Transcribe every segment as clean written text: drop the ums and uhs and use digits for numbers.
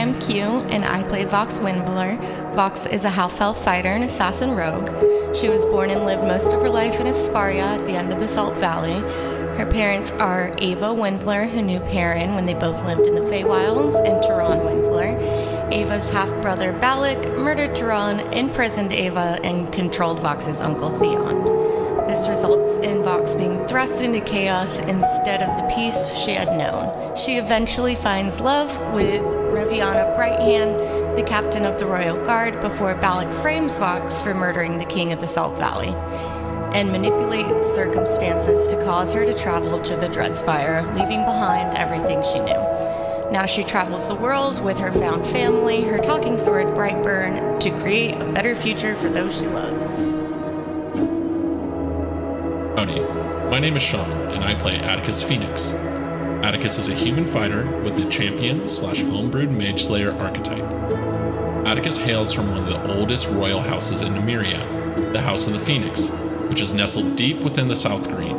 I'm Q, and I play Vox Windbler. Vox is a half-elf fighter and assassin rogue. She was born and lived most of her life in Asparia at the end of the Salt Valley. Her parents are Ava Windbler, who knew Perrin when they both lived in the Feywilds, and Turan Windbler. Ava's half-brother Balak murdered Turan, imprisoned Ava, and controlled Vox's uncle Theon. This results in Vox being thrust into chaos instead of the peace she had known. She eventually finds love with Reviana Brighthand, the captain of the Royal Guard, before Balak frames Vox for murdering the king of the Salt Valley, and manipulates circumstances to cause her to travel to the Dreadspire, leaving behind everything she knew. Now she travels the world with her found family, her talking sword Brightburn, to create a better future for those she loves. Howdy, my name is Sean, and I play Atticus Phoenix. Atticus is a human fighter with a champion/homebrewed mage slayer archetype. Atticus hails from one of the oldest royal houses in Nymeria, the House of the Phoenix, which is nestled deep within the South Green,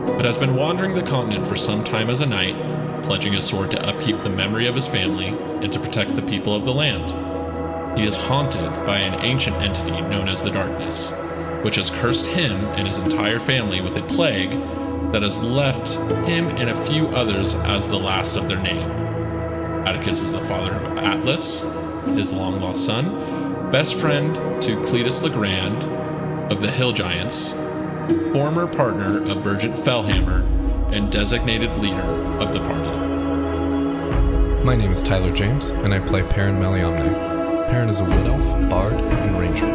but has been wandering the continent for some time as a knight, pledging his sword to upkeep the memory of his family and to protect the people of the land. He is haunted by an ancient entity known as the Darkness, which has cursed him and his entire family with a plague that has left him and a few others as the last of their name. Atticus is the father of Atlas, his long-lost son, best friend to Cletus the Grand of the Hill Giants, former partner of Burgent Fellhammer, and designated leader of the party. My name is Tyler James, and I play Perrin Meliamne. Perrin is a wood elf, bard, and ranger.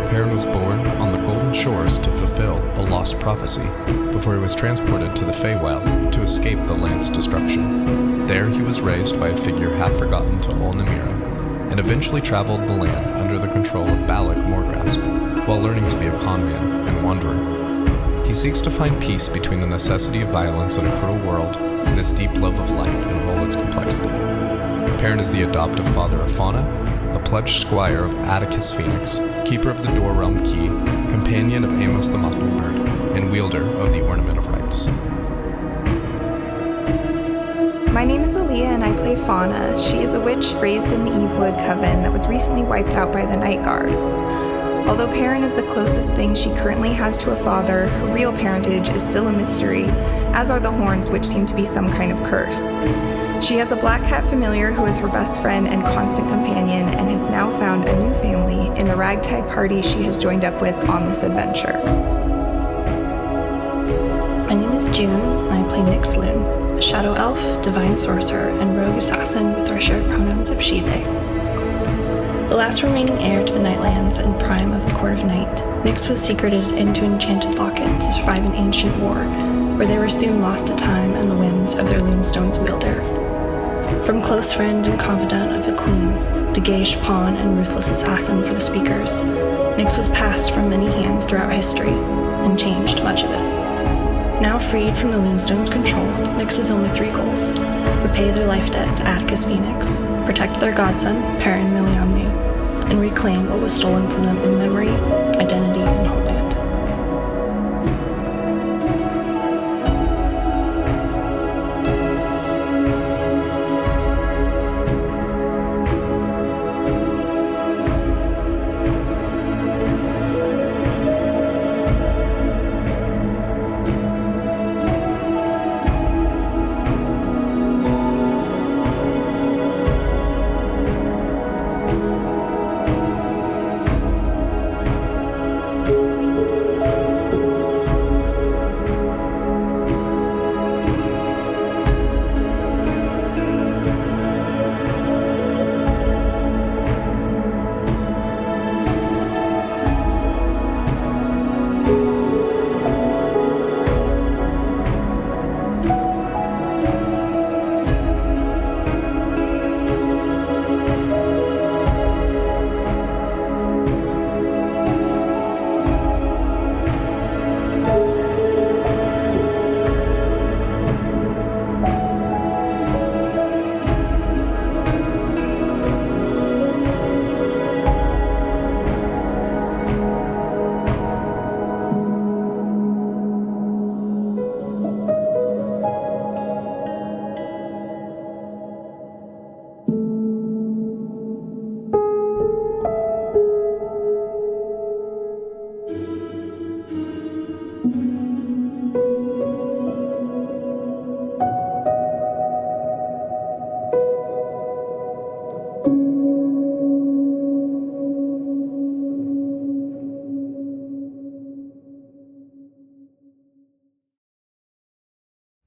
Perrin was born on the Golden Shores to fulfill a lost prophecy before he was transported to the Feywild to escape the land's destruction. There he was raised by a figure half forgotten to all Nymeria, and eventually traveled the land under the control of Balak Morgrasp, while learning to be a conman and wanderer. He seeks to find peace between the necessity of violence in a cruel world and his deep love of life in all its complexity. Perrin is the adoptive father of Fauna, a pledged squire of Atticus Phoenix, keeper of the Door Realm Key, companion of Amos the Mockingbird, and wielder of the Ornament of Rights. My name is Aaliyah, and I play Fauna. She is a witch raised in the Evewood Coven that was recently wiped out by the Night Guard. Although Perrin is the closest thing she currently has to a father, her real parentage is still a mystery, as are the horns, which seem to be some kind of curse. She has a black cat familiar who is her best friend and constant companion, and has now found a new family in the ragtag party she has joined up with on this adventure. My name is June, and I play Nyx Loon, a shadow elf, divine sorcerer, and rogue assassin with our shared pronouns of she/they. The last remaining heir to the Nightlands and prime of the Court of Night, Nyx was secreted into an enchanted locket to survive an ancient war, where they were soon lost to time and the whims of their Loonstone's wielder. From close friend and confidant of the Queen, to gauche pawn and ruthless assassin for the Speakers, Nyx was passed from many hands throughout history, and changed much of it. Now freed from the Loonstone's control, Nyx has only three goals: repay their life debt to Atticus Phoenix, protect their godson, Perrin Meliamne, and reclaim what was stolen from them in memory, identity, and homeland.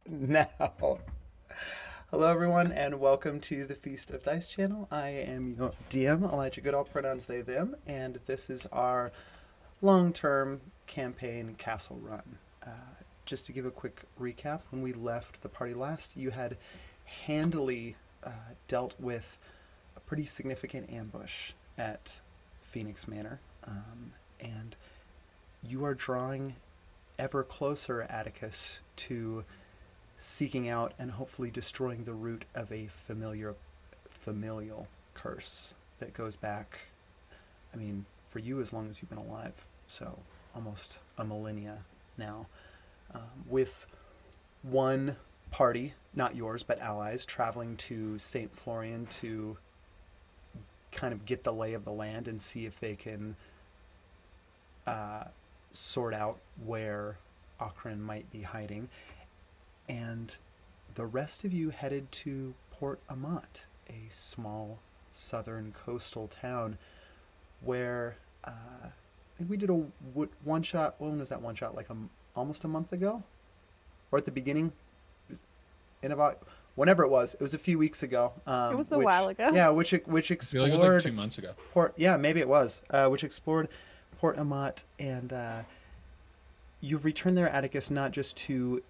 Now, hello everyone, and welcome to the Feast of Dice channel. I am your DM, Elijah Goodall, pronouns they, them, and this is our long-term campaign castle run. Just to give a quick recap, when we left the party last, you had handily dealt with a pretty significant ambush at Phoenix Manor, and you are drawing ever closer, Atticus, to seeking out and hopefully destroying the root of a familial curse that goes back, I mean, for you as long as you've been alive, so almost a millennia now, with one party, not yours, but allies, traveling to St. Florian to kind of get the lay of the land and see if they can sort out where Akron might be hiding, and the rest of you headed to Port Amat, a small southern coastal town where I think we did a one shot. When was that one shot? Like almost a month ago, or at the beginning, in about whenever it was. It was a few weeks ago. It was a while ago. Yeah, which I feel explored. like it was like 2 months ago. Maybe it was. Which explored Port Amat, and you've returned there, Atticus, not just to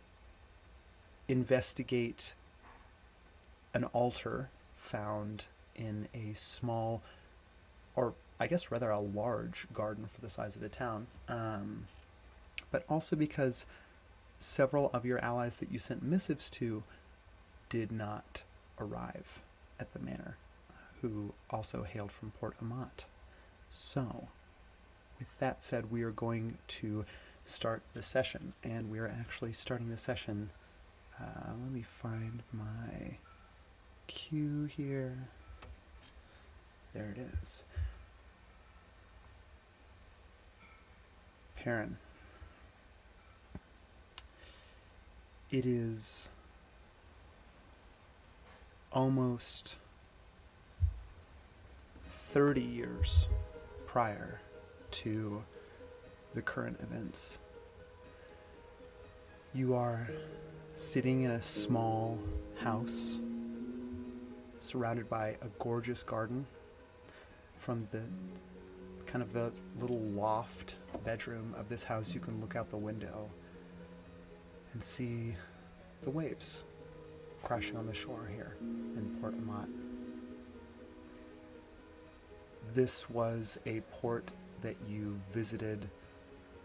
investigate an altar found in a small, or I guess rather a large garden for the size of the town, but also because several of your allies that you sent missives to did not arrive at the manor, who also hailed from Port Amat. So, with that said, we are going to start the session, and we are actually starting the session. Let me find my cue here. There it is. Perrin. It is almost 30 years prior to the current events. You are sitting in a small house surrounded by a gorgeous garden. From the kind of the little loft bedroom of this house, you can look out the window and see the waves crashing on the shore here in Port Amat. This was a port that you visited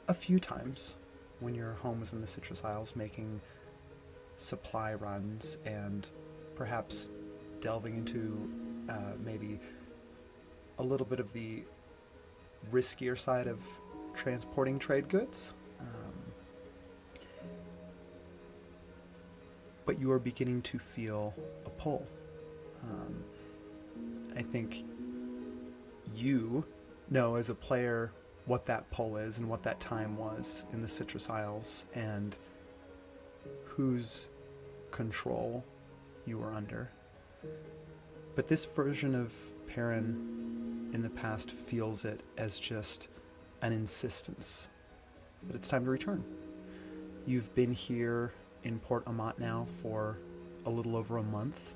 a few times when your home was in the Citrus Isles, making supply runs and perhaps delving into maybe a little bit of the riskier side of transporting trade goods. But you are beginning to feel a pull. I think you know as a player what that pull is and what that time was in the Citrus Isles and whose control you were under. But this version of Perrin in the past feels it as just an insistence that it's time to return. You've been here in Port Amat now for a little over a month.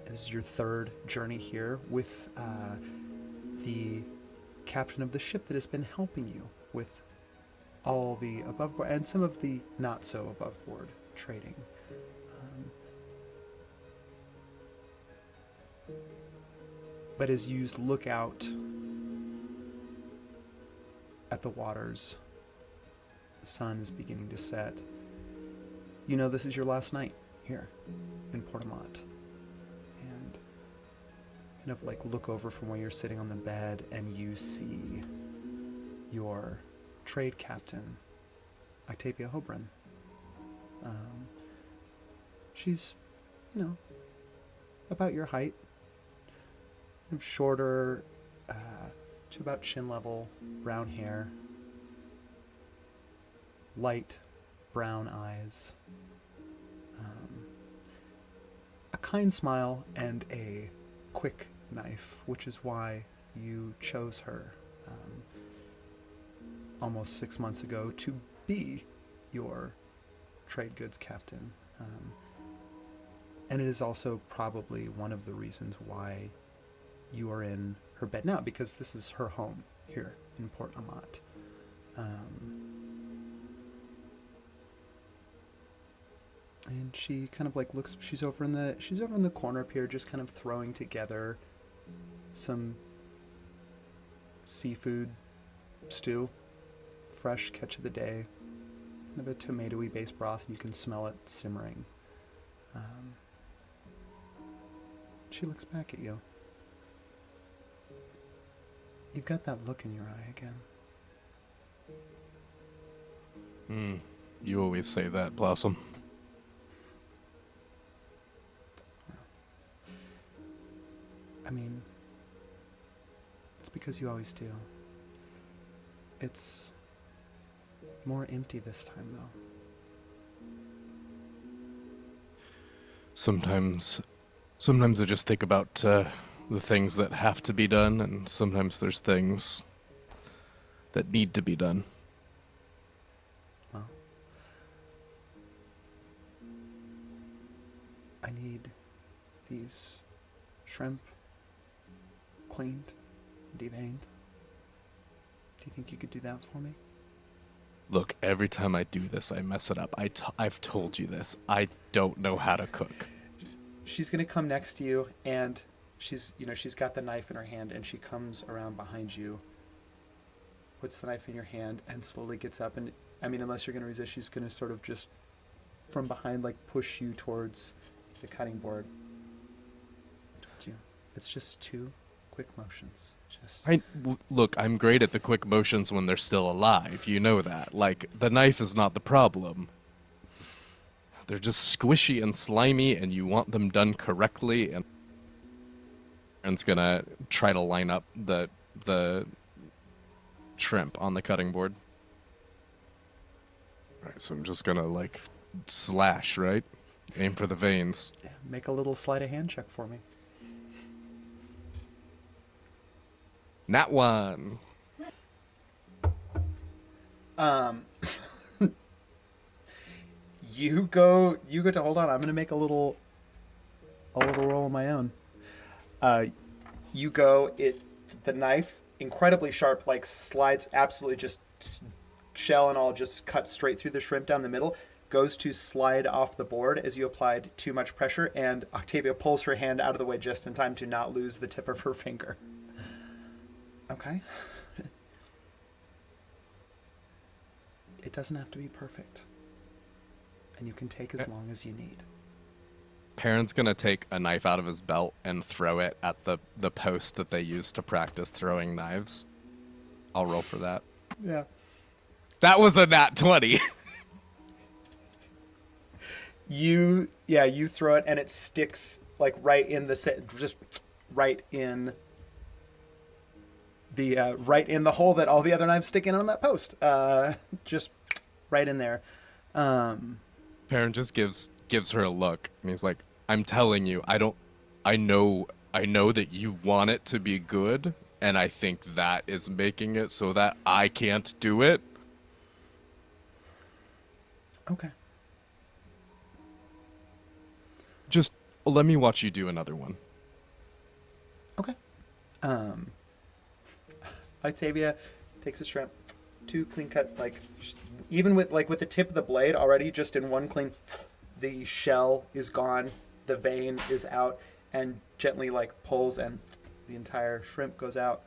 This is your third journey here with the captain of the ship that has been helping you with all the above board and some of the not so above board trading. But as you look out at the waters, the sun is beginning to set. You know this is your last night here in Port Amat. And kind of like look over from where you're sitting on the bed and you see your trade captain, Octavia Hobron. She's, about your height. Kind of shorter, to about chin level, brown hair, light brown eyes, a kind smile, and a quick knife, which is why you chose her almost 6 months ago to be your trade goods captain. And it is also probably one of the reasons why you are in her bed now, because this is her home here in Port Amat. And she kind of like looks. She's over in the corner up here, just kind of throwing together some seafood stew, fresh catch of the day, kind of a tomatoey based broth, and you can smell it simmering. She looks back at you. You've got that look in your eye again. You always say that, Blossom. I mean, it's because you always do. It's more empty this time, though. Sometimes I just think about the things that have to be done, and sometimes there's things that need to be done. Well, I need these shrimp cleaned, deveined. Do you think you could do that for me? Look, every time I do this, I mess it up. I've told you this. I don't know how to cook. She's gonna come next to you, and she's got the knife in her hand, and she comes around behind you, puts the knife in your hand, and slowly gets up. And I mean, unless you're gonna resist, she's gonna sort of just from behind, like, push you towards the cutting board. I told you, it's just 2 quick motions. Look, I'm great at the quick motions when they're still alive. You know that. Like, the knife is not the problem. They're just squishy and slimy, and you want them done correctly. And it's gonna try to line up the shrimp on the cutting board. All right, so I'm just gonna like slash, right? Aim for the veins. Yeah, make a little sleight of hand check for me. Nat 1. You go to hold on. I'm gonna make a little roll of my own. The knife, incredibly sharp, like slides absolutely just shell and all, just cuts straight through the shrimp down the middle, goes to slide off the board as you applied too much pressure, and Octavia pulls her hand out of the way just in time to not lose the tip of her finger. Okay. It doesn't have to be perfect. And you can take as long as you need. Perrin's gonna take a knife out of his belt and throw it at the post that they use to practice throwing knives. I'll roll for that. Yeah. That was a nat 20. You throw it and it sticks like right in right in the hole that all the other knives stick in on that post. Just right in there. Perrin just gives her a look, and he's like, "I'm telling you, I know that you want it to be good, and I think that is making it so that I can't do it." Okay. Just let me watch you do another one. Okay. Octavia takes a shrimp, 2 clean cut, like even with the tip of the blade already, just in one clean, the shell is gone, the vein is out, and gently like pulls, and the entire shrimp goes out.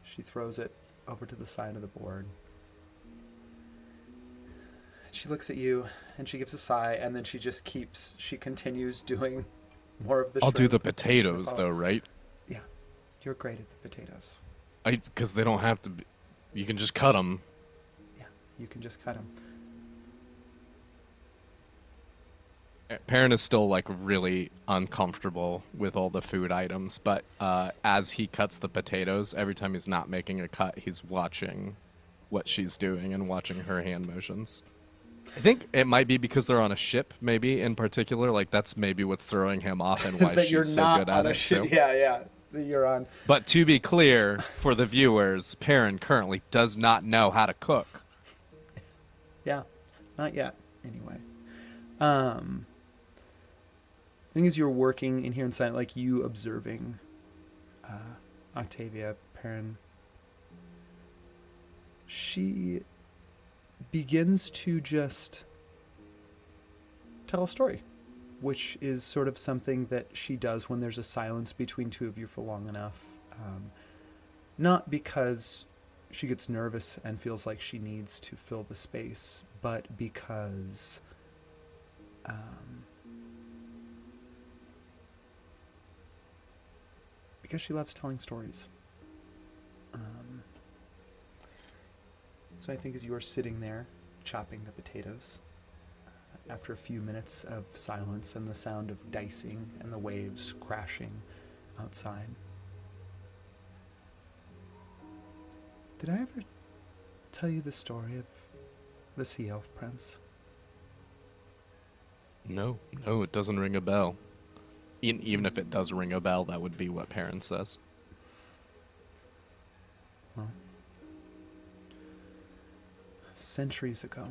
She throws it over to the side of the board. She looks at you and she gives a sigh, and then she continues doing more of the I'll shrimp. do the potatoes though, right? Yeah, you're great at the potatoes. Because they don't have to be, you can just cut them. Yeah, you can just cut them. Perrin is still like really uncomfortable with all the food items, but as he cuts the potatoes, every time he's not making a cut, he's watching what she's doing and watching her hand motions. I think it might be because they're on a ship, maybe in particular. Like that's maybe what's throwing him off and why she's so good at it. Ship. Yeah, that you're on. But to be clear, for the viewers, Perrin currently does not know how to cook. Yeah, not yet. anyway. I think as you're working in here inside, like you observing Octavia Perrin, she begins to just tell a story, which is sort of something that she does when there's a silence between two of you for long enough. Not because she gets nervous and feels like she needs to fill the space, but because she loves telling stories. So I think as you are sitting there chopping the potatoes, after a few minutes of silence and the sound of dicing and the waves crashing outside, did I ever tell you the story of the Sea Elf Prince? No, it doesn't ring a bell. Even if it does ring a bell, that would be what Perrin says. Well, centuries ago,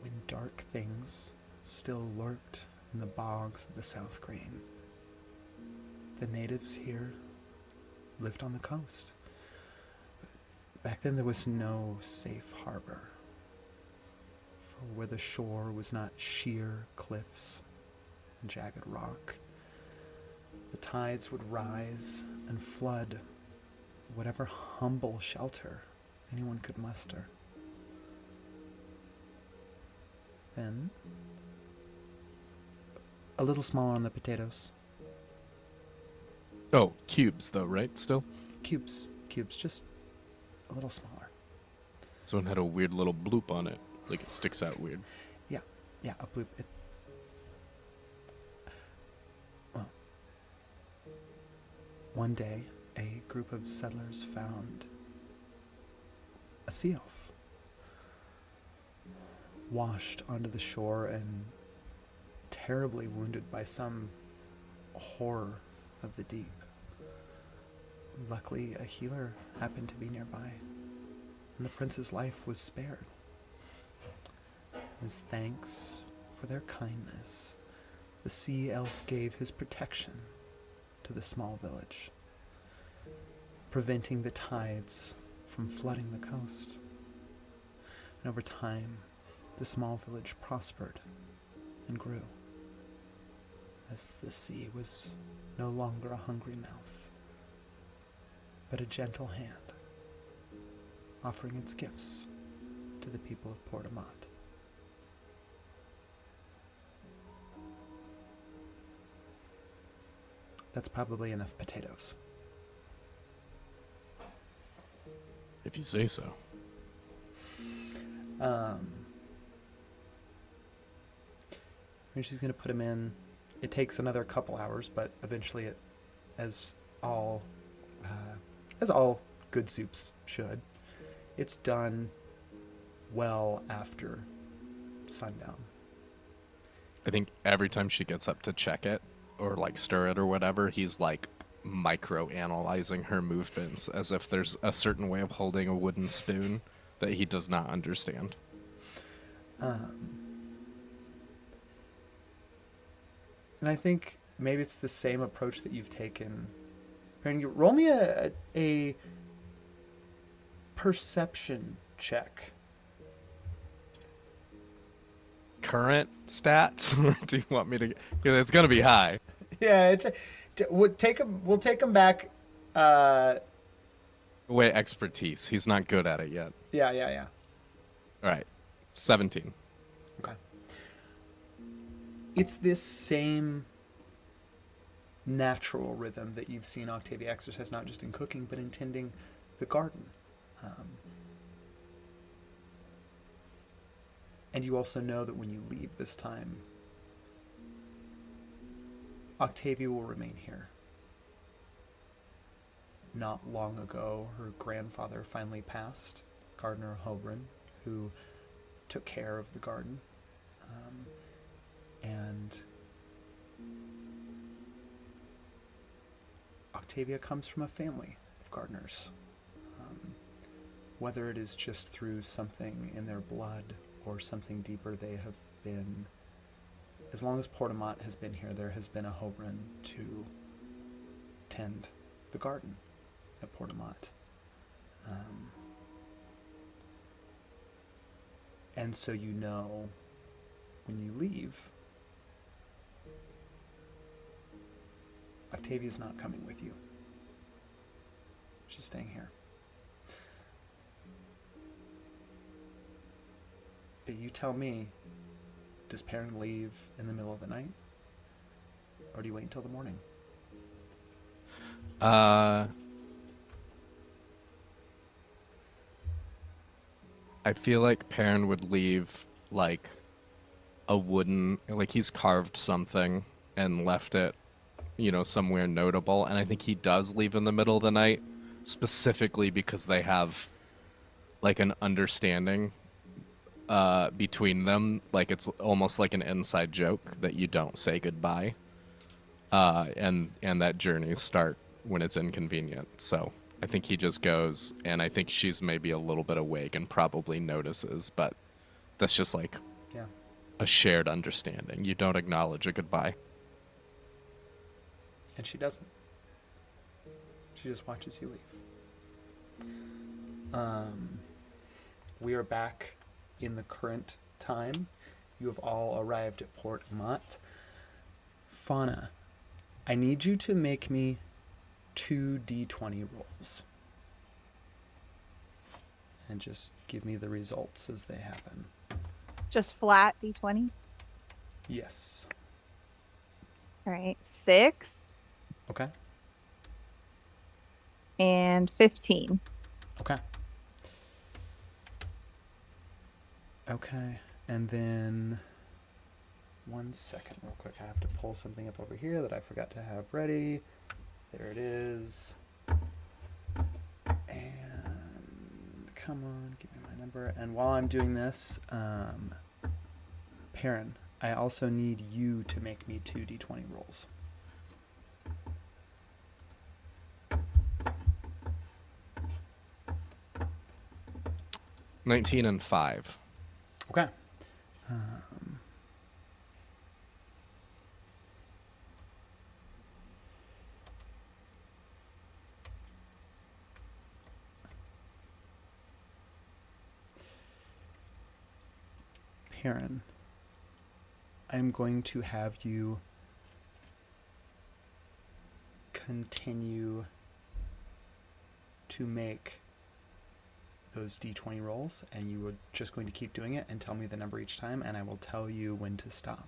when dark things still lurked in the bogs of the South Green, the natives here lived on the coast. Back then there was no safe harbor, for where the shore was not sheer cliffs and jagged rock, the tides would rise and flood whatever humble shelter anyone could muster. Then, a little smaller on the potatoes. Oh, cubes though, right? Still? Cubes, just a little smaller. This one had a weird little bloop on it, like it sticks out weird. Yeah, a bloop. Well, one day, a group of settlers found a sea elf washed onto the shore and terribly wounded by some horror of the deep. Luckily, a healer happened to be nearby, and the prince's life was spared. As thanks for their kindness, the sea elf gave his protection to the small village, preventing the tides from flooding the coast. And over time, the small village prospered and grew, as the sea was no longer a hungry mouth, but a gentle hand, offering its gifts to the people of Port Amat. That's probably enough potatoes. If you say so. And she's going to put them in. It takes another couple hours, but eventually as all good soups should, it's done well after sundown. I think every time she gets up to check it, or like stir it or whatever, he's like micro-analyzing her movements as if there's a certain way of holding a wooden spoon that he does not understand. And I think maybe it's the same approach that you've taken. Roll me a perception check. Current stats? Or do you want me to? It's gonna be high. Yeah, we'll take him back. Wait, expertise. He's not good at it yet. Yeah. All right, 17. Okay. It's this same natural rhythm that you've seen Octavia exercise, not just in cooking, but in tending the garden. And you also know that when you leave this time, Octavia will remain here. Not long ago, her grandfather finally passed, Gardener Hobron, who took care of the garden. And Octavia comes from a family of gardeners. Whether it is just through something in their blood or something deeper, they have been, as long as Portamont has been here, there has been a Hobran to tend the garden at Portamont. And so you know when you leave, Octavia's not coming with you. She's staying here. But you tell me, does Perrin leave in the middle of the night? Or do you wait until the morning? I feel like Perrin would leave like a wooden, like he's carved something and left it, somewhere notable. And I think he does leave in the middle of the night, specifically because they have like an understanding between them. Like it's almost like an inside joke that you don't say goodbye. And that journeys start when it's inconvenient. So I think he just goes, and I think she's maybe a little bit awake and probably notices, but that's just like a shared understanding. You don't acknowledge a goodbye. And she doesn't. She just watches you leave. We are back in the current time. You have all arrived at Portamont. Fauna, I need you to make me 2 d20 rolls. And just give me the results as they happen. Just flat d20? Yes. All right. 6 Okay. and 15. Okay. Okay. And then 1 second real quick. I have to pull something up over here that I forgot to have ready. There it is. And come on, give me my number. And while I'm doing this, Perrin, I also need you to make me 2 d20 rolls. $19 and $5. Okay. Perrin, I'm going to have you continue to make those d20 rolls, and you are just going to keep doing it and tell me the number each time, and I will tell you when to stop.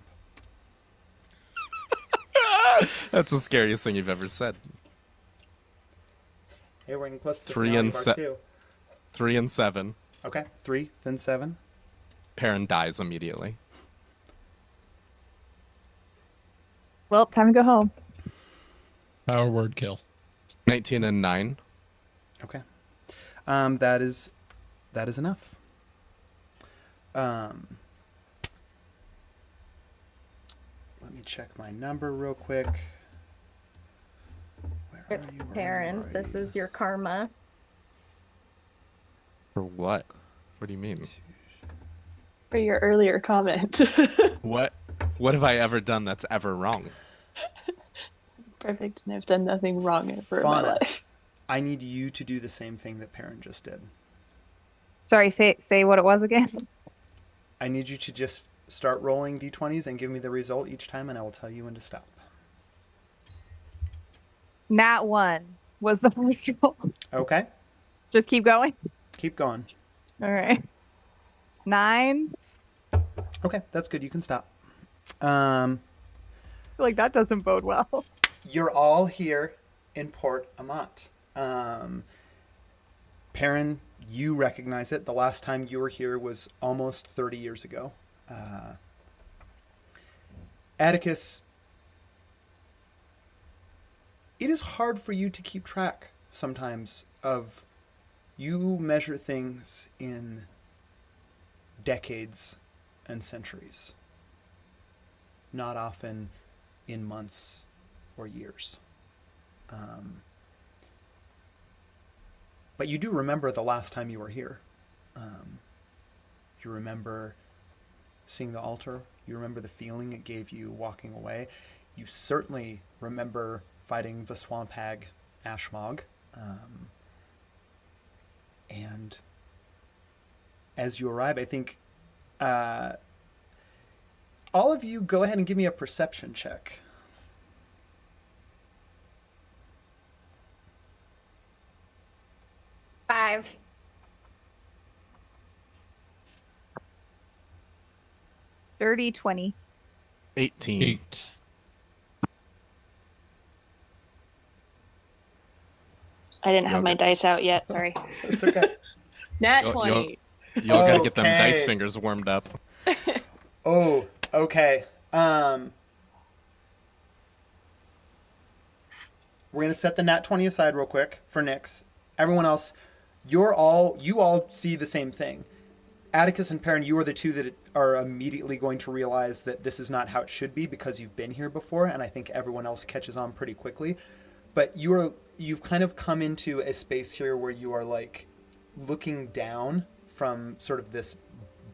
That's the scariest thing you've ever said. Hey, we're getting close to the 3 finale and of part 2. 3 and 7. Okay, 3, then 7. Perrin dies immediately. Well, time to go home. Power word kill. 19 and 9. Okay. That is enough. Let me check my number real quick. Where are you? Perrin, this is your karma. For what? What do you mean? For your earlier comment. What have I ever done that's ever wrong? Perfect, and I've done nothing wrong ever in my Fauna, life. I need you to do the same thing that Perrin just did. Sorry, say what it was again. I need you to just start rolling d20s and give me the result each time, and I will tell you when to stop. Nat 1 was the first roll. Okay? Just keep going. Keep going. All right. 9. Okay, that's good. You can stop. Like that doesn't bode well. You're all here in Port Amant. Perrin, you recognize it. The last time you were here was almost 30 years ago. Atticus, it is hard for you to keep track sometimes of, you measure things in decades and centuries, not often in months or years. But you do remember the last time you were here. You remember seeing the altar. You remember the feeling it gave you walking away. You certainly remember fighting the swamp hag Ashmog. And as you arrive, I think all of you go ahead and give me a perception check. Five. 30, 20. 18. 8. I didn't have my dice out yet. Sorry. It's okay. Nat Yo- 20. You all gotta get them Okay. dice fingers warmed up. Oh, okay. We're gonna set the nat 20 aside real quick for Nyx. Everyone else, you all see the same thing. Atticus and Perrin, you are the two that are immediately going to realize that this is not how it should be because you've been here before, and I think everyone else catches on pretty quickly. But you've kind of come into a space here where you are like looking down from sort of this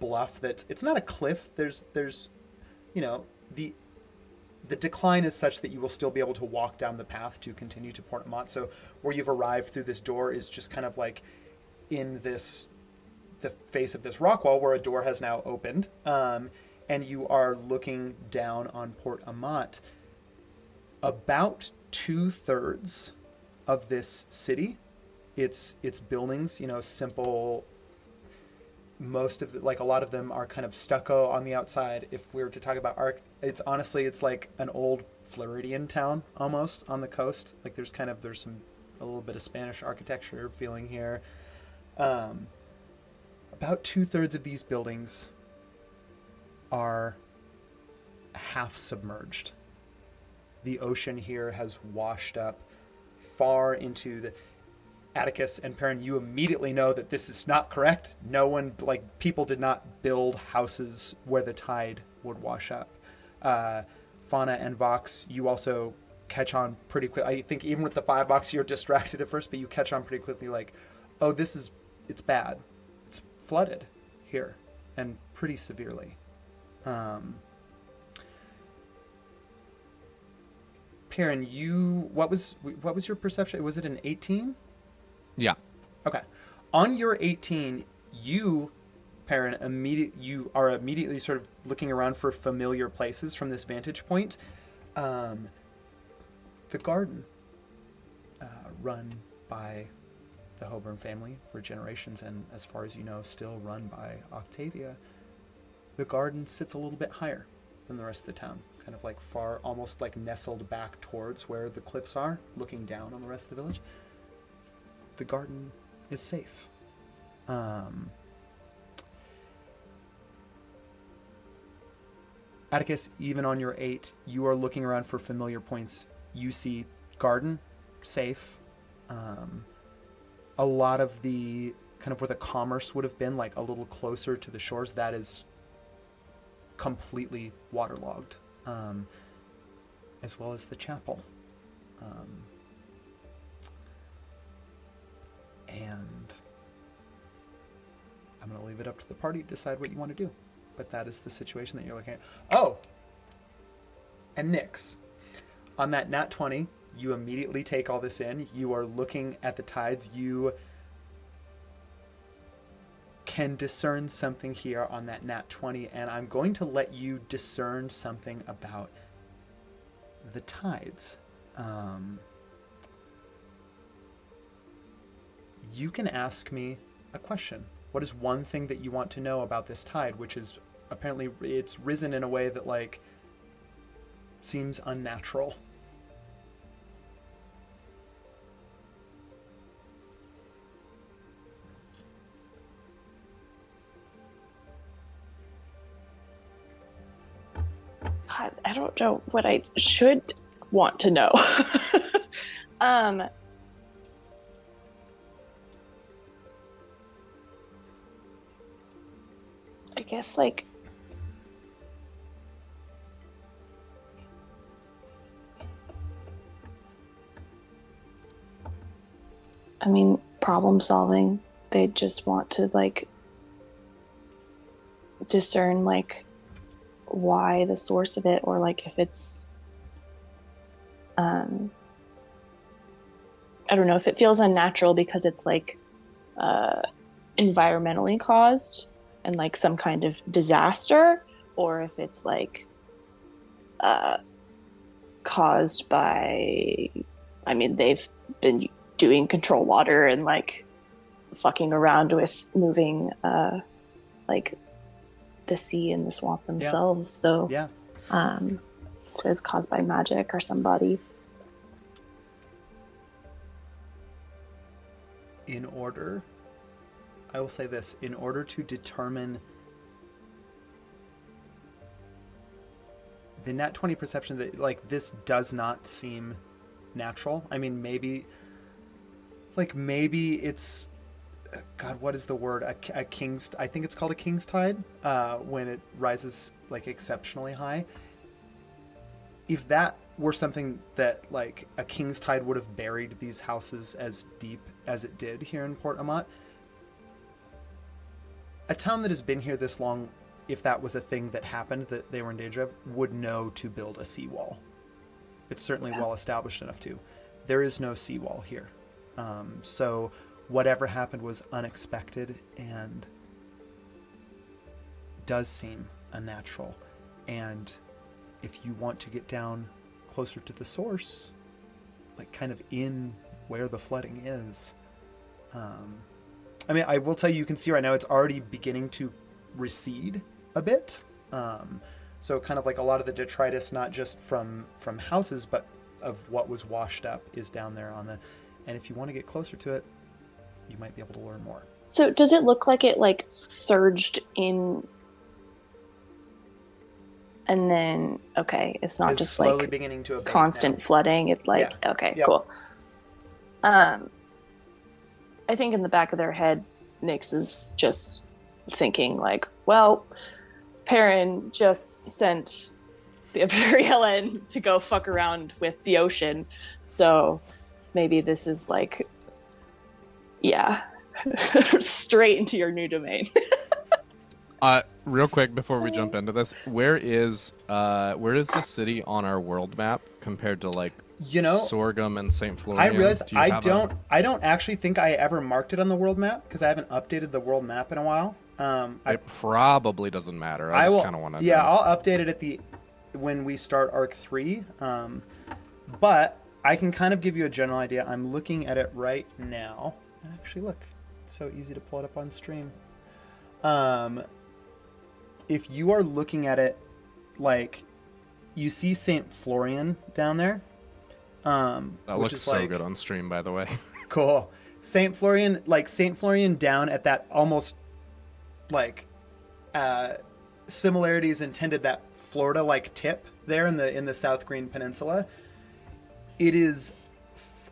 bluff it's not a cliff. There's you know, the decline is such that you will still be able to walk down the path to continue to Port Amont. So where you've arrived through this door is just kind of like in the face of this rock wall where a door has now opened, and you are looking down on Port Amont. About 2/3 of this city, its buildings, you know, simple. Most of like a lot of them are kind of stucco on the outside. If we were to talk about art, it's like an old Floridian town almost on the coast. Like there's a little bit of Spanish architecture feeling here. About 2/3 of these buildings are half submerged. The ocean here has washed up far into the... Atticus and Perrin, you immediately know that this is not correct. No one, people did not build houses where the tide would wash up. Fauna and Vox, you also catch on pretty quick. I think even with the 5 box, you're distracted at first, but you catch on pretty quickly oh, it's bad. It's flooded here, and pretty severely. Perrin, what was your perception? Was it an 18? Yeah. Okay. On your 18, you, Perrin, you are immediately sort of looking around for familiar places from this vantage point. The garden, run by the Hoburn family for generations, and as far as you know, still run by Octavia. The garden sits a little bit higher than the rest of the town, kind of like far, almost like nestled back towards where the cliffs are, looking down on the rest of the village. The garden is safe. Atticus, even on your 8, you are looking around for familiar points. You see garden, safe. A lot of the kind of where the commerce would have been, like a little closer to the shores, that is completely waterlogged, as well as the chapel. And I'm going to leave it up to the party to decide what you want to do. But that is the situation that you're looking at. Oh! And Nyx, on that nat 20, you immediately take all this in. You are looking at the tides. You can discern something here on that nat 20, and I'm going to let you discern something about the tides. You can ask me a question. What is one thing that you want to know about this tide, which is apparently it's risen in a way that seems unnatural? God, I don't know what I should want to know. I guess problem solving. They just want to discern why the source of it, or like if it's I don't know, if it feels unnatural because it's like environmentally caused and like some kind of disaster, or if it's like caused by, I mean, they've been doing control water and like fucking around with moving like the sea and the swamp themselves. So Yeah. if it's caused by magic or somebody. I will say this, in order to determine the nat 20 perception, that like this does not seem natural. I mean, maybe it's, God, what is the word? A king's, I think it's called a king's tide, when it rises like exceptionally high. If that were something that like a king's tide would have buried these houses as deep as it did here in Port Amat, a town that has been here this long, if that was a thing that happened that they were in danger of, would know to build a seawall. It's certainly well established enough to. There is no seawall here. So whatever happened was unexpected and does seem unnatural. And if you want to get down closer to the source, like kind of in where the flooding is, I mean, I will tell you, you can see right now it's already beginning to recede a bit. So kind of like a lot of the detritus, not just from houses, but of what was washed up is down there on the, and if you want to get closer to it, you might be able to learn more. So does it look like it like surged in and then, okay, it's not just slowly like beginning to abate constant now. flooding. It like, Yeah. okay, Yep. cool. I think in the back of their head, Nyx is just thinking like, well, Perrin just sent the Imperial in to go fuck around with the ocean. So maybe this is like, yeah, straight into your new domain. Real quick before we jump into this, where is the city on our world map compared to like Sorghum and St. Florian? I realized I don't actually think I ever marked it on the world map because I haven't updated the world map in a while. It probably doesn't matter. I just kind of want to. Yeah, I'll update it when we start Arc 3. But I can kind of give you a general idea. I'm looking at it right now. And actually, look, it's so easy to pull it up on stream. If you are looking at it, like, you see St. Florian down there. That looks so good on stream, by the way. Cool. St. Florian down at that almost like similarities intended, that Florida like tip there in the South Green Peninsula. It is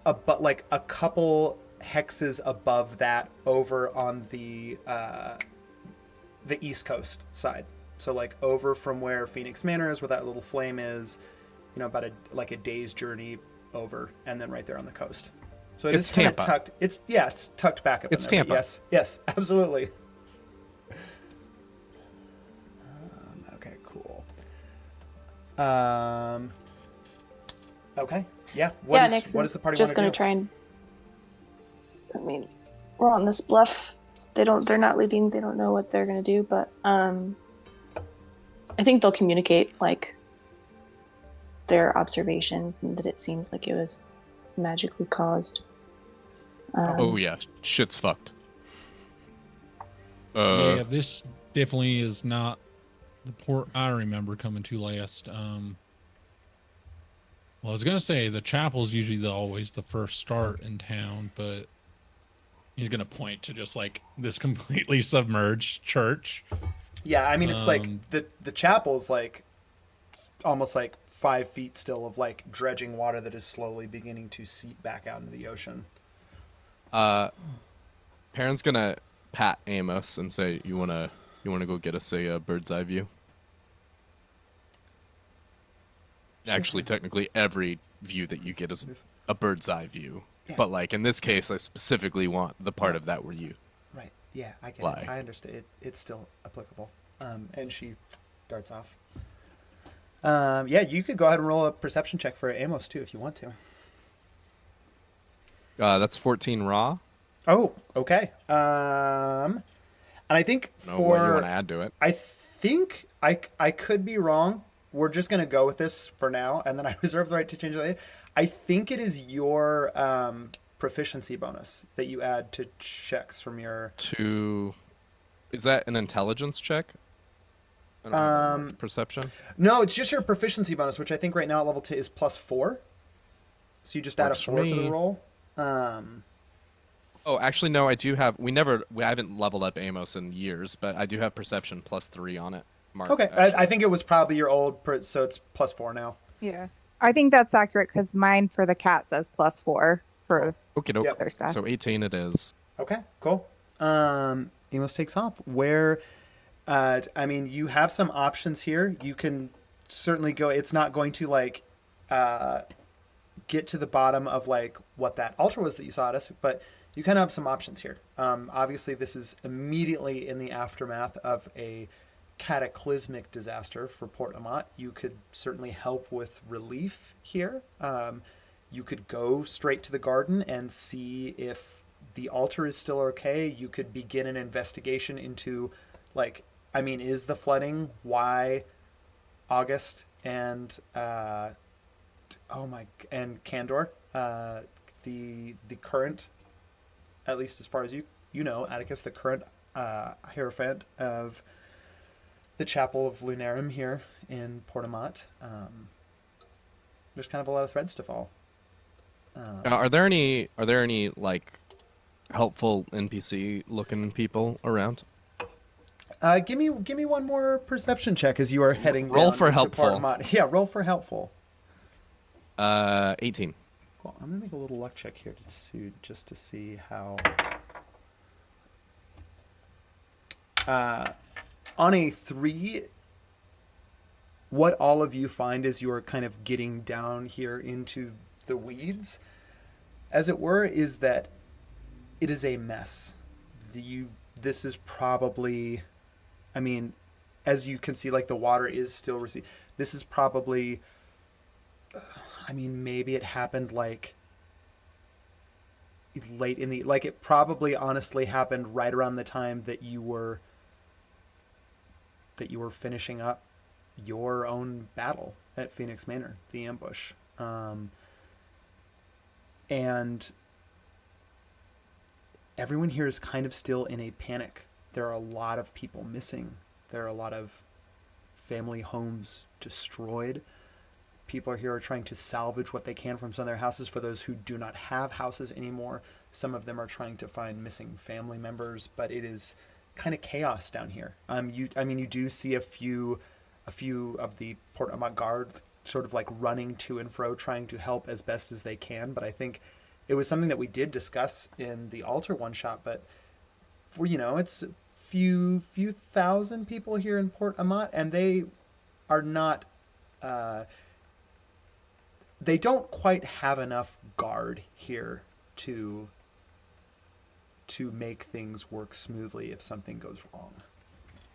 but like a couple hexes above that over on the East Coast side. So like over from where Phoenix Manor is, where that little flame is, about a day's journey over, and then right there on the coast. So it's kind of tucked. It's tucked back up. It's in there, Tampa. Yes, absolutely. Okay, cool. Okay, yeah. What is the party just going to try and? I mean, we're on this bluff. They're not leading. They don't know what they're going to do, but I think they'll communicate like their observations and that it seems like it was magically caused. Oh yeah, shit's fucked. Yeah, this definitely is not the port I remember coming to last. Well, I was gonna say the chapel's usually always the first start in town, but he's gonna point to just like this completely submerged church. Yeah, I mean it's like the chapel's like almost like 5 feet still of like dredging water that is slowly beginning to seep back out into the ocean. Perrin's gonna pat Amos and say, "You wanna go get us a bird's eye view?" Actually, technically, every view that you get is a bird's eye view. Yeah. But like in this case, I specifically want the part of that where you. Right. Yeah, I get it. I understand. It's still applicable. And she darts off. Yeah, you could go ahead and roll a perception check for Amos too if you want to. That's 14 raw. Oh, okay. And I think I don't know what you want to for add to it. I think I could be wrong. We're just gonna go with this for now, and then I reserve the right to change it later. I think it is your proficiency bonus that you add to checks from your. Is that an intelligence check? I don't know, perception. No, it's just your proficiency bonus, which I think right now at level 2 is +4. So you just add a Works for 4 to the me. roll. Oh, actually, no. I do have. I haven't leveled up Amos in years, but I do have perception +3 on it. Mark. Okay, I think it was probably your old, so it's +4 now. Yeah. I think that's accurate because mine for the cat says +4 for Okay, no. Yep. their stats. So 18 it is. Okay, cool. Amos takes off. Where, I mean, you have some options here. You can certainly go. It's not going to like get to the bottom of like what that altar was that you saw at us, but you kind of have some options here. Obviously, this is immediately in the aftermath of a cataclysmic disaster for Port Amat. You could certainly help with relief here. You could go straight to the garden and see if the altar is still okay. You could begin an investigation into, like, I mean, is the flooding why August and Candor, the current, at least as far as you know, Atticus, the current Hierophant of the Chapel of Lunarum here in Port Amat. There's kind of a lot of threads to fall. Are there any like helpful NPC looking people around? Give me one more perception check as you are heading Roll down for into helpful. Port Amat. Yeah, roll for helpful. 18. Cool. I'm gonna make a little luck check here just to see how. On a 3, what all of you find as you're kind of getting down here into the weeds, as it were, is that it is a mess. This is probably, I mean, as you can see, like the water is still receding. This is probably, I mean, maybe it happened like late in the, like it probably honestly happened right around the time that you were finishing up your own battle at Phoenix Manor, the ambush. And everyone here is kind of still in a panic. There are a lot of people missing. There are a lot of family homes destroyed. People here are trying to salvage what they can from some of their houses for those who do not have houses anymore. Some of them are trying to find missing family members, but it is kind of chaos down here. You do see a few of the Port Amat Guard sort of like running to and fro, trying to help as best as they can. But I think it was something that we did discuss in the altar one shot. But for it's a few thousand people here in Port Amat, and they are not. They don't quite have enough guard here to make things work smoothly if something goes wrong.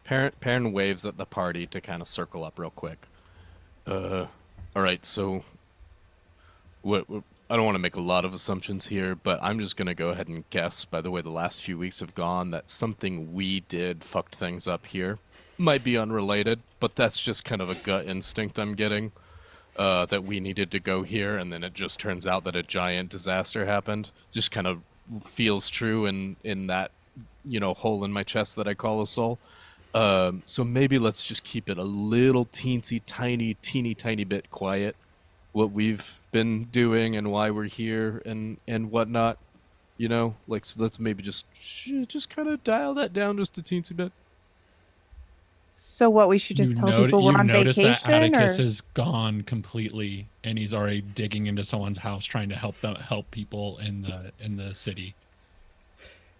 Perrin waves at the party to kind of circle up real quick. All right, so what I don't want to make a lot of assumptions here, but I'm just going to go ahead and guess by the way the last few weeks have gone that something we did fucked things up here. Might be unrelated, but that's just kind of a gut instinct I'm getting. That we needed to go here, and then it just turns out that a giant disaster happened. Just kind of feels true in that, hole in my chest that I call a soul. So maybe let's just keep it a little teeny tiny bit quiet. What we've been doing and why we're here and whatnot. So let's maybe just kind of dial that down just a teensy bit. So what, we should just tell people we're on notice vacation? that Atticus Or? is gone completely, and he's already digging into someone's house trying to help people in the city.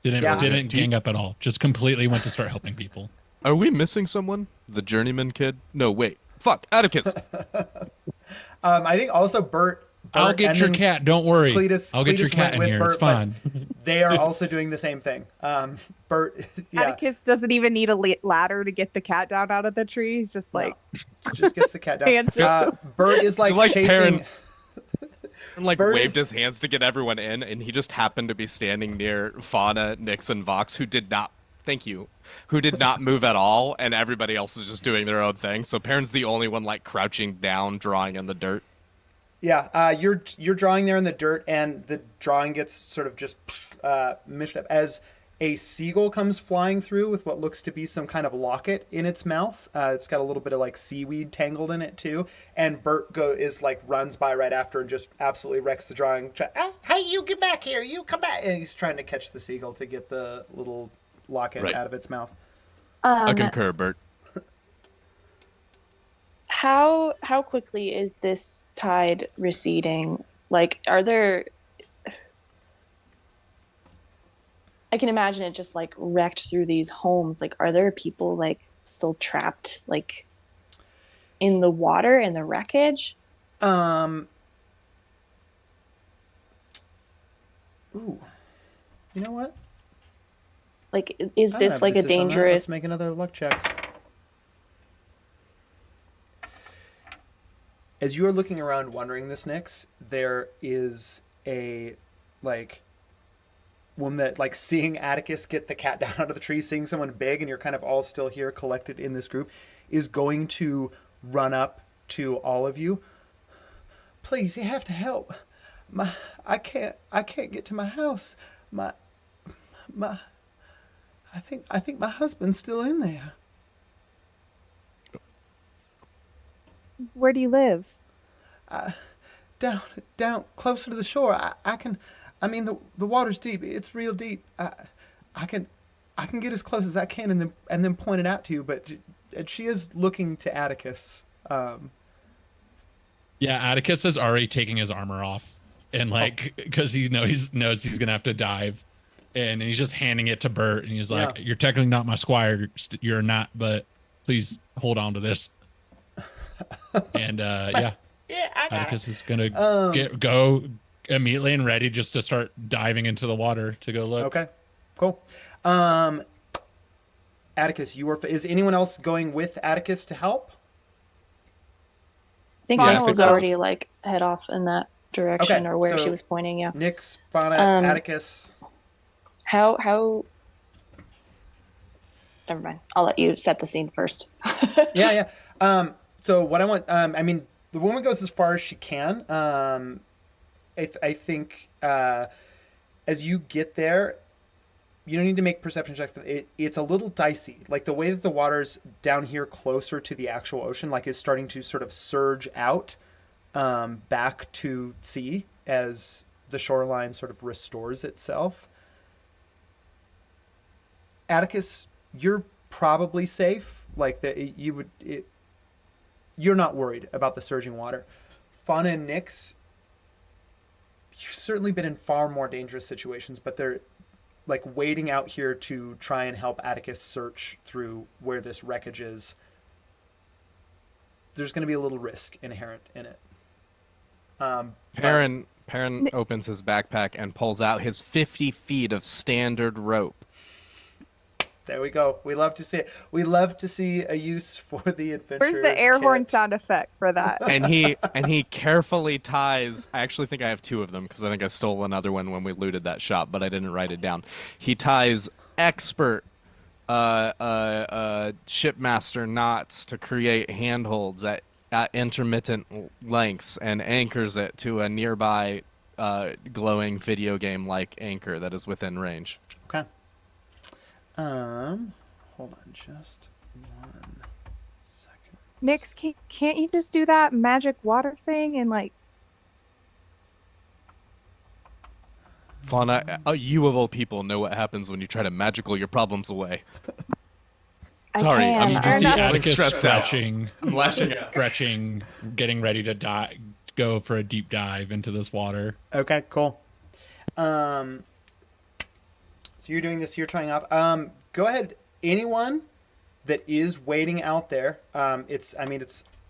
Didn't gang up at all. Just completely went to start helping people. Are we missing someone? The journeyman kid? No, wait. Fuck, Atticus. I think also Bert I'll Bert, get and your then cat. Don't worry. I'll get your Cletus cat went in with here. It's Bert, but fine. they are also doing the same thing. Bert, yeah, Atticus doesn't even need a ladder to get the cat down out of the tree. He's just like no, just gets the cat down. hands it to him. Bert is like, like chasing. And like Bert waved is- his hands to get everyone in, and he just happened to be standing near Fauna, Nyx, and Vox, who did not. Thank you. Who did not move at all, and everybody else was just doing their own thing. So Perrin's the only one like crouching down, drawing in the dirt. Yeah, you're drawing there in the dirt, and the drawing gets sort of just mished up as a seagull comes flying through with what looks to be some kind of locket in its mouth. It's got a little bit of like seaweed tangled in it too, and Bert runs by right after and just absolutely wrecks the drawing. Hey, you get back here! You come back! And he's trying to catch the seagull to get the little locket out of its mouth. I concur, Bert. How quickly is this tide receding? Like, are there? I can imagine it just like wrecked through these homes. Like, are there people like still trapped like in the water in the wreckage? Ooh. You know what? Like, is I don't this have like a decision on that. dangerous? Let's make another luck check. As you are looking around wondering this, Nyx, there is a like one that like seeing Atticus get the cat down out of the tree, seeing someone big, and you're kind of all still here collected in this group, is going to run up to all of you. Please, you have to help. I can't get to my house. I think my husband's still in there. Where do you live? Down closer to the shore. I mean the water's deep. It's real deep. I can get as close as I can and then point it out to you. But she is looking to Atticus. Yeah, Atticus is already taking his armor off, and like because he knows he's gonna have to dive, and he's just handing it to Bert, and he's like, "You're technically not my squire. You're not, but please hold on to this." And yeah, Atticus is gonna go immediately and ready just to start diving into the water to go look. Okay, cool. Atticus, is anyone else going with Atticus to help? I think Fauna Nyx was already like head off in that direction or where so she was pointing. Yeah. Nyx, Fauna, Atticus. How? Never mind. I'll let you set the scene first. Yeah. So what I want, I mean, the woman goes as far as she can. I think as you get there, you don't need to make perception checks. It's a little dicey. Like the way that the water's down here closer to the actual ocean, like is starting to sort of surge out back to sea as the shoreline sort of restores itself. Atticus, you're probably safe. Like you're not worried about the surging water. Fauna and Nyx, you've certainly been in far more dangerous situations, but they're like waiting out here to try and help Atticus search through where this wreckage is. There's going to be a little risk inherent in it. Perrin opens his backpack and pulls out his 50 feet of standard rope. There we go. We love to see it. We love to see a use for the adventurer's Where's the air horn kit. sound effect for that? And he carefully ties. I actually think I have two of them because I think I stole another one when we looted that shop, but I didn't write it down. He ties expert shipmaster knots to create handholds at intermittent lengths and anchors it to a nearby glowing video game like anchor that is within range. Okay. Hold on just 1 second. Nyx, can't you just do that magic water thing and like? Fauna, you of all people know what happens when you try to magical your problems away. Sorry, can. You just see I'm Atticus stressed out. stretching, getting ready to go for a deep dive into this water. Okay, cool. So you're doing this, you're trying out. Go ahead. Anyone that is waiting out there, it's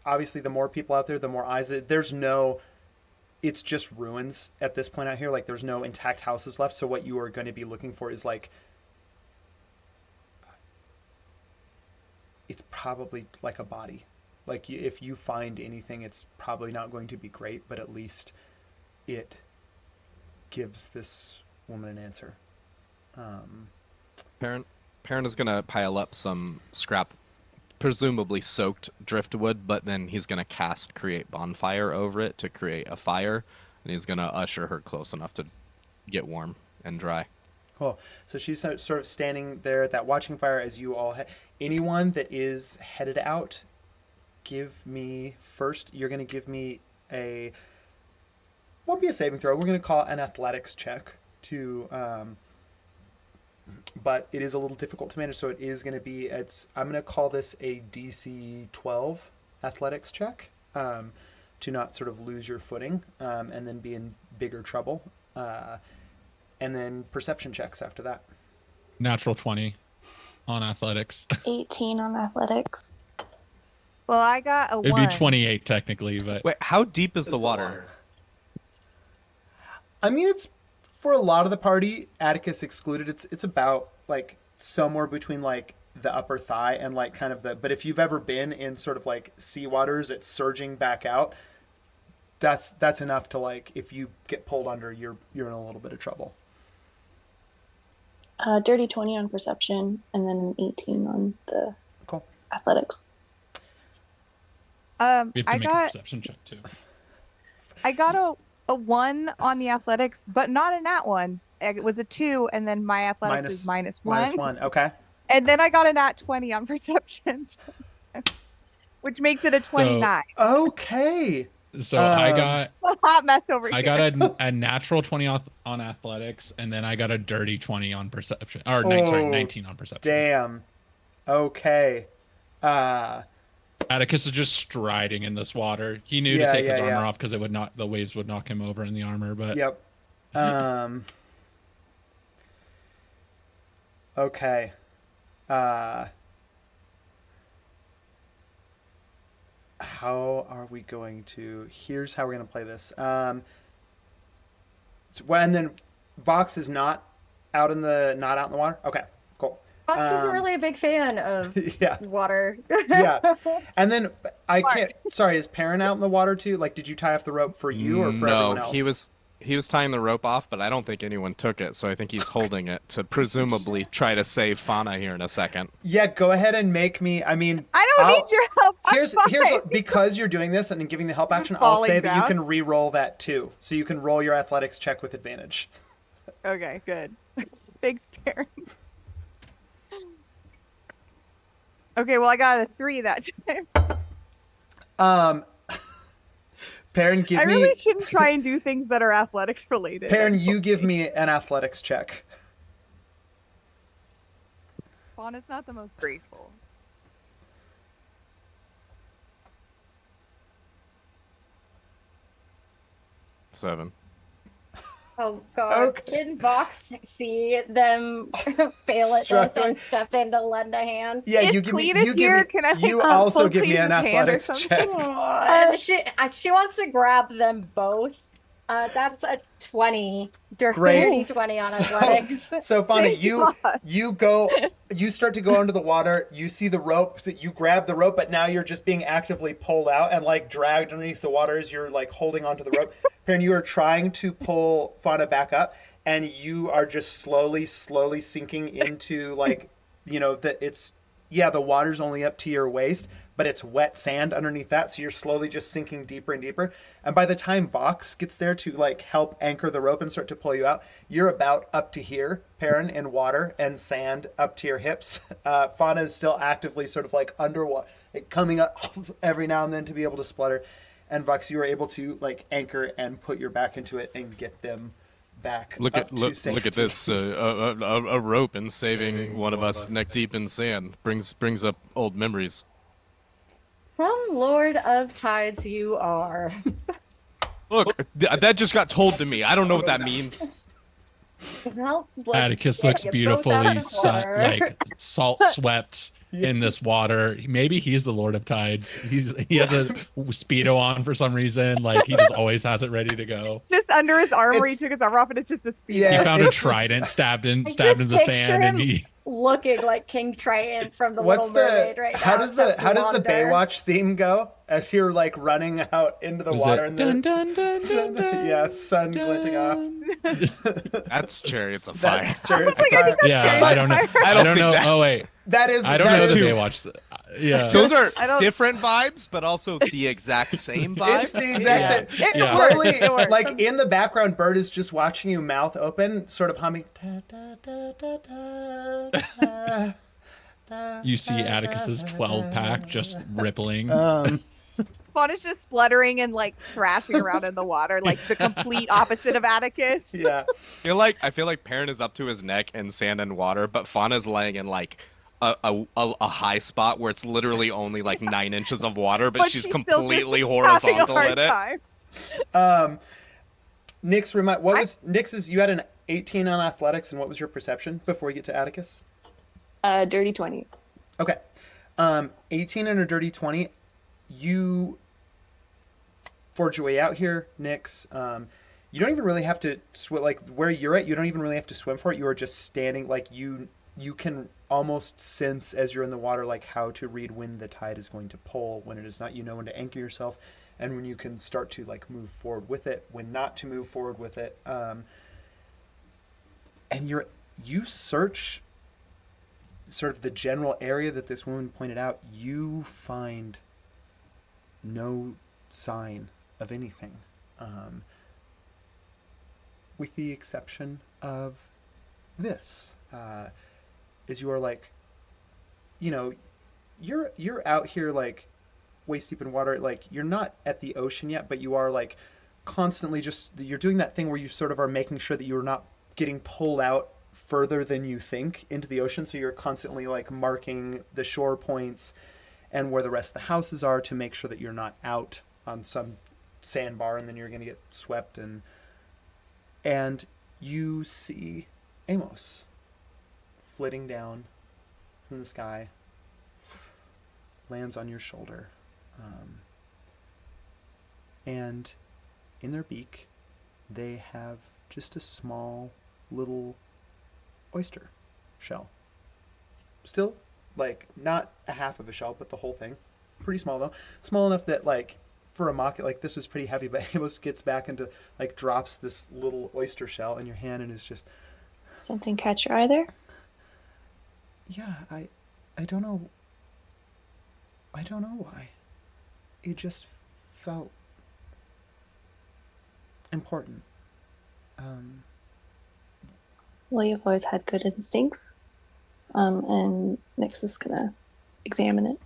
obviously the more people out there, the more eyes. There's no it's just ruins at this point out here. Like there's no intact houses left. So what you are going to be looking for is like, it's probably like a body. Like if you find anything, it's probably not going to be great, but at least it gives this woman an answer. Perrin is gonna pile up some scrap, presumably soaked driftwood, but then he's gonna cast create bonfire over it to create a fire, and he's gonna usher her close enough to get warm and dry. Cool. So she's sort of standing there at that watching fire as you all. Anyone that is headed out, give me first. You're gonna give me a. Won't be a saving throw. We're gonna call it an athletics check to. But it is a little difficult to manage, so it is going to be. I'm going to call this a DC 12 athletics check, to not sort of lose your footing, and then be in bigger trouble, and then perception checks after that. Natural 20 on athletics. 18 on athletics. Well, I got a It'd 1. be 28 technically, but Wait, how deep is the water? I mean, it's for a lot of the party, Atticus excluded. It's about like somewhere between like the upper thigh and like kind of the. But if you've ever been in sort of like sea waters, it's surging back out. That's enough to like if you get pulled under, you're in a little bit of trouble. Dirty 20 on perception, and then an 18 on the Cool. athletics. we have to I make a got perception check too. a 1 on the athletics, but not a nat 1. It was a 2, and then my athletics is minus 1. Minus 1. Okay. And then I got a nat 20 on perceptions, which makes it a 29. Okay. So I got A hot mess over here. I got a natural 20 on athletics, and then I got a dirty 20 on perception. Or sorry, 19 on perception. Damn. Okay. Atticus is just striding in this water. He knew to take his armor off because the waves would knock him over in the armor. But Yep. Okay. How are we going to? Here's how we're going to play this. And then Vox is not out in the water. Okay, cool. Fox isn't really a big fan of Yeah. water. Yeah. And then I can't. Sorry, is Perrin out in the water too? Like, did you tie off the rope for you or for everyone else? No, he was tying the rope off, but I don't think anyone took it, so I think he's holding it to presumably try to save Fauna here in a second. Yeah, go ahead and make me. I mean, I don't need your help. Here's what, because you're doing this and giving the help action. I'll say that you can re-roll that too, so you can roll your athletics check with advantage. Okay, good. Thanks, Perrin. Okay, well, I got a 3 that time. Perrin, give me. I really shouldn't try and do things that are athletics related. Perrin, you give me an athletics check. Fauna's not the most graceful. Seven. Oh god. Okay. Can Vox see them fail at this Struggling. and step in to lend a hand? Yeah, If you give me. Cletus You here, give me. can I, You also pull give me an Cletus's hand or athletics something? check. She wants to grab them both. That's a 20. Dirty Great. 20 on athletics. So Fauna, Thank God. you start to go under the water. You see the rope. So you grab the rope, but now you're just being actively pulled out and like dragged underneath the water as you're like holding onto the rope. Perrin, you are trying to pull Fauna back up, and you are just slowly sinking into like, the water's only up to your waist, but it's wet sand underneath that, so you're slowly just sinking deeper and deeper. And by the time Vox gets there to like help anchor the rope and start to pull you out, you're about up to here, Perrin, in water and sand up to your hips. Fauna is still actively sort of like underwater, like, coming up every now and then to be able to splutter. And Vox, you were able to like anchor and put your back into it and get them back. Look up to at safety. this a rope and saving one of us neck deep in sand brings up old memories. Some Lord of Tides you are. Look, that just got told to me. I don't know what that means. Well, like, Atticus yeah, looks get both out of beautifully the water. like salt swept in this water. Maybe he's the Lord of Tides. He has a Speedo on for some reason. Like he just always has it ready to go. Just under his armor, he It's- took his armor off, and it's just a speed. Yeah, He found a it's just- trident stabbed I in just the picture sand, and him he looking like King Triton from the What's Little the Mermaid right now. how does the except blonder. Baywatch theme go as you're like running out into the was water it and dun, the dun, dun, dun, dun, yeah, sun glinting off. That's Chariots of Fire. That's Chariots Like, of I Fire. think that's Yeah, Chariots I of don't know. Fire. I I don't don't think know. that's- Oh wait, That is I don't that know is- the Baywatch. Yeah, Those I are don't- different vibes, but also the exact same vibe. It's the exact Yeah. same. It Yeah. Slowly, works, it works. like in the background, Bird is just watching you, mouth open, sort of humming. Da, da, da, da, da, da, da, you see da, Atticus's da, 12-pack just rippling. Fawn is just spluttering and like thrashing around in the water, like the complete opposite of Atticus. Yeah. I feel like Perrin is up to his neck in sand and water, but Fauna's laying in like a high spot where it's literally only like 9 inches of water, but she's still just completely having a horizontal hard in it. time. Nix, Nix's? You had an 18 on athletics, and what was your perception before you get to Atticus? Dirty 20. Okay. 18 and a dirty 20. You forge your way out here, Nix. You don't even really have to swim, like where you're at, you don't even really have to swim for it. You are just standing, like you can almost sense as you're in the water, like how to read when the tide is going to pull, when it is not, you know when to anchor yourself, and when you can start to like move forward with it, when not to move forward with it. And you search sort of the general area that this woman pointed out, you find no sign of anything, with the exception of this. Is you are like, you know, you're out here like waist deep in water, like you're not at the ocean yet, but you are like constantly you're doing that thing where you sort of are making sure that you're not getting pulled out further than you think into the ocean. So you're constantly like marking the shore points and where the rest of the houses are to make sure that you're not out on some sandbar and then you're going to get swept. And you see Amos flitting down from the sky, lands on your shoulder, and in their beak they have just a small little oyster shell. Still, like, not a half of a shell, but the whole thing. Pretty small, though. Small enough that, like, for a mock, like, this was pretty heavy, but Amos gets back into, like, drops this little oyster shell in your hand and is just... Something catch your eye there? Yeah, I don't know. I don't know why. It just felt important. Well, you've always had good instincts. And Nyx is gonna examine it.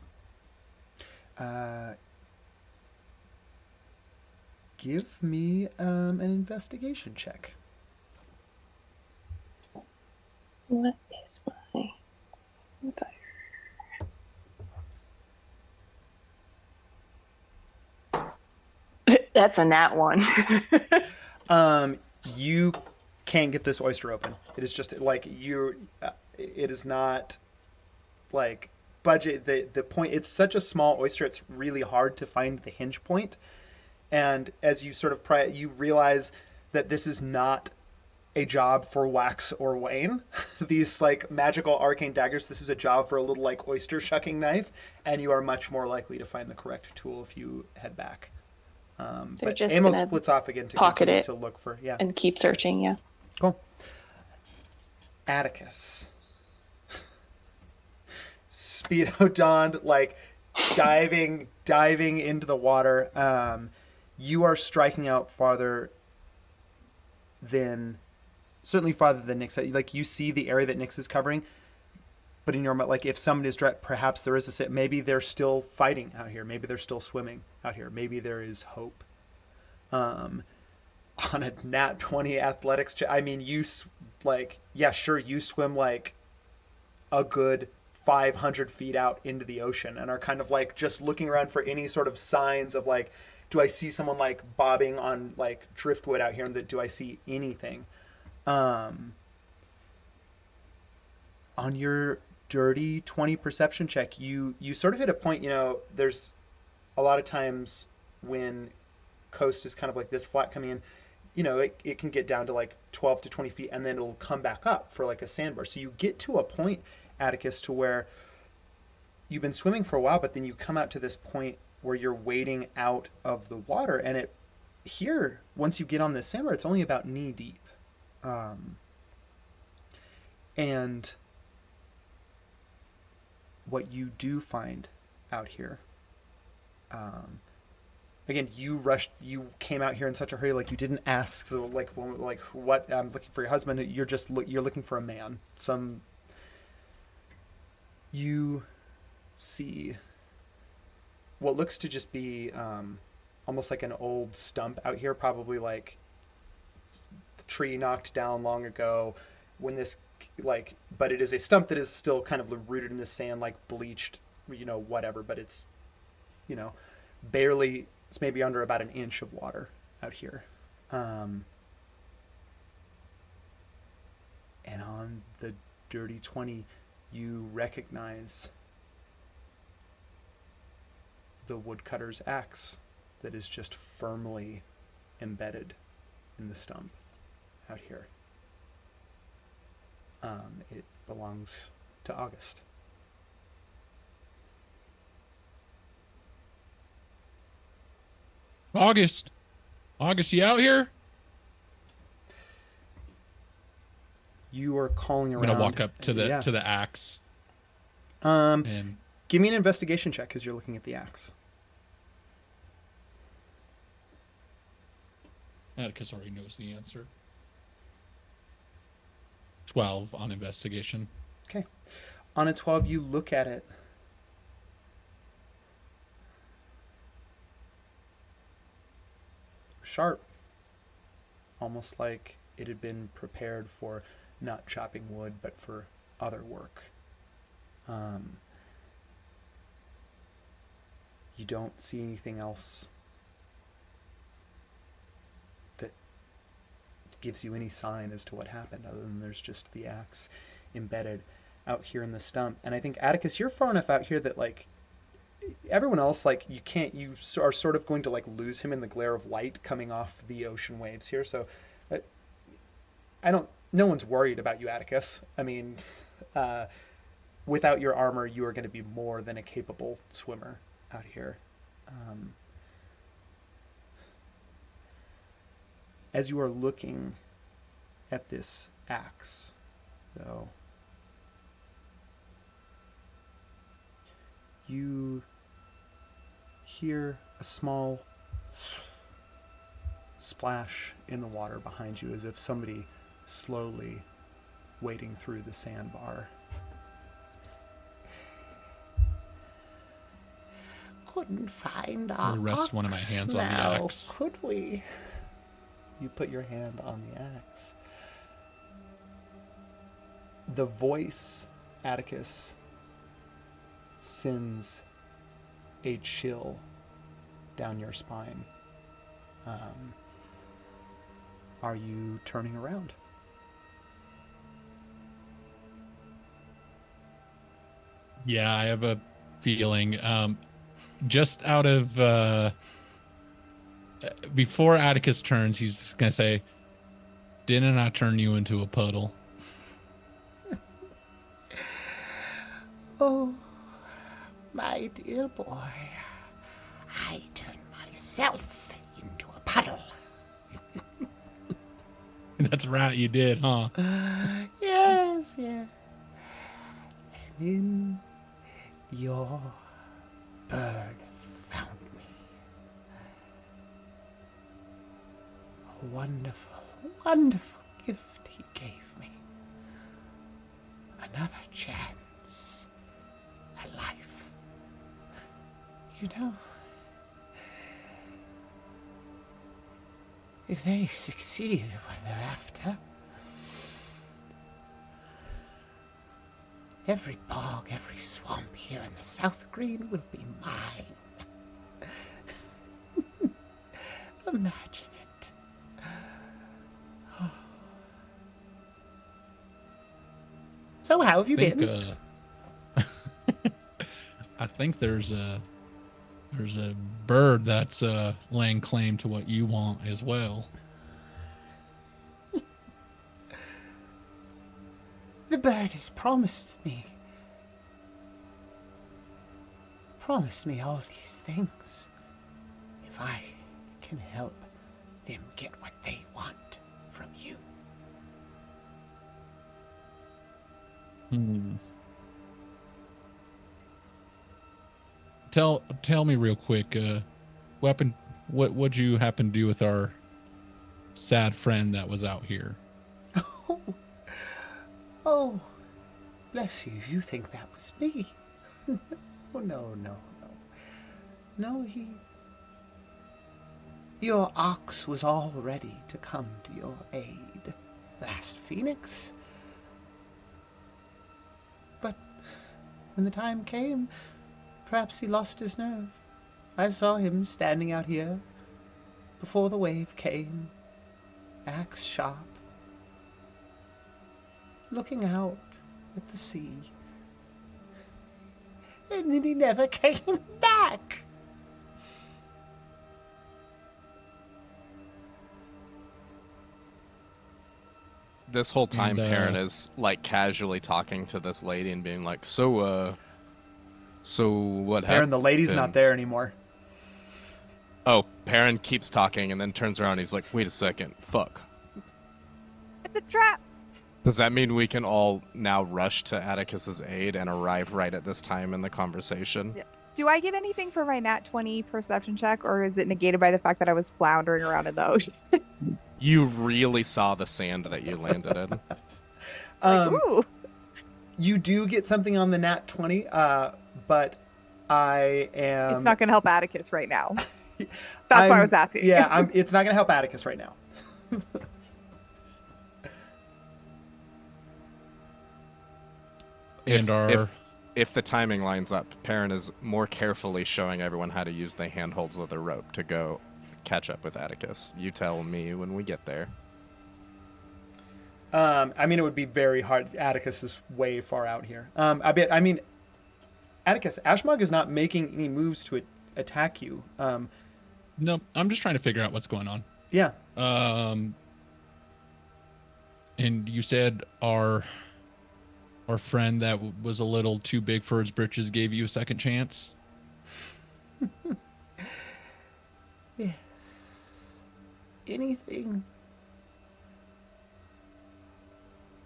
Give me an investigation check. What is my fire? That's a nat one. You can't get this oyster open. It is just like it is not like budget. The point. It's such a small oyster. It's really hard to find the hinge point. And as you sort of you realize that this is not a job for Wax or Wayne. These like magical arcane daggers. This is a job for a little like oyster shucking knife, and you are much more likely to find the correct tool if you head back. But just Amos gonna flits off again to pocket continue it to look for and keep searching. Yeah. Cool. Atticus. Speedo donned, like diving into the water. You are striking out certainly farther than Nyx. Like you see the area that Nyx is covering, but in your mind, like if somebody is direct, perhaps there is maybe they're still fighting out here. Maybe they're still swimming out here. Maybe there is hope. On a nat 20 athletics check, I mean, you you swim like a good 500 feet out into the ocean and are kind of like just looking around for any sort of signs of like, do I see someone like bobbing on like driftwood out here, and do I see anything? On your dirty 20 perception check, you sort of hit a point. There's a lot of times when coast is kind of like this flat coming in, it can get down to like 12 to 20 feet, and then it'll come back up for like a sandbar. So you get to a point, Atticus, to where you've been swimming for a while, but then you come out to this point where you're wading out of the water, and once you get on this sandbar, it's only about knee deep. And what you do find out here, again, you came out here in such a hurry, like you didn't ask, what, I'm looking for your husband. You're looking for a man. You see what looks to just be almost like an old stump out here, probably like the tree knocked down long ago when this, but it is a stump that is still kind of rooted in the sand, like bleached, whatever, but it's, barely, it's maybe under about an inch of water out here. And on the dirty 20, you recognize the woodcutter's axe that is just firmly embedded in the stump out here. It belongs to August. August, you out here? You are calling around. I'm gonna walk up to the axe. And give me an investigation check as you're looking at the axe. Atticus already knows the answer. 12 on investigation. Okay. On a 12, you look at it. Sharp. Almost like it had been prepared for not chopping wood, but for other work. You don't see anything else that gives you any sign as to what happened, other than there's just the axe embedded out here in the stump. And I think, Atticus, you're far enough out here that, like, everyone else, like, you are sort of going to, like, lose him in the glare of light coming off the ocean waves here. So no one's worried about you, Atticus. I mean, without your armor, you are going to be more than a capable swimmer out here. As you are looking at this axe, though, you hear a small splash in the water behind you, as if somebody slowly wading through the sandbar. Couldn't find our rest one of my hands on the axe. Could we? You put your hand on the axe. The voice, Atticus, sends a chill down your spine. Are you turning around? Yeah, I have a feeling. Just out of before Atticus turns, he's gonna say, "Didn't I turn you into a puddle?" Oh, my dear boy, I turned myself into a puddle. That's right, you did, huh? Yes. And then your bird found me. A wonderful, wonderful gift he gave me. Another chance at life. You know, if they succeed what they're after, every bog, every swamp here in the South Green will be mine. Imagine it. Oh, So how have you been? I think there's a bird that's laying claim to what you want as well. The bird has promised me all these things. If I can help them get what they want from you. Tell me real quick, what'd you happen to do with our sad friend that was out here? Oh, bless you, you think that was me. Oh, no. No, your ox was all ready to come to your aid last Phoenix. But when the time came, perhaps he lost his nerve. I saw him standing out here before the wave came, axe sharp, looking out at the sea. And then he never came back. This whole time, Perrin is like casually talking to this lady and being like, so what happened? Perrin, the lady's not there anymore. Oh, Perrin keeps talking and then turns around and he's like, wait a second, fuck. It's a trap. Does that mean we can all now rush to Atticus's aid and arrive right at this time in the conversation? Yeah. Do I get anything for my nat 20 perception check, or is it negated by the fact that I was floundering around in the ocean? You really saw the sand that you landed in. Ooh. You do get something on the nat 20, but I am... It's not going to help Atticus right now. That's why I was asking. Yeah, it's not going to help Atticus right now. If the timing lines up, Perrin is more carefully showing everyone how to use the handholds of the rope to go catch up with Atticus. You tell me when we get there. I mean, it would be very hard. Atticus is way far out here. Atticus, Ashmog is not making any moves to attack you. No, I'm just trying to figure out what's going on. Yeah. And you said our friend that was a little too big for his britches gave you a second chance? Yes. Anything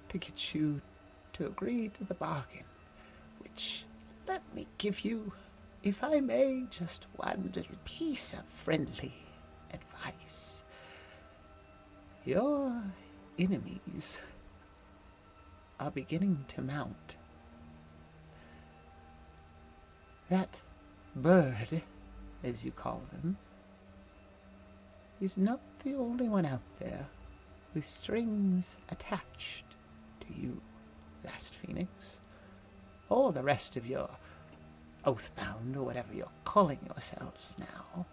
to get you to agree to the bargain, which, let me give you, if I may, just one little piece of friendly advice. Your enemies are beginning to mount. That bird, as you call them, is not the only one out there with strings attached to you, last Phoenix, or the rest of your Oathbound, or whatever you're calling yourselves now.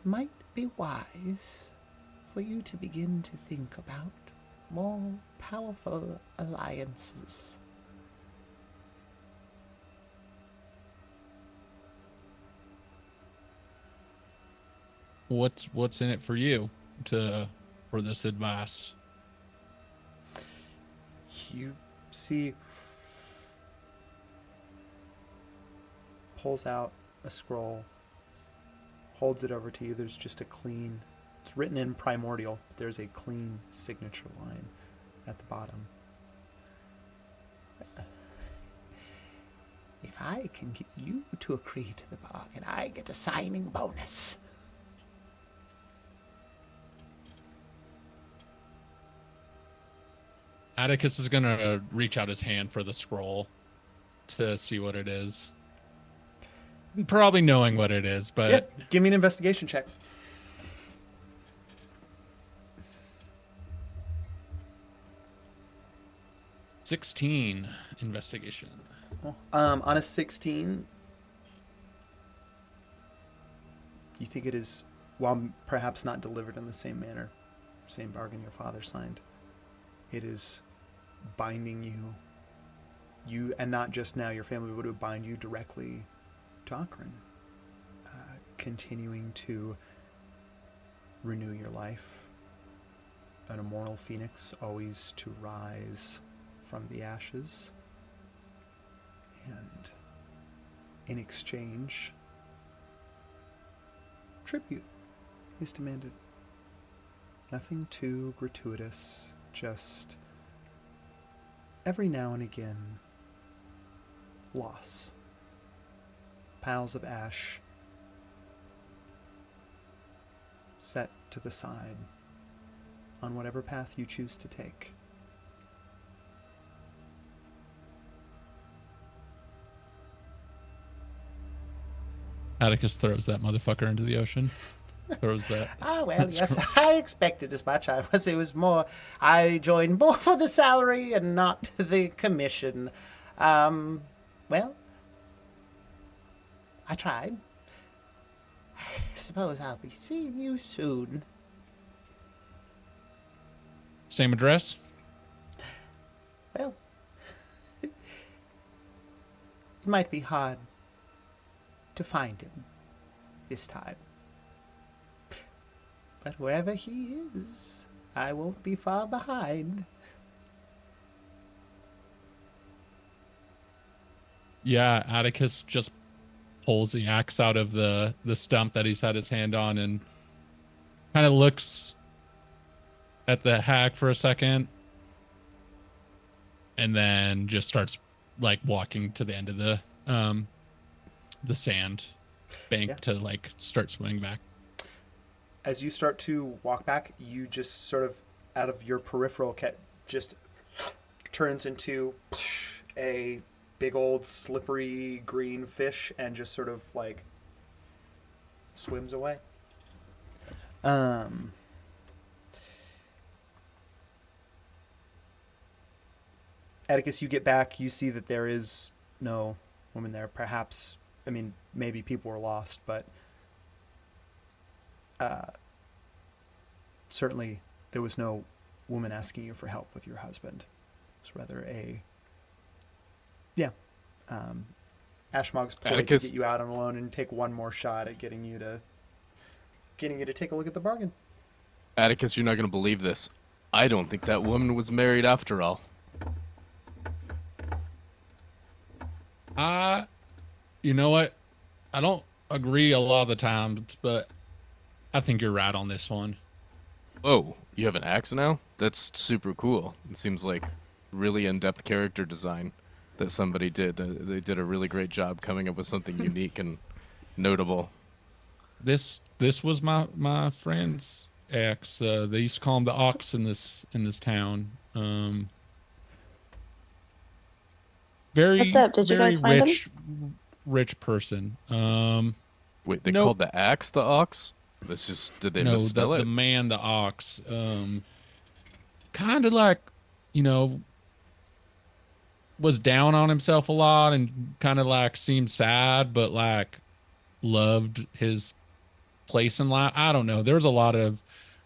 Might be wise for you to begin to think about more powerful alliances. What's in it for you for this advice? You see, pulls out a scroll, holds it over to you. There's just a clean, it's written in primordial, but there's a clean signature line at the bottom. If I can get you to agree to the bargain, I get a signing bonus. Atticus is going to reach out his hand for the scroll to see what it is. Probably knowing what it is, but... Yeah, give me an investigation check. $16 investigation. On a 16, you think it is, while perhaps not delivered in the same manner, same bargain your father signed, it is binding you, and not just now your family, but it would bind you directly to Akron, continuing to renew your life. An immortal phoenix, always to rise from the ashes. And in exchange, tribute is demanded. Nothing too gratuitous, just every now and again, loss. Piles of ash set to the side on whatever path you choose to take. Atticus throws that motherfucker into the ocean. Throws that. Ah, well, yes, I expected as much. It was more, I joined more for the salary and not the commission. Well, I tried. I suppose I'll be seeing you soon. Same address? Well, it might be hard to find him this time. But wherever he is, I won't be far behind. Yeah, Atticus just pulls the axe out of the stump that he's had his hand on and kind of looks at the hag for a second and then just starts like walking to the end of the sand bank to like start swimming back. As you start to walk back, you just sort of, out of your peripheral, just turns into a big old slippery green fish and just sort of like swims away. Atticus, you get back, you see that there is no woman there. Perhaps, I mean, maybe people were lost, but certainly there was no woman asking you for help with your husband. It was rather Ashmog's ploy to get you out on alone and take one more shot at getting you to take a look at the bargain. Atticus, you're not going to believe this. I don't think that woman was married after all. You know what? I don't agree a lot of the times, but I think you're right on this one. Oh, you have an axe now? That's super cool. It seems like really in-depth character design that somebody did. They did a really great job coming up with something unique and notable. This was my friend's axe. They used to call him the ox in this town. Very What's up? Did you guys find him? Rich person. Wait, they called the axe the ox? This just did they misspell it? The man, the ox. Kind of like, was down on himself a lot and kind of like seemed sad, but like loved his place in life. I don't know. There was a lot of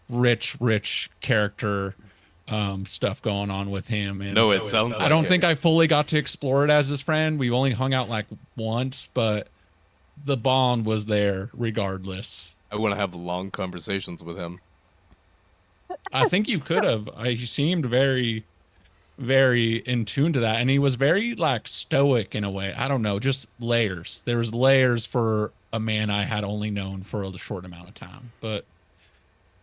rich character stuff going on with him. And no, it sounds like I don't think I fully got to explore it as his friend. We only hung out like once, but the bond was there regardless. I want to have long conversations with him. I think you could have. He seemed very, very in tune to that. And he was very like stoic in a way. I don't know, just layers. There was layers for a man I had only known for a short amount of time. But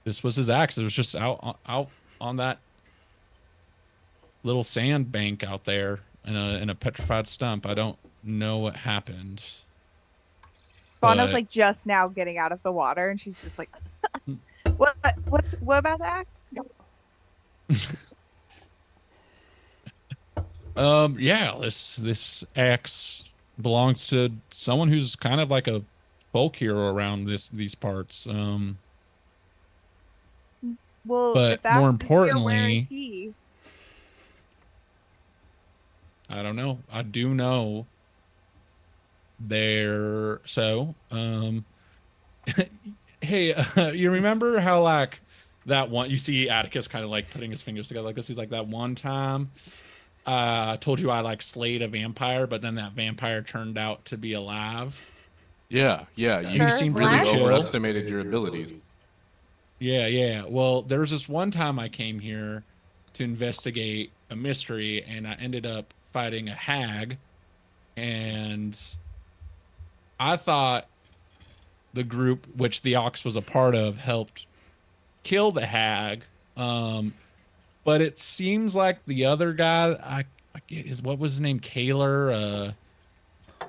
this was his axe. It was just out on that little sand bank out there in a petrified stump. I don't know what happened. Fauna's like just now getting out of the water, and she's just like, what about the axe? No. Yeah, this axe belongs to someone who's kind of like a folk hero around these parts. Well, but if that's more here, importantly, where is he? I don't know. I do know there. So, hey, you remember how like that one, you see Atticus kind of like putting his fingers together like this. He's like, that one time I told you I like slayed a vampire, but then that vampire turned out to be alive. Yeah, You seem really pretty chill. overestimated your abilities. Yeah. Well, there was this one time I came here to investigate a mystery, and I ended up fighting a hag, and I thought the group which the Ox was a part of helped kill the hag. But it seems like the other guy, I get his, what was his name? Kaler,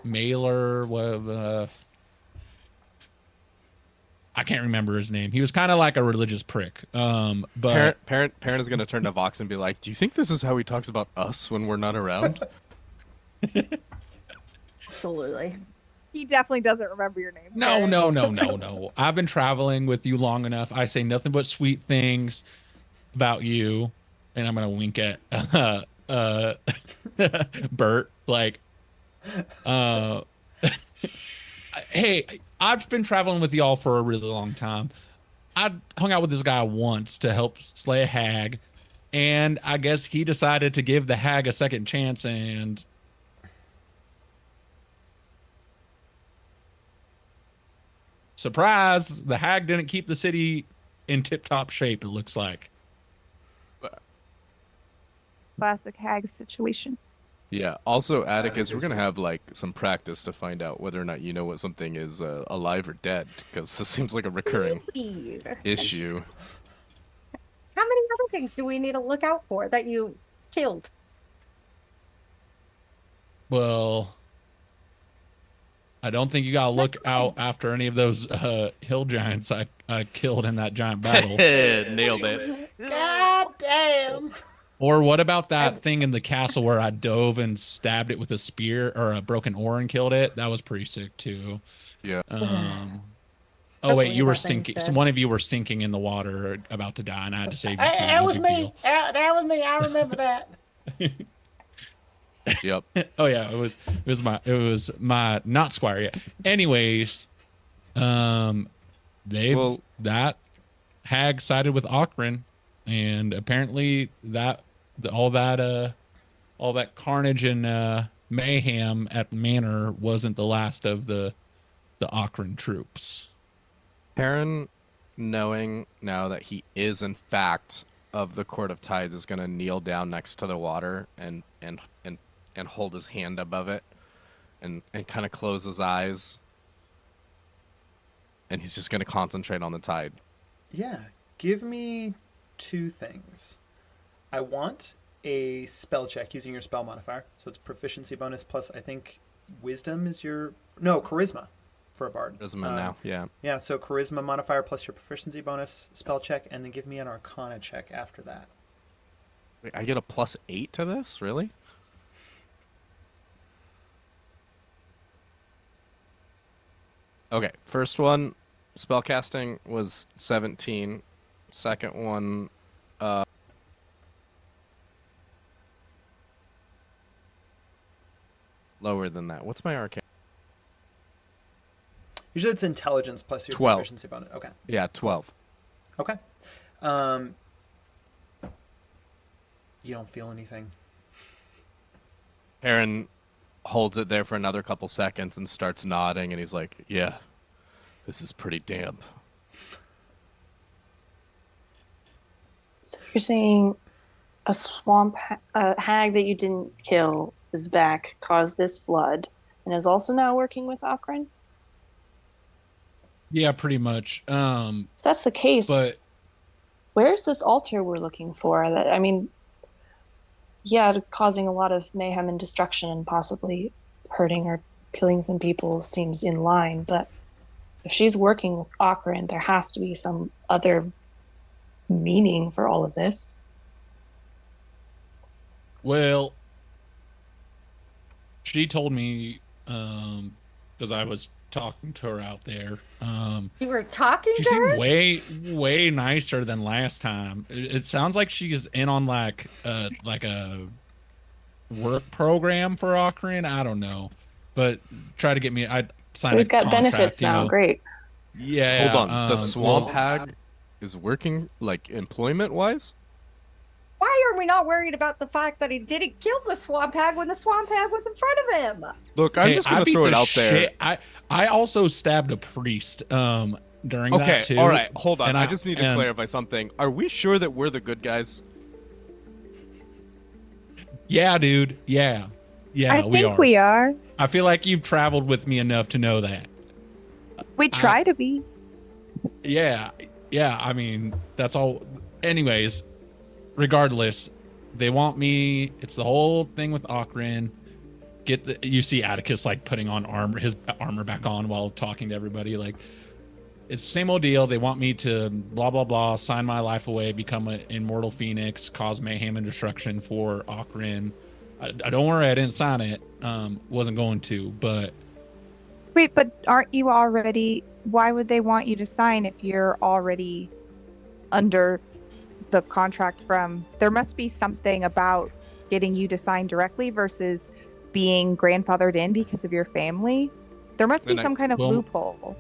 Mailer, what, I can't remember his name. He was kind of like a religious prick. But Parent is gonna turn to Vox and be like, "Do you think this is how he talks about us when we're not around?" Absolutely. He definitely doesn't remember your name. No. I've been traveling with you long enough. I say nothing but sweet things about you, and I'm gonna wink at Bert. Like, hey, I've been traveling with y'all for a really long time. I hung out with this guy once to help slay a hag, and I guess he decided to give the hag a second chance, and surprise, the hag didn't keep the city in tip-top shape, it looks like. Classic hag situation. Yeah. Also, Atticus, we're gonna have like some practice to find out whether or not you know what something is alive or dead, because this seems like a recurring issue. How many other things do we need to look out for that you killed? Well, I don't think you gotta look out after any of those hill giants I killed in that giant battle. Nailed it. God damn. Or what about that thing in the castle where I dove and stabbed it with a spear or a broken oar and killed it? That was pretty sick too. Yeah. Oh wait, you were sinking. So one of you were sinking in the water, about to die, and I had to save you too. That was me. That was me. I remember that. Yep. Oh yeah, it was my not squire yet. Anyways, that hag sided with Okran, and apparently all that carnage and mayhem at the manor wasn't the last of the Okran troops. Perrin, knowing now that he is in fact of the Court of Tides, is gonna kneel down next to the water and hold his hand above it and kind of close his eyes, and he's just gonna concentrate on the tide. Yeah, give me two things. I want a spell check using your spell modifier, so it's proficiency bonus plus I think wisdom is charisma for a bard. Charisma now, yeah. Yeah, so charisma modifier plus your proficiency bonus spell check, and then give me an arcana check after that. Wait, I get a +8 to this, really? Okay, first one, spellcasting was 17. Second one, lower than that. What's my arcana? Usually it's intelligence plus your 12. proficiency bonus. Okay. Yeah, 12. Okay. You don't feel anything. Aaron holds it there for another couple seconds and starts nodding, and he's like, "Yeah, this is pretty damp." So you're saying a swamp hag that you didn't kill is back, caused this flood, and is also now working with Okran? Yeah, pretty much. If that's the case, but where's this altar we're looking for? Causing a lot of mayhem and destruction and possibly hurting or killing some people seems in line, but if she's working with Okran, there has to be some other meaning for all of this. Well, she told me, because I was talking to her out there. You were talking she to her? seemed way nicer than last time. It sounds like she's in on like a work program for Okran. I don't know, but try to get me. I So he's got benefits now. Great. Yeah. Hold on. The swamp hag is working, like, employment-wise? Why are we not worried about the fact that he didn't kill the swamp hag when the swamp hag was in front of him? Look, I'm just gonna throw it out there. I also stabbed a priest during that too. Okay, all right, hold on. And I just need to clarify something. Are we sure that we're the good guys? Yeah, dude. Yeah, I think we are. I feel like you've traveled with me enough to know that. We try to be. Yeah. I mean, that's all. Anyways, regardless, they want me. It's the whole thing with Okrin. You see Atticus like putting on his armor back on while talking to everybody. Like, it's the same old deal. They want me to blah blah blah, sign my life away, become an immortal phoenix, cause mayhem and destruction for Okrin. I don't worry, I didn't sign it. Wasn't going to, but Wait, but aren't you already? Why would they want you to sign if you're already under the contract from? There must be something about getting you to sign directly versus being grandfathered in because of your family. There must be some kind of loophole.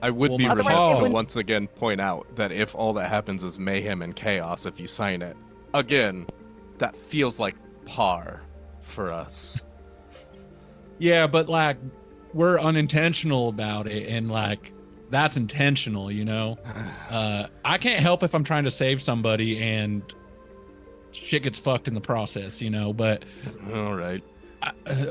I would be remiss to once again point out that if all that happens is mayhem and chaos if you sign it, again, that feels like par for us. Yeah, but like we're unintentional about it, and like that's intentional, you know. I can't help if I'm trying to save somebody and shit gets fucked in the process, you know. But all right,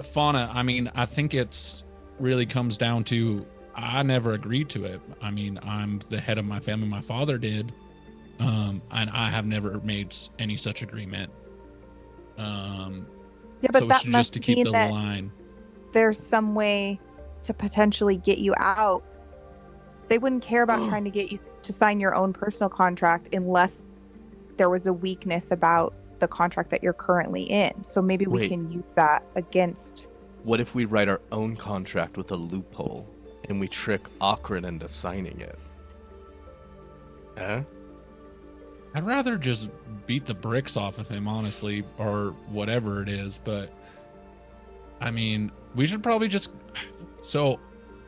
Fauna. I mean, I think it's really comes down to I never agreed to it. I mean, I'm the head of my family. My father did, and I have never made any such agreement. Yeah, but so that it's just to keep mean the that line. There's some way to potentially get you out. They wouldn't care about trying to get you to sign your own personal contract unless there was a weakness about the contract that you're currently in. So maybe we can use that against. What if we write our own contract with a loophole and we trick Okrin into signing it? Huh? I'd rather just beat the bricks off of him, honestly, or whatever it is. But I mean, we should probably just. So,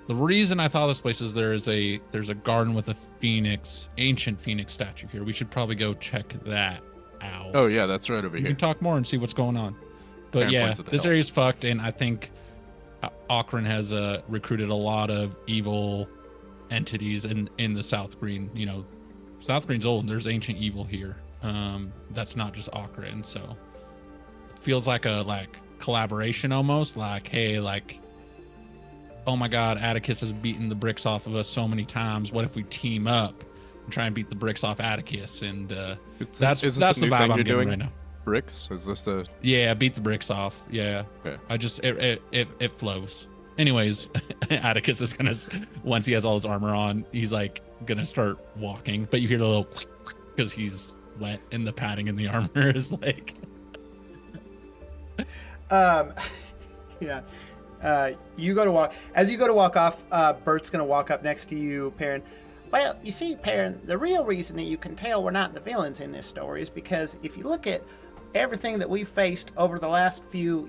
the reason I thought this place is there's a garden with a ancient phoenix statue here. We should probably go check that out. Oh yeah, that's right over we here. We can talk more and see what's going on. But yeah, this area's fucked, and I think Okrin has recruited a lot of evil entities in the South Green. You know, South Green's old, and there's ancient evil here. That's not just Okrin, so it feels like a collaboration almost. Like, hey, like, oh my God, Atticus has beaten the bricks off of us so many times. What if we team up and try and beat the bricks off Atticus? And that's the vibe I'm getting right now. Bricks? Is this the? Yeah, beat the bricks off. Yeah. Okay. It flows. Anyways, Atticus is gonna, once he has all his armor on, he's like gonna start walking, but you hear the little because he's wet and the padding in the armor is like. Yeah. You go to walk. As you go to walk off, Bert's gonna walk up next to you, Perrin. Well, you see, Perrin, the real reason that you can tell we're not the villains in this story is because if you look at everything that we've faced over the last few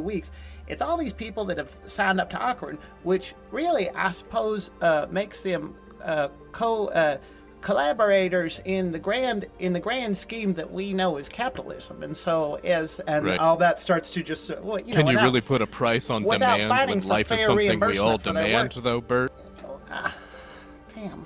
weeks, it's all these people that have signed up to Okrin, which really, I suppose, makes them collaborators in the grand scheme that we know as capitalism. And so all that starts to just can you really put a price on demand when life is something we all demand, though, Bert? Damn.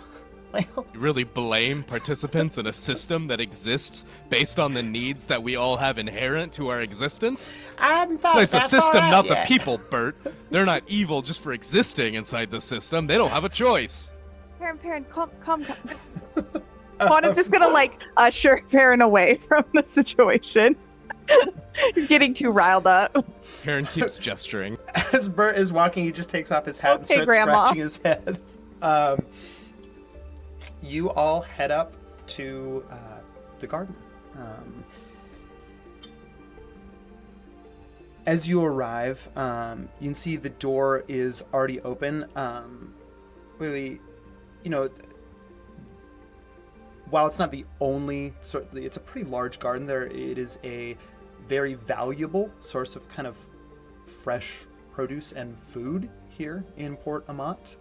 Well, you really blame participants in a system that exists based on the needs that we all have inherent to our existence? I hadn't thought it's the system, not yet. the people, Bert. They're not evil just for existing inside the system. They don't have a choice. Perrin, come. Fauna's just gonna usher Perrin away from the situation. He's getting too riled up. Perrin keeps gesturing. As Bert is walking, he just takes off his hat and starts Grandma. scratching his head. You all head up to the garden. As you arrive, you can see the door is already open. Really, while it's not the only it's a pretty large garden. It is a very valuable source of kind of fresh produce and food here in Port Amat.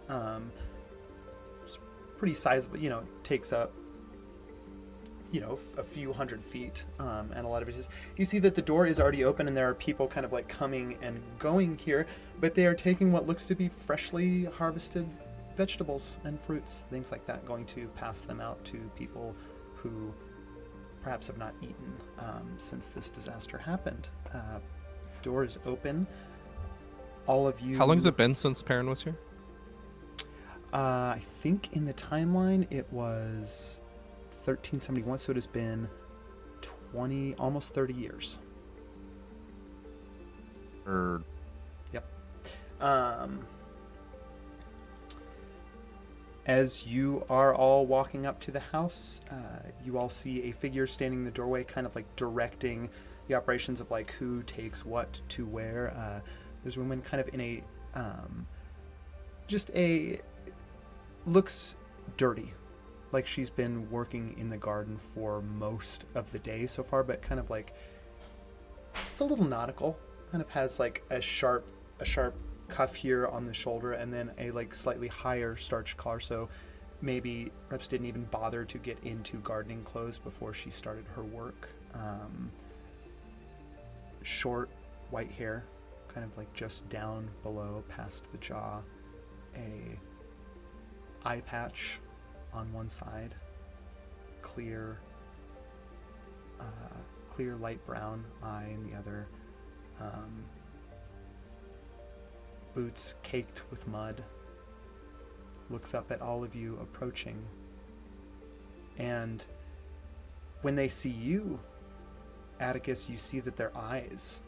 pretty sizable, takes up, a few hundred feet, and a lot of it is, you see that the door is already open and there are people kind of like coming and going here, but they are taking what looks to be freshly harvested vegetables and fruits, things like that, going to pass them out to people who perhaps have not eaten since this disaster happened. The door is open. All of you... How long has it been since Perrin was here? I think in the timeline it was 1371, so it has been 20, almost 30 years. Yep. As you are all walking up to the house, you all see a figure standing in the doorway, kind of like directing the operations of like who takes what to where. There's a woman kind of in a, looks dirty. Like she's been working in the garden for most of the day so far, but kind of like, it's a little nautical. Kind of has like a sharp cuff here on the shoulder, and then a like slightly higher starched collar, so maybe perhaps didn't even bother to get into gardening clothes before she started her work. Short white hair, kind of like just down below past the jaw, a eye patch on one side, clear light brown eye in the other, boots caked with mud, looks up at all of you approaching, and when they see you, Atticus, you see that their eyes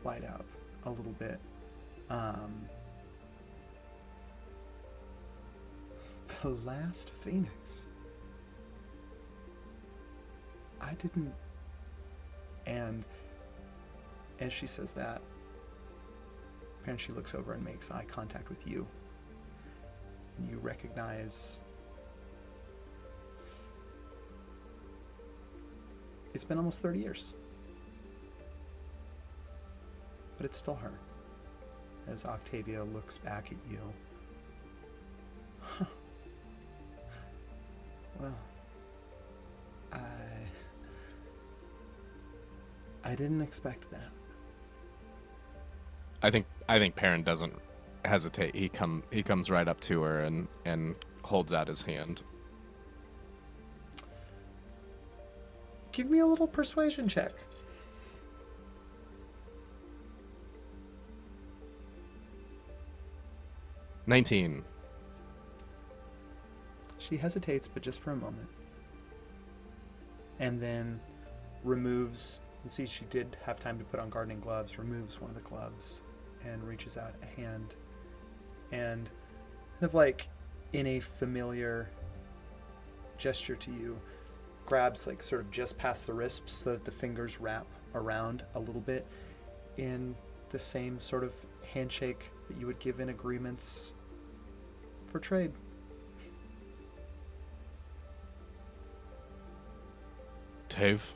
light up a little bit. The last Phoenix. I didn't... And as she says that, apparently she looks over and makes eye contact with you. And you recognize... It's been almost 30 years. But it's still her. As Octavia looks back at you. Huh. Well, I didn't expect that. I think Perrin doesn't hesitate. He comes right up to her and holds out his hand. Give me a little persuasion check. $19. She hesitates, but just for a moment. And then removes, you see she did have time to put on gardening gloves, removes one of the gloves and reaches out a hand and kind of like in a familiar gesture to you, grabs like sort of just past the wrist so that the fingers wrap around a little bit in the same sort of handshake that you would give in agreements for trade. Tave,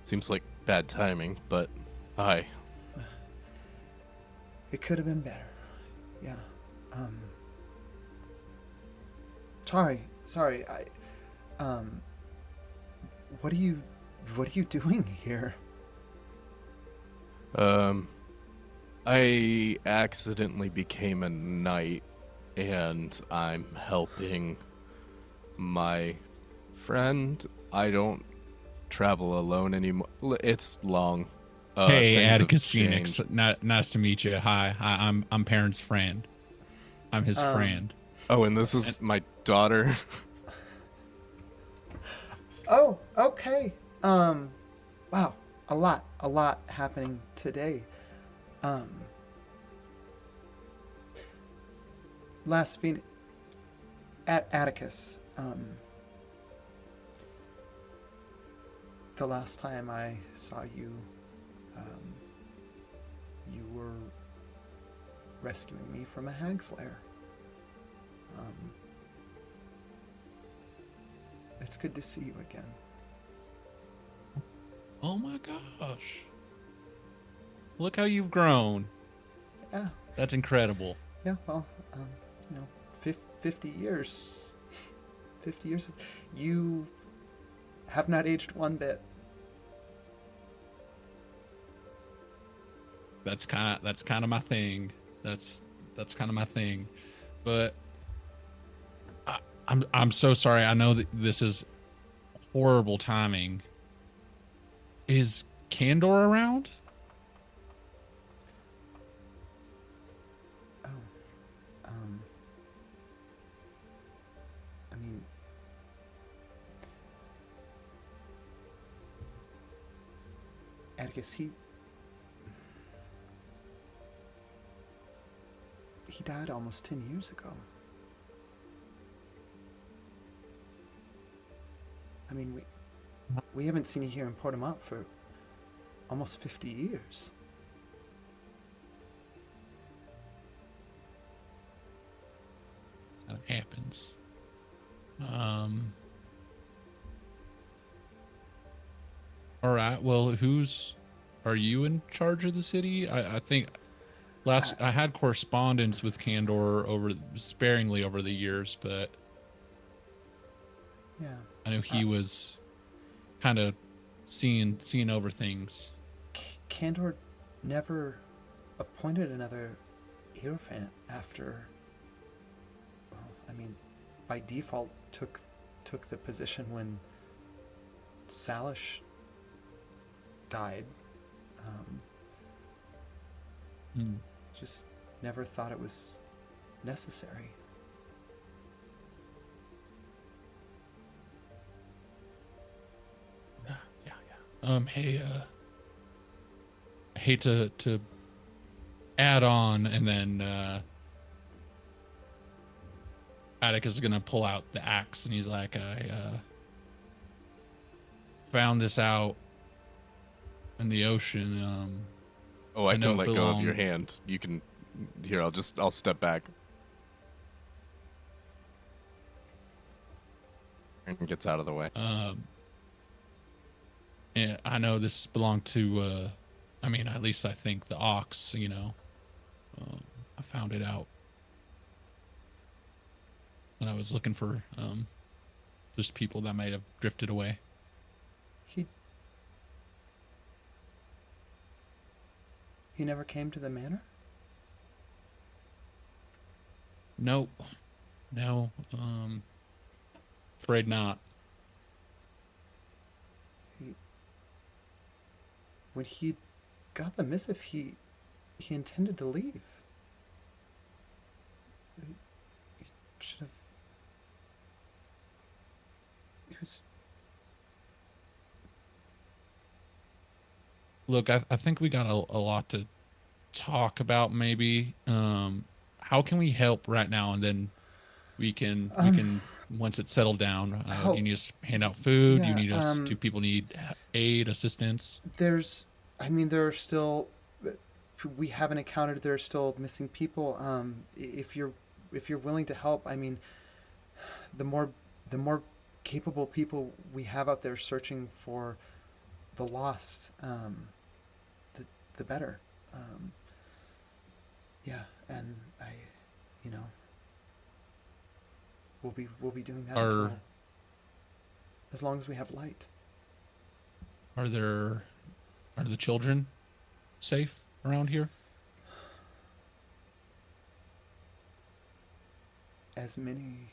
seems like bad timing, but hi. It could have been better. Yeah. Sorry. What are you doing here? I accidentally became a knight, and I'm helping my friend. I don't travel alone anymore. It's long. Hey, Atticus Phoenix. Nice to meet you. Hi, I'm Perrin's friend. I'm his friend. Oh, and this is my daughter. Oh, okay. Wow, a lot happening today. Last Phoenix at Atticus. The last time I saw you, you were rescuing me from a hag slayer. It's good to see you again. Oh my gosh. Look how you've grown. Yeah. That's incredible. Yeah, well, 50 years. 50 years. You have not aged one bit. That's kind of my thing. That's kind of my thing. But I'm so sorry. I know that this is horrible timing. Is Candor around? Oh, I mean, Atticus, he died almost 10 years ago. I mean, we haven't seen you here in Portamont for almost 50 years. That happens. All right. Well, are you in charge of the city? I think I had correspondence with Candor sparingly over the years, but Yeah. I know he was kind of seeing over things. Candor never appointed another Hierophant after. Well, I mean, by default took the position when Salish died. Just never thought it was necessary. Yeah. Hey, I hate to add on, and then Atticus is gonna pull out the axe, and he's like, I found this out in the ocean. Oh, I know can it let go of your belonged- hand. You can. Here, I'll step back. And gets out of the way. Yeah, I know this belonged to. I mean, at least I think the ox. I found it out when I was looking for just people that might have drifted away. He never came to the manor? No. Afraid not. When he got the missive, he intended to leave. He should have. He was. Look, I think we got a lot to talk about. Maybe. How can we help right now, and then we can once it's settled down. Do you need us to hand out food? Do you need us? Do people need aid, assistance? There are still. We haven't encountered. There are still missing people. If you're willing to help, I mean, the more capable people we have out there searching for the lost, the better. Yeah, and we'll be doing that until, as long as we have light. Are the children safe around here? As many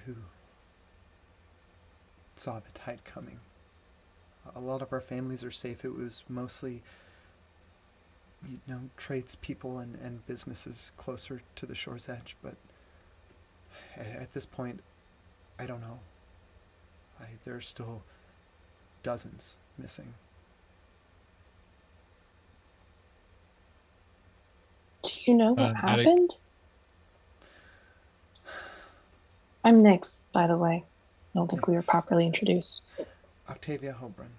who saw the tide coming. A lot of our families are safe. It was mostly, tradespeople and businesses closer to the shore's edge. But at this point, I don't know. There are still dozens missing. Do you know what happened? I'm Nyx, by the way. I don't think we were properly introduced. Octavia Hobron.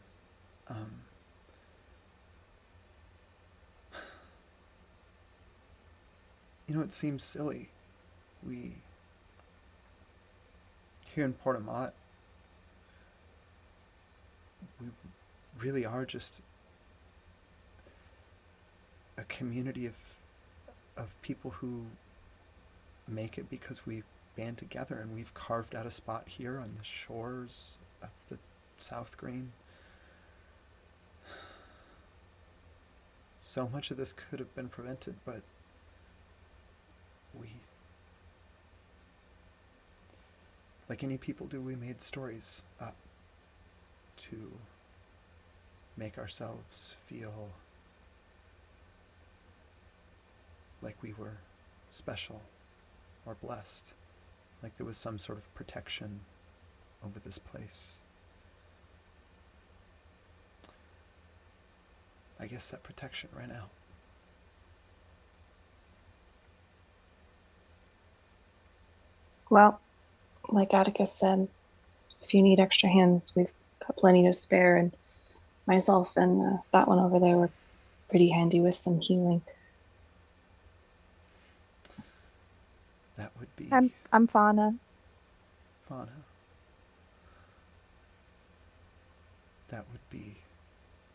It seems silly. We, here in Portamont, we really are just a community of of people who make it because we band together and we've carved out a spot here on the shores of the South Green. So much of this could have been prevented, but we, like any people do, we made stories up to make ourselves feel like we were special or blessed, like there was some sort of protection over this place. I guess that protection ran out. Well, like Atticus said, if you need extra hands, we've got plenty to spare, and myself and that one over there were pretty handy with some healing. That would be I'm Fauna. Fauna. That would be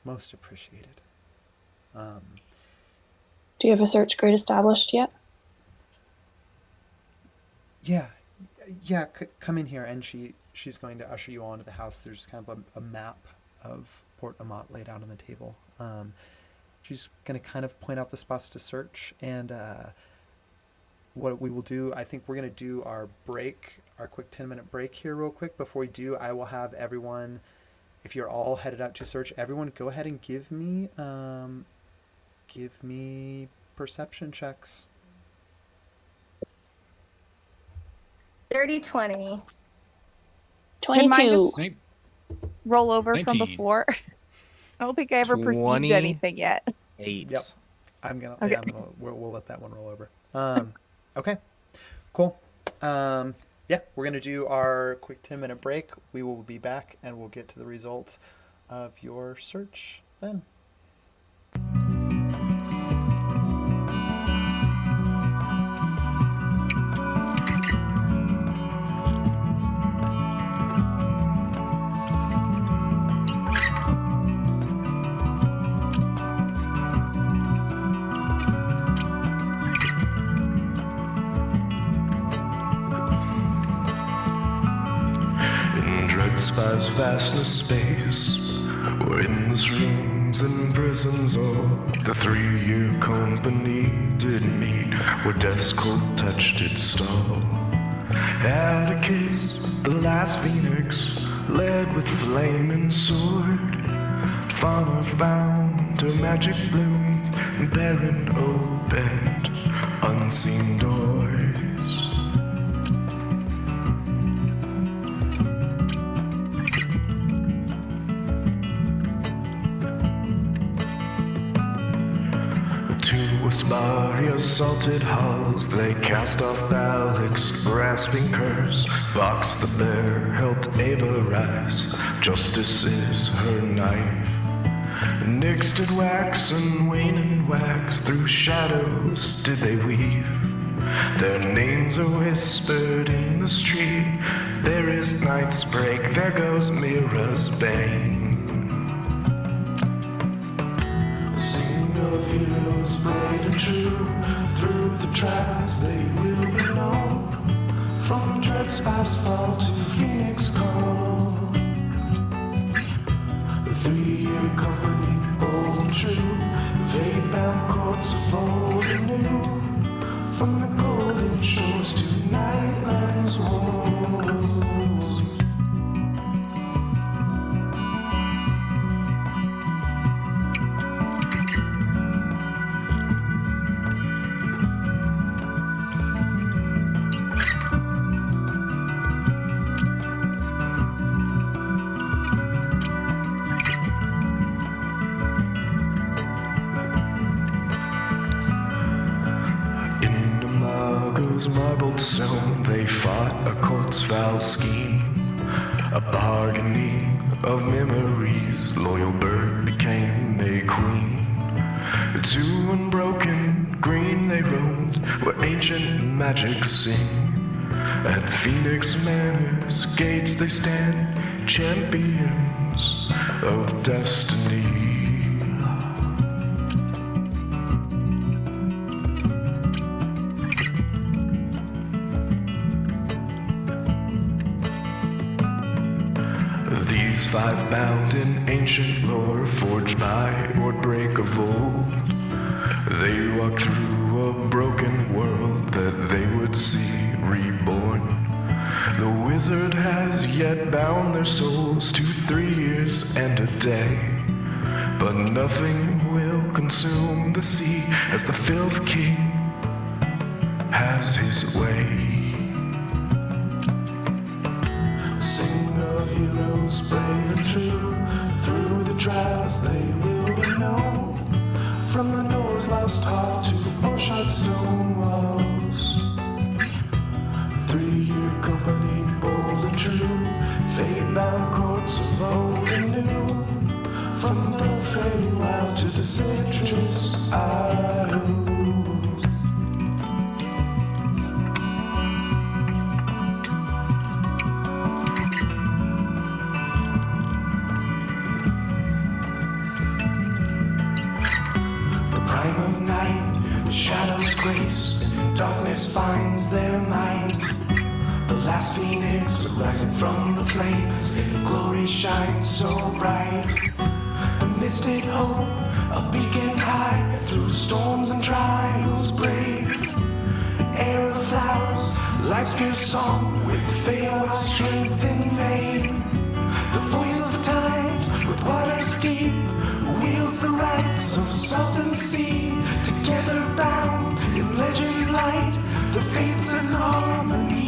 most appreciated. Do you have a search grade established yet? Yeah, come in here, and she's going to usher you all into the house. There's kind of a map of Port Amat laid out on the table. She's going to kind of point out the spots to search, and what we will do, I think we're going to do our break, our quick 10-minute break here real quick. Before we do, I will have everyone, if you're all headed out to search, everyone go ahead and give me perception checks. Dirty 20. 22. Roll over 19. from before. I don't think I ever perceived anything yet. 8. Yep. Okay. We'll let that one roll over. Okay. Cool. Yeah, we're gonna do our quick 10-minute break. We will be back and we'll get to the results of your search then. Spies vastness space, where endless rooms and prisons or the 3-year company did meet, where death's cold touch did stall. Atticus, the last phoenix, led with flaming sword. Fauna found her magic bloom, and Baron opened unseen doors. Asbaria's salted halls, they cast off Balic's rasping curse. Vox the bear helped Ava rise, justice is her knife. Nyx did wax and wane and wax, through shadows did they weave. Their names are whispered in the street, there is night's break, there goes Mira's bane. Of heroes brave and true, through the trials they will be known, from dread spires fall to Phoenix call. The 3-year company, old and true, fate-bound courts of old and new, from the golden shores to Nightland's walls. Marbled stone, they fought a court's foul scheme, a bargaining of memories. Loyal bird became a queen. To unbroken green they roamed, where ancient magic sing. At Phoenix Manor's gates they stand, champions of destiny. These five bound in ancient lore, forged by Wardbreak of old. They walk through a broken world that they would see reborn. The wizard has yet bound their souls to 3 years and a day. But nothing will consume the sea as the Filth King has his way. Sing of heroes brave and true, through the trials they will be known. From the Noah's lost heart to Orshard stone walls. 3-year company, bold and true, fate-bound courts of old and new. From the fairy wild to the citrus isles. Shadows grace, darkness finds their might. The last phoenix rising from the flames, glory shines so bright. The mystic hope, a beacon high, through storms and trials brave. Air of flowers, life's pure song, with fail strength in vain. The voice of tides, with waters deep, wields the rights of salt and sea. Together bound in legend's light, the fates in harmony.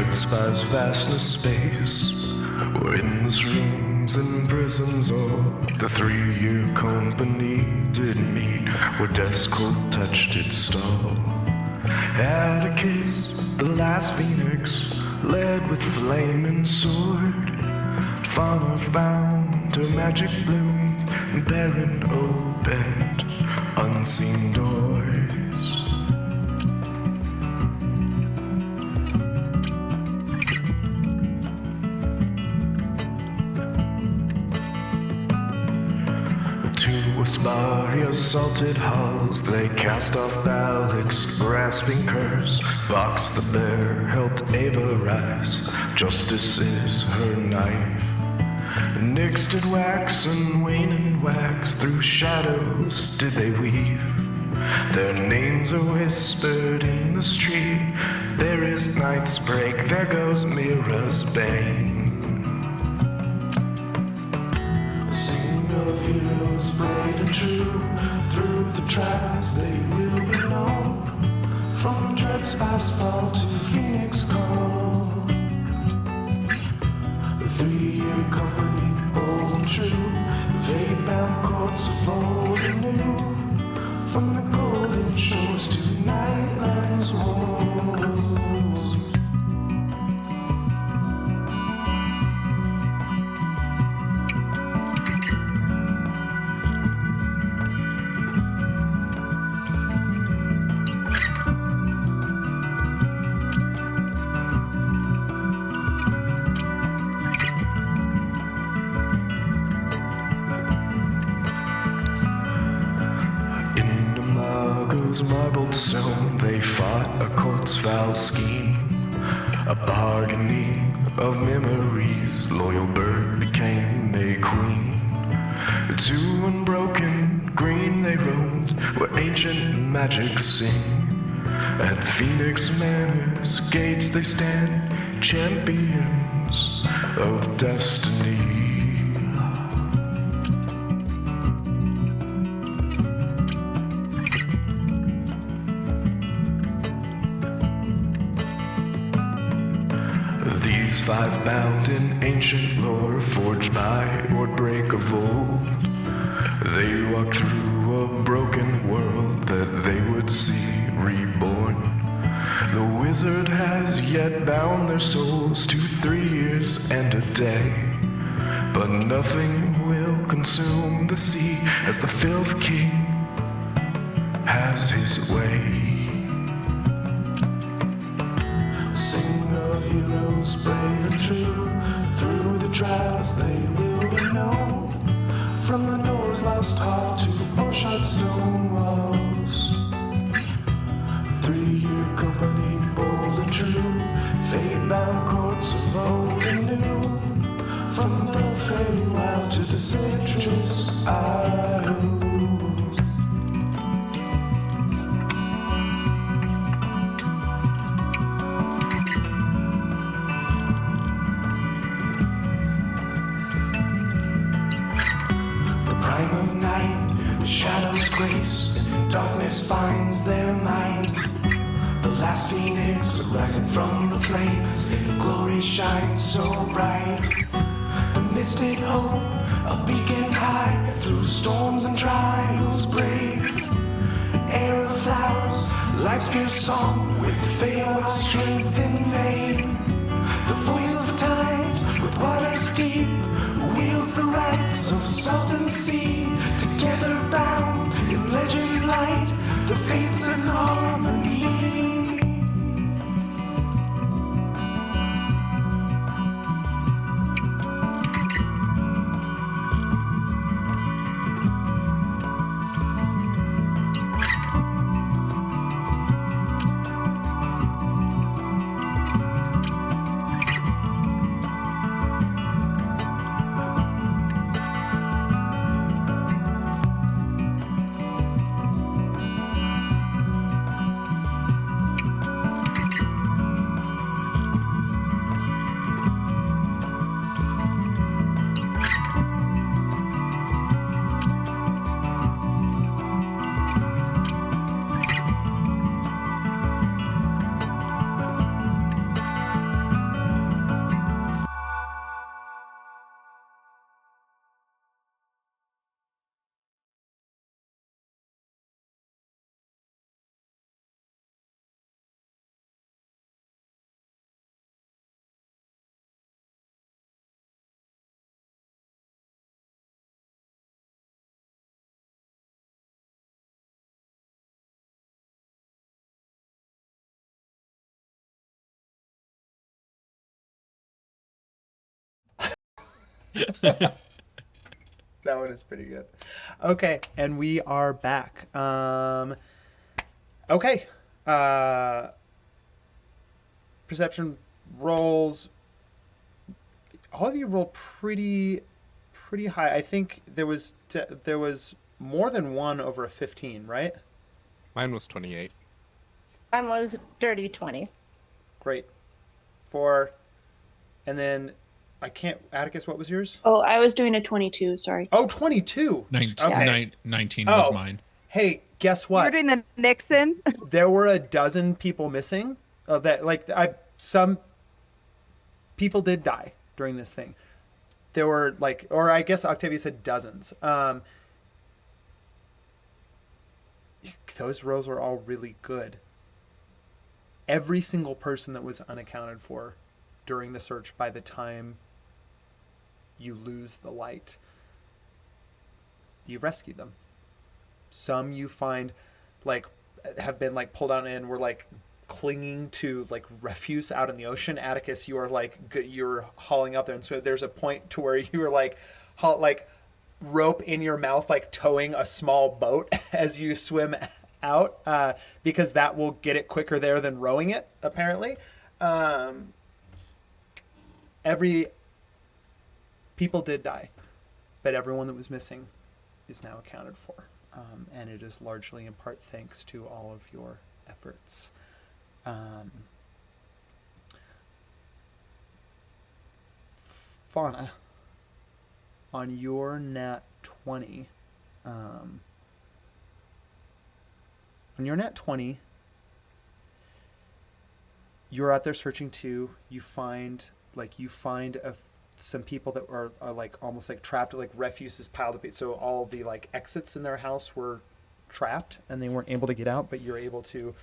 Spies vastness space, or endless rooms and prisons, or the 3-year company did meet, where death's cold touch did stall. Atticus, the last phoenix, led with flame and sword. Fauna found her magic bloom, barren obed, unseen doors. Baria's salted halls, they cast off Balic's grasping curse. Box the bear helped Ava rise, justice is her knife. Nyx did wax and wane and wax, through shadows did they weave. Their names are whispered in the street, there is night's break, there goes Mira's bane. Heroes brave and true, through the trials they will be known. From dread spires fall to Phoenix call. The 3-year company, bold and true, fate-bound courts of old and new. From the golden shores to Nightland's walls. those marbled stone, they fought a court's foul scheme, a bargaining of memories. Loyal bird became May Queen. To unbroken green they roamed, where ancient magic sing. At Phoenix Manor's gates they stand, champions of destiny. These five bound in ancient lore, forged by wordbreak of old, they walk through a broken world that they would see reborn. The wizard has yet bound their souls to 3 years and a day, but nothing will consume the sea as the filth king has his way. Sing of heroes brave and true, through the trials they will be known. From the Noah's lost heart to Orshot stone walls. 3-year company, bold and true, fate-bound courts of old and new. From the fairy wild to the citrus isles. Grace, and darkness finds their mind. The last phoenix rising from the flames, glory shines so bright. The mystic hope, a beacon high, through storms and trials brave. Air of flowers, life's pure song, with failed strength in vain. The voice of tides, with waters deep, wields the rights of salt and sea. Together bound in legend's light, the fates in harmony. That one is pretty good. Okay, and we are back. Okay. Perception rolls. All of you rolled pretty high. I think there was more than one over a 15, right? Mine was 28. Mine was dirty 20. Great. And then I can't. Atticus, what was yours? Oh, I was doing a 22. Sorry. Oh, 22. 19, Okay. 19 was mine. Hey, guess what? You're doing the Nixon. There were a dozen people missing. Some people did die during this thing. There were or I guess Octavia said dozens. Those rolls were all really good. Every single person that was unaccounted for during the search, by the time you lose the light, you've rescued them. Some you find have been pulled out and were clinging to refuse out in the ocean. Atticus, you are you're hauling up there, and so there's a point to where you were rope in your mouth, towing a small boat as you swim out because that will get it quicker there than rowing it, apparently. Every people did die, but everyone that was missing is now accounted for. And it is largely in part thanks to all of your efforts. Fauna, on your nat 20, you're out there searching too. You find some people that are like almost like trapped, like refuse is piled up. So all the like exits in their house were trapped and they weren't able to get out, but you're able to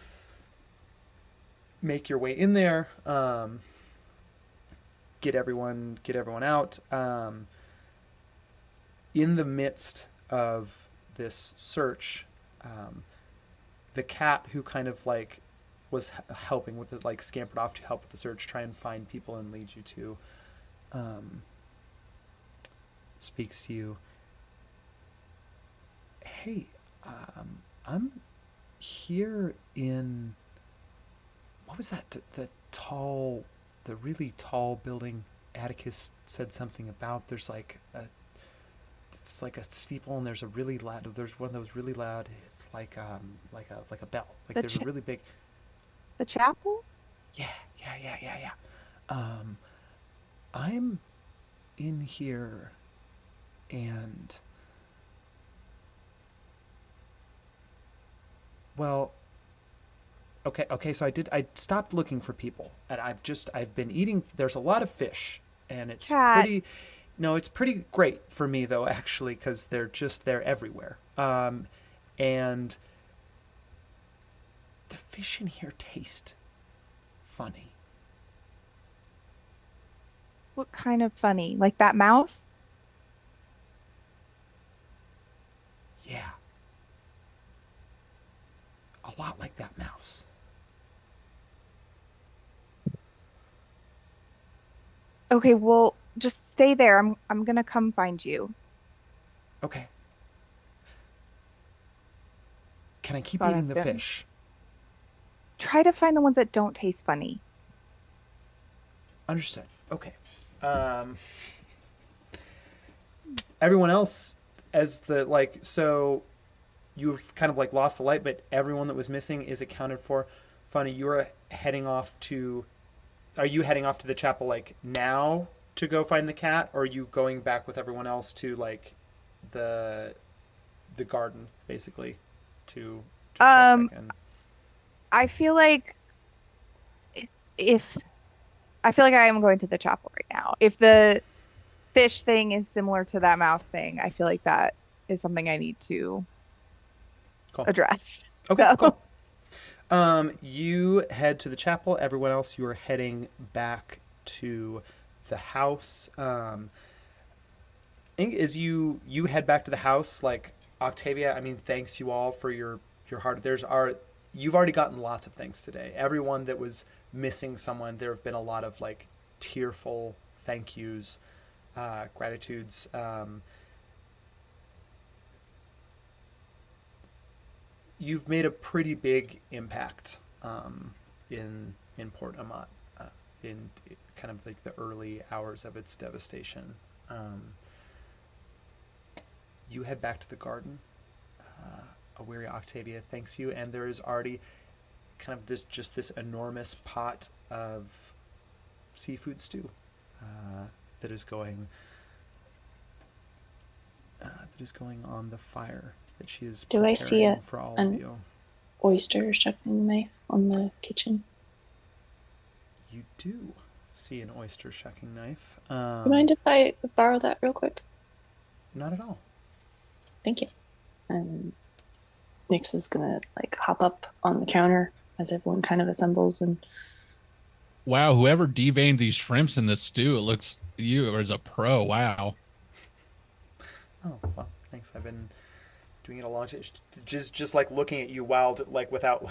make your way in there, get everyone out. In the midst of this search, the cat who kind of like was helping with it, like scampered off to help with the search, try and find people and lead you to, speaks to you. Hey, I'm here in, what was that? The really tall building Atticus said something about. It's like a steeple, and there's one of those really loud. It's like a bell. Like there's a really big. The chapel? Yeah. I'm in here, and well, okay. So I stopped looking for people, and I've been eating. There's a lot of fish, and it's pretty. No, it's pretty great for me though, actually, because they're everywhere. And the fish in here taste funny. What kind of funny? Like that mouse? Yeah. A lot like that mouse. Okay, well, just stay there. I'm gonna come find you. Okay. Can I keep God, eating that's the good. fish? Try to find the ones that don't taste funny. Understood. Okay. Everyone else, so you've kind of like lost the light, but everyone that was missing is accounted for. Funny, are you heading off to the chapel like now to go find the cat, or are you going back with everyone else to like the garden basically to check back in? I feel like I feel like I am going to the chapel right now. If the fish thing is similar to that mouse thing, I feel like that is something I need to address. Okay, So. cool. You head to the chapel. Everyone else, you are heading back to the house. I think as you head back to the house, like Octavia, I mean, thanks you all for your heart. You've already gotten lots of things today. Everyone that was missing someone, there have been a lot of like tearful thank yous, gratitudes. You've made a pretty big impact in Port Amat in kind of like the early hours of its devastation. You head back to the garden. A weary Octavia thanks you, and there is already kind of this enormous pot of seafood stew that is going on the fire that she is Do I see preparing for all of you. Oyster shucking knife on the kitchen? You do see an oyster shucking knife. Do you mind if I borrow that real quick? Not at all. Thank you. And Nyx is gonna like hop up on the counter as everyone kind of assembles and. Wow, whoever deveined these shrimps in this stew, it looks you as a pro. Wow. Oh well, thanks. I've been doing it a long time. Just like looking at you wild, like without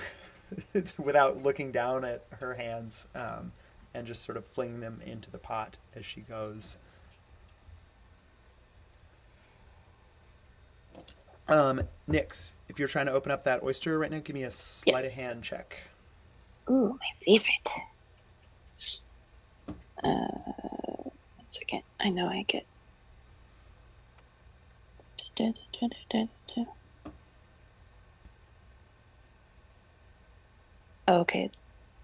looking down at her hands, and just sort of flinging them into the pot as she goes. Nix, if you're trying to open up that oyster right now, give me a sleight of hand check. Ooh, my favorite. 1 second. I know I get. Okay.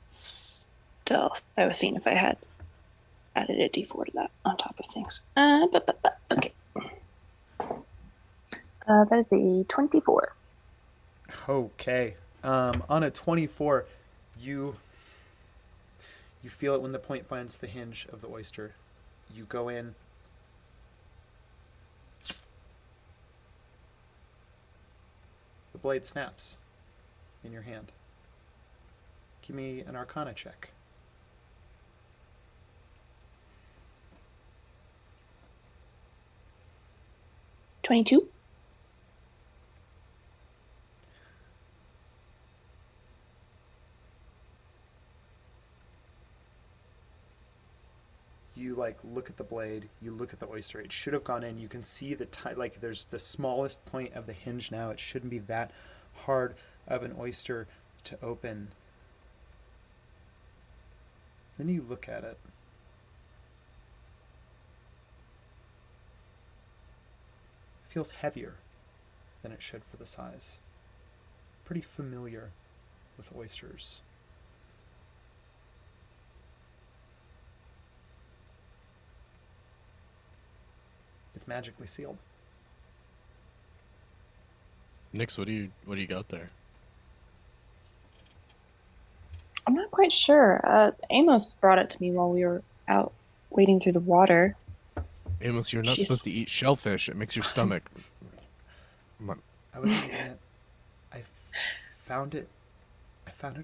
Stealth. I was seeing if I had added a d4 to that on top of things. Okay. That is a 24. Okay. On a 24, you feel it when the point finds the hinge of the oyster. You go in. The blade snaps in your hand. Give me an Arcana check. $22. You look at the blade, you look at the oyster. It should have gone in. You can see there's the smallest point of the hinge now. It shouldn't be that hard of an oyster to open. Then you look at it. It feels heavier than it should for the size. Pretty familiar with oysters. It's magically sealed. Nix, what do you got there? I'm not quite sure. Amos brought it to me while we were out wading through the water. Amos, you're not supposed to eat shellfish. It makes your stomach. I wasn't eating it. I found it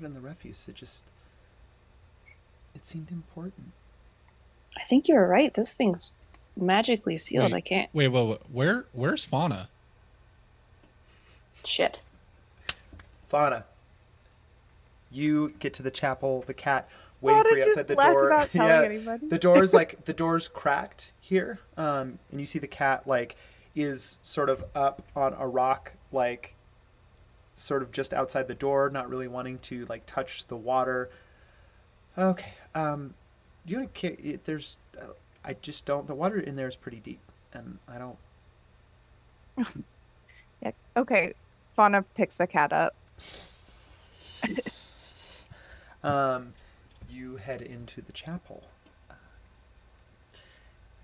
in the refuse. It seemed important. I think you were right. This thing's magically sealed. I can't. Wait. Where's Fauna? Shit. Fauna. You get to the chapel, the cat waiting for you outside the door. The door's cracked here. And you see the cat is sort of up on a rock, sort of just outside the door, not really wanting to touch the water. Okay. You don't care. I just don't. The water in there is pretty deep, and I don't. Yeah. Okay. Fauna picks the cat up. You head into the chapel.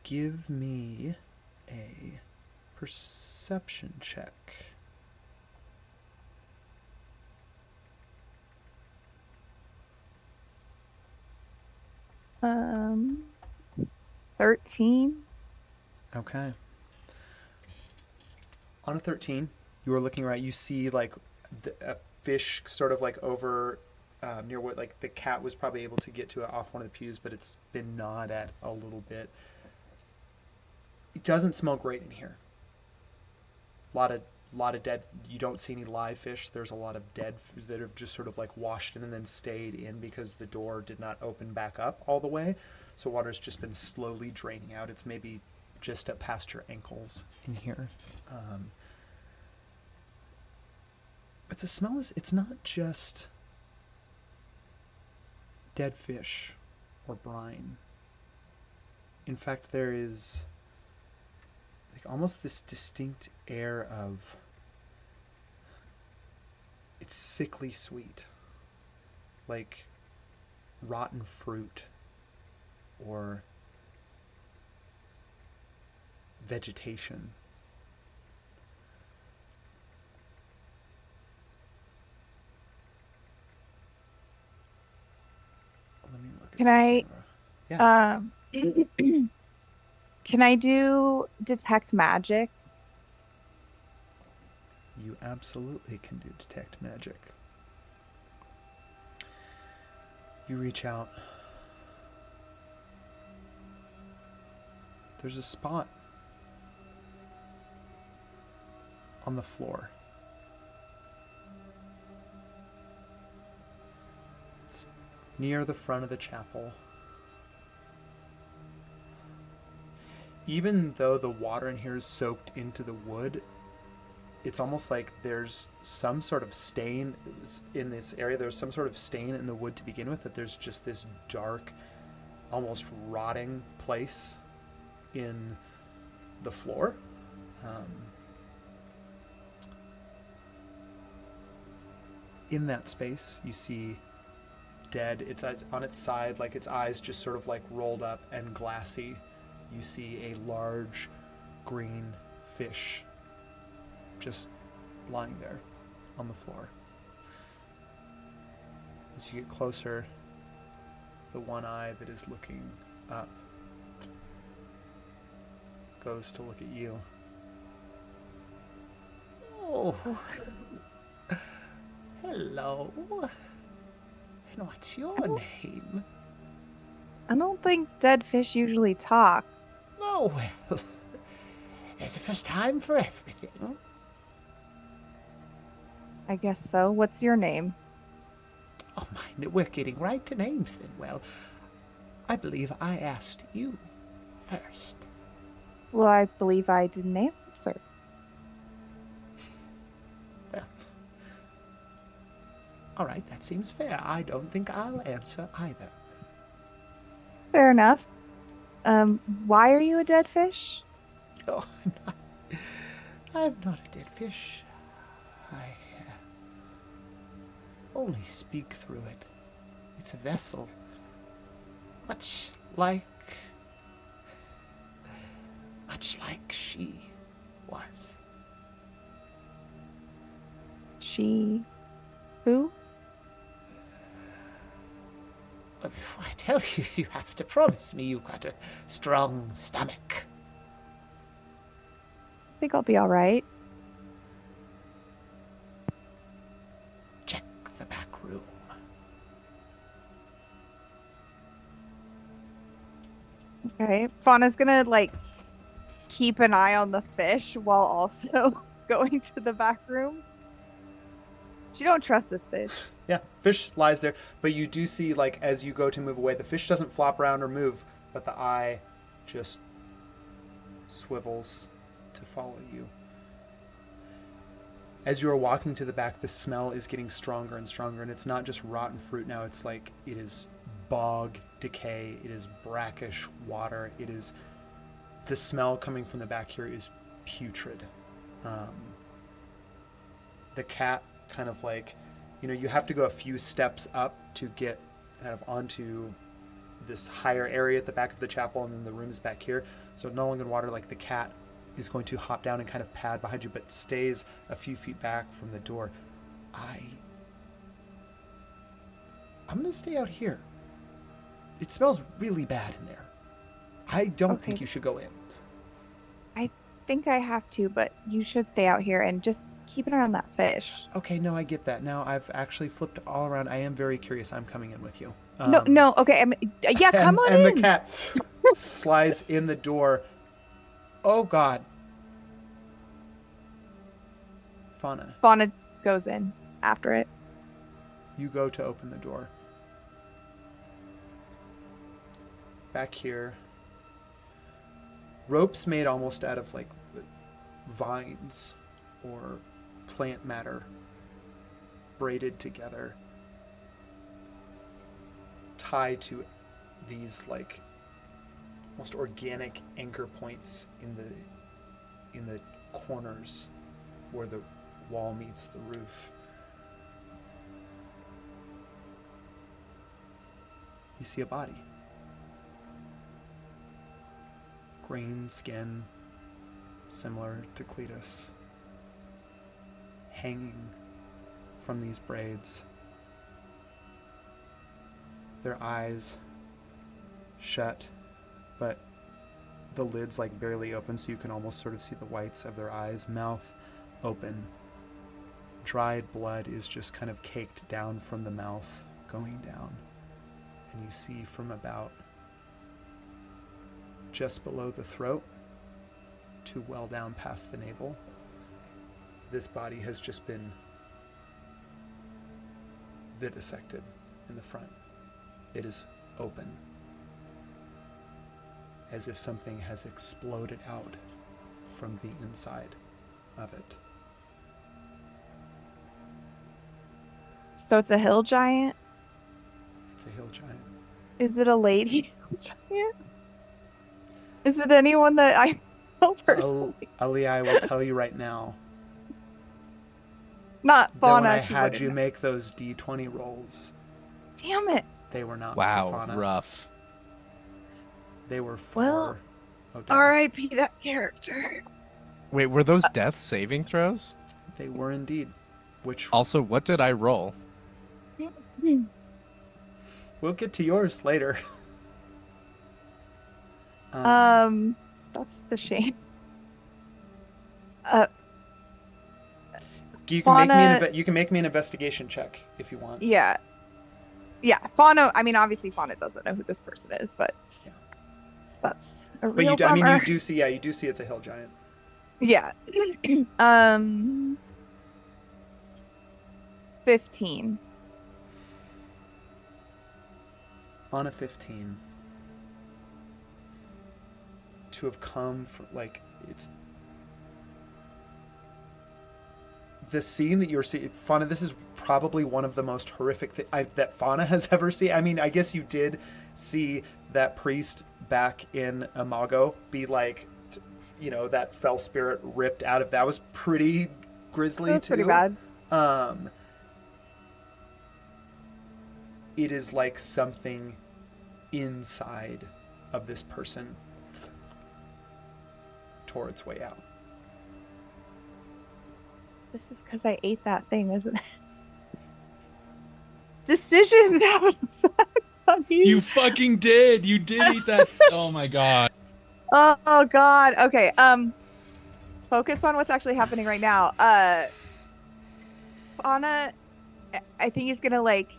Give me a perception check. Um, 13. Okay. On a 13, you are looking right. You see a fish sort of over near what the cat was probably able to get to it off one of the pews, but it's been gnawed at a little bit. It doesn't smell great in here. A lot of dead. You don't see any live fish. There's a lot of dead that have just sort of washed in and then stayed in because the door did not open back up all the way. So water's just been slowly draining out. It's maybe just up past your ankles in here. But the smell it's not just dead fish or brine. In fact, there is almost this distinct air of, it's sickly sweet, like rotten fruit or vegetation. Let me look at Can I? Yeah. Can I do detect magic? You absolutely can do detect magic. You reach out. There's a spot on the floor. It's near the front of the chapel. Even though the water in here is soaked into the wood, it's almost like there's some sort of stain in this area. There's some sort of stain in the wood to begin with, that there's just this dark, almost rotting place in the floor. In that space, you see dead. It's on its side, like its eyes just sort of like rolled up and glassy. You see a large green fish just lying there on the floor. As you get closer, the one eye that is looking up goes to look at you. Oh. Hello. And what's your name? I don't think dead fish usually talk. Oh, well. There's a first time for everything. I guess so. What's your name? Oh, my, we're getting right to names then. Well, I believe I asked you first. Well, I believe I didn't answer. Well, all right, that seems fair. I don't think I'll answer either. Fair enough. Why are you a dead fish? Oh, I'm not a dead fish. I only speak through it. It's a vessel. Much like she was. She... who? But before I tell you, you have to promise me you've got a strong stomach. I think I'll be all right. Check the back room. Okay. Fauna's gonna, like, keep an eye on the fish while also going to the back room. She don't trust this fish. Yeah, fish lies there, but you do see, like, as you go to move away, the fish doesn't flop around or move, but the eye just swivels to follow you. As you are walking to the back, the smell is getting stronger and stronger, and it's not just rotten fruit now. It's like it is bog decay. It is brackish water. It is... the smell coming from the back here is putrid. The cat kind of like... you have to go a few steps up to get kind of onto this higher area at the back of the chapel, and then the room is back here. So no longer in water, like the cat is going to hop down and kind of pad behind you, but stays a few feet back from the door. I'm going to stay out here. It smells really bad in there. I don't think you should go in. I think I have to, but you should stay out here and just keep an eye on that fish. Okay, no, I get that. Now I've actually flipped all around. I am very curious. I'm coming in with you. No, okay. Yeah, come on in. And the cat slides in the door. Oh, God. Fauna goes in after it. You go to open the door. Back here, ropes made almost out of like vines or plant matter braided together, tied to these like almost organic anchor points in the corners where the wall meets the roof. You see a body. Green skin, similar to Cletus, hanging from these braids. Their eyes shut, but the lid's like barely open, so you can almost sort of see the whites of their eyes. Mouth open. Dried blood is just kind of caked down from the mouth, going down. And you see from about just below the throat to well down past the navel, this body has just been vivisected in the front. It is open, as if something has exploded out from the inside of it. So it's a hill giant? It's a hill giant. Is it a lady hill giant? Is it anyone that I know personally? Ali, I will tell you right now Not that Fauna. when I She had wouldn't you know. make those D20 rolls, Damn it. they were not for Wow, Fauna. rough. They were for Well, Odell. R.I.P. that character. Wait, were those death saving throws? They were indeed. Which Also, what did I roll? we'll get to yours later. That's the shame. You can Fauna, you can make me an investigation check if you want. yeah. Yeah, Fauna, I mean, obviously Fauna doesn't know who this person is, but Yeah. that's a But real you bummer. you do see it's a hill giant. Yeah. 15. On a 15. To have come from, like, it's... The scene that you're seeing... Fauna, this is probably one of the most horrific that Fauna has ever seen. I mean, I guess you did see that priest back in Imago be, like, that fell spirit ripped out of... That was pretty grisly, That's too. pretty bad. It is like something inside of this person tore its way out. This is because I ate that thing, isn't it? Decisions have an effect on you. You fucking did. You did eat that. Oh my god. Oh god. Okay. Focus on what's actually happening right now. Fauna, I think he's gonna take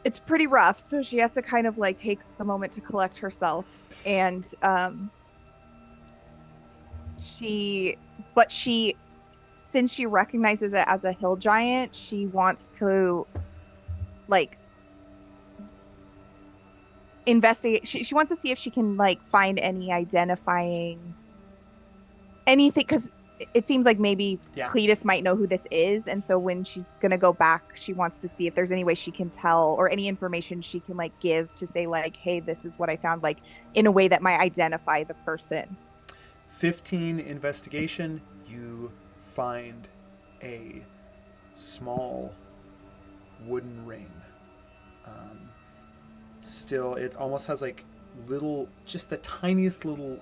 it's pretty rough, so she has to kind of take a moment to collect herself, and since she recognizes it as a hill giant, she wants to investigate. She wants to see if she can find any identifying anything, because it seems like maybe Cletus might know who this is, and so when she's gonna go back, she wants to see if there's any way she can tell, or any information she can give to say hey, this is what I found, in a way that might identify the person. 15 investigation, you find a small wooden ring. Still, it almost has just the tiniest little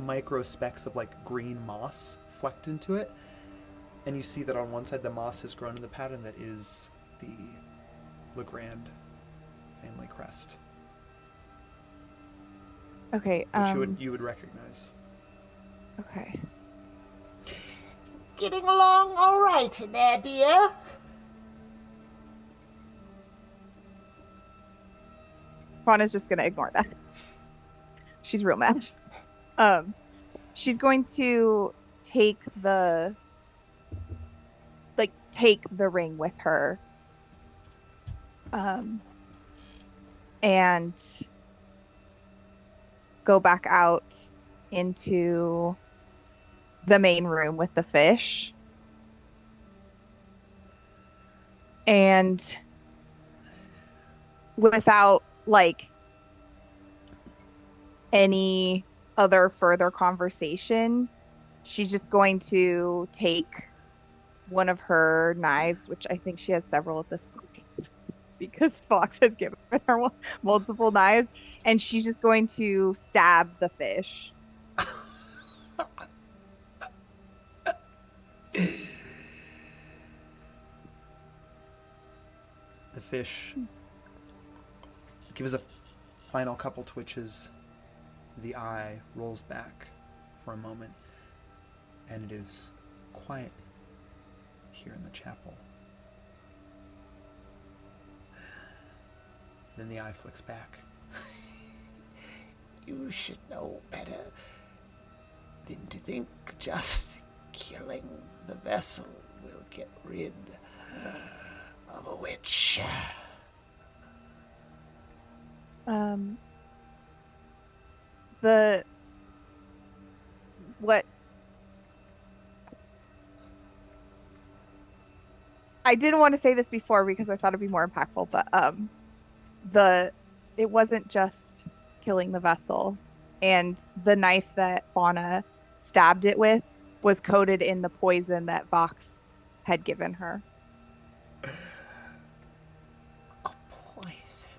micro specks of green moss flecked into it, and you see that on one side the moss has grown in the pattern that is the Legrand family crest. Okay. Which you would recognize. Okay. Getting along all right there, dear. Fauna's just gonna ignore that. She's real mad. She's going to take the ring with her, and go back out into the main room with the fish, and without any other further conversation, she's just going to take one of her knives, which I think she has several at this point because Fox has given her multiple knives, and she's just going to stab the fish. The fish gives a final couple twitches. The eye rolls back for a moment, and it is quiet here in the chapel. Then the eye flicks back. You should know better than to think just killing the vessel will get rid of a witch. I didn't want to say this before because I thought it'd be more impactful, but it wasn't just killing the vessel, and the knife that Fauna stabbed it with was coated in the poison that Vox had given her. A poison.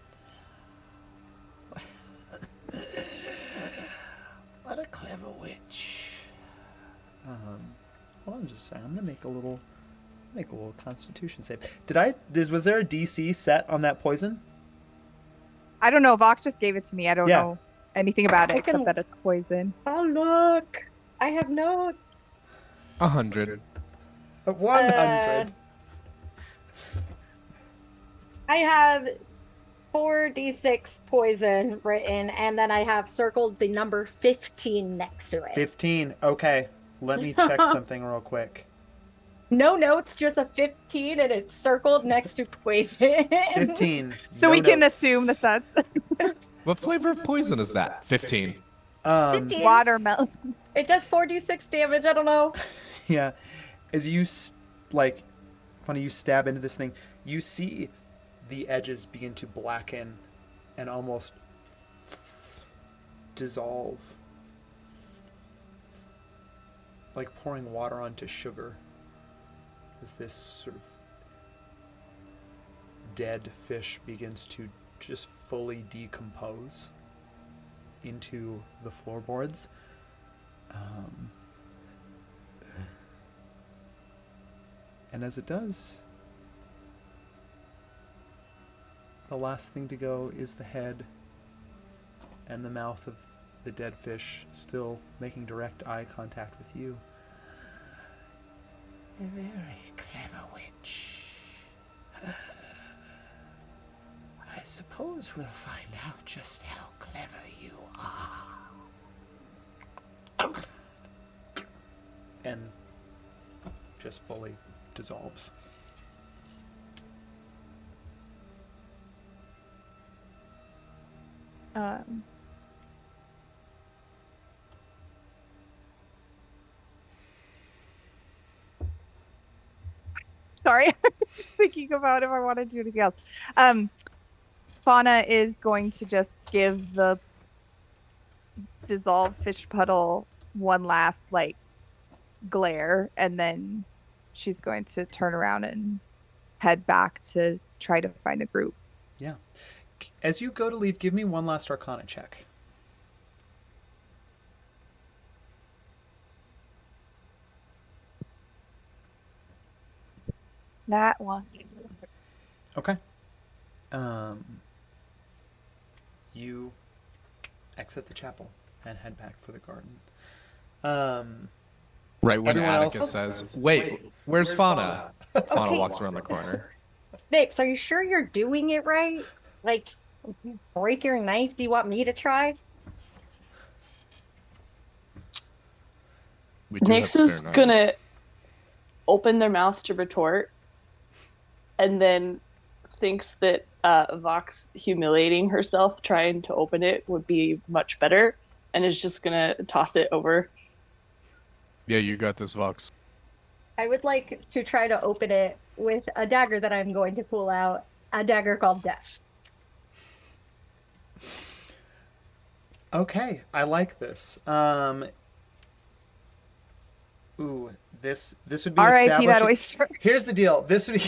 What a clever witch. Hold on just a second. I'm gonna make a little Constitution save. Was there a DC set on that poison? I don't know. Vox just gave it to me. I don't Yeah. know anything about it I can- except that it's poison. Oh, look. I have notes. 100. 100. I have 4d6 poison written, and then I have circled the number 15 next to it. 15. Okay. Let me check something real quick. No notes, just a 15, and it's circled next to poison. 15. So No we can notes. assume that that's What flavor of poison is that? 15. 15. watermelon. It does 4d6 damage, I don't know. Yeah. As you, funny, you stab into this thing, you see the edges begin to blacken and almost dissolve. Like pouring water onto sugar. As this sort of dead fish begins to just fully decompose into the floorboards. And as it does, the last thing to go is the head and the mouth of the dead fish, still making direct eye contact with you. A very clever witch. I suppose we'll find out just how clever you are. And just fully dissolves. Sorry, I was just thinking about if I want to do anything else. Fauna is going to just give the dissolved fish puddle one last glare, and then she's going to turn around and head back to try to find the group. Yeah. As you go to leave, give me one last Arcana check. That one. Okay. You exit the chapel and head back for the garden. Right when Everyone Atticus else says, "Wait, where's Fauna?" Fauna walks around the corner. Nix, are you sure you're doing it right? Like, break your knife? Do you want me to try? We do Nyx have is spare gonna knives. open their mouth to retort, and then thinks that Vox humiliating herself trying to open it would be much better, and is just gonna toss it over. Yeah, you got this, Vox. I would like to try to open it with a dagger that I'm going to pull out, a dagger called Death. Okay, I like this. This would be R.I.P. that establishing. oyster. Here's the deal. This would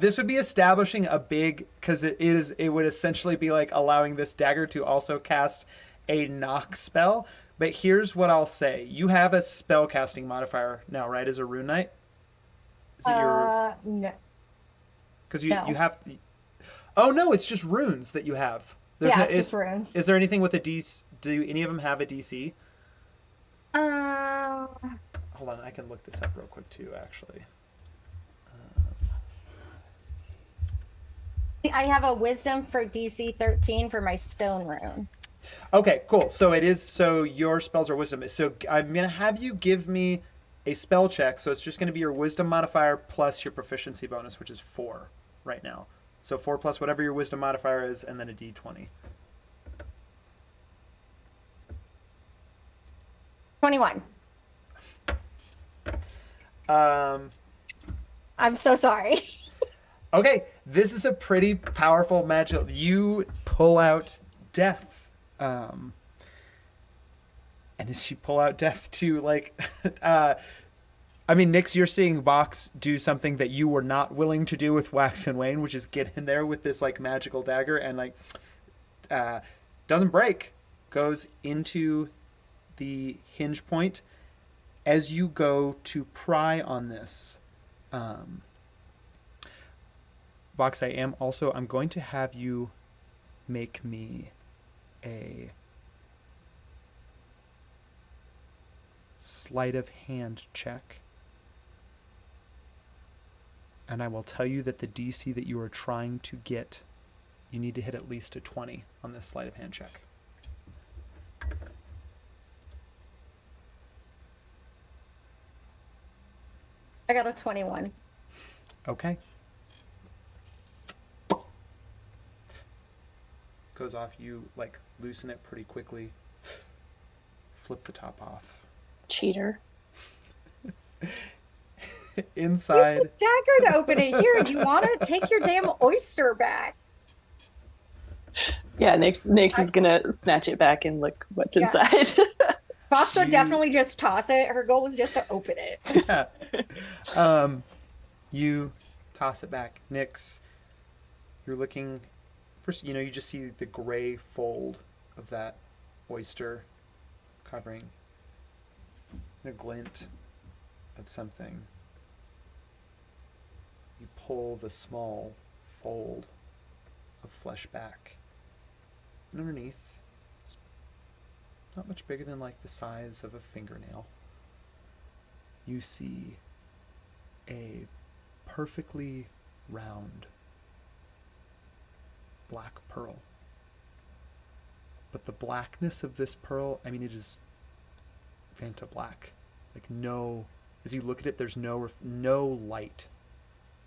this would be establishing a big, because it would essentially be like allowing this dagger to also cast a knock spell. But here's what I'll say: you have a spell casting modifier now, right? As a rune knight. Is it your? No. Because no. you have. Oh no, it's just runes that you have. There's Yeah, it's just runes. Is there anything with a DC? Do any of them have a DC? Hold on, I can look this up real quick too, actually. I have a wisdom for DC 13 for my stone rune. Okay, cool. So your spells are wisdom. So I'm going to have you give me a spell check. So it's just going to be your wisdom modifier plus your proficiency bonus, which is 4 right now. So 4 plus whatever your wisdom modifier is, and then a d20. 21. I'm so sorry. Okay, this is a pretty powerful magic. You pull out death. And as you pull out death to, like, I mean, Nyx, you're seeing Vox do something that you were not willing to do with Wax and Wayne, which is get in there with this, like, magical dagger and, like, doesn't break. Goes into the hinge point. As you go to pry on this, Vox, I'm going to have you make me a sleight of hand check. And I will tell you that the DC that you are trying to get, you need to hit at least a 20 on this sleight of hand check. I got a 21. Okay. Goes off, you like loosen it pretty quickly, flip the top off. Cheater. Inside. Use the dagger to open it. Here, do you want to take your damn oyster back? Yeah, Nyx is gonna snatch it back and look what's inside. Fox would definitely just toss it. Her goal was just to open it. Yeah. You toss it back. Nyx, you're looking. First, you just see the gray fold of that oyster covering and a glint of something. You pull the small fold of flesh back. And underneath, it's not much bigger than like the size of a fingernail, you see a perfectly round black pearl. But the blackness of this pearl, I mean, it is Vanta black. Like as you look at it, there's no light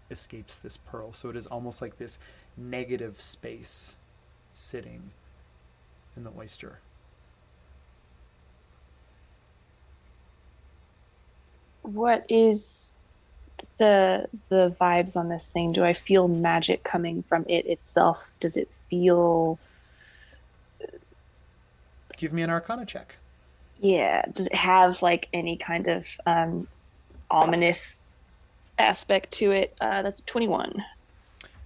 escapes this pearl. So it is almost like this negative space sitting in the oyster. What is the vibes on this thing? Do I feel magic coming from it itself? Does it feel... Give me an Arcana check. Yeah. Does it have like any kind of ominous aspect to it? That's 21.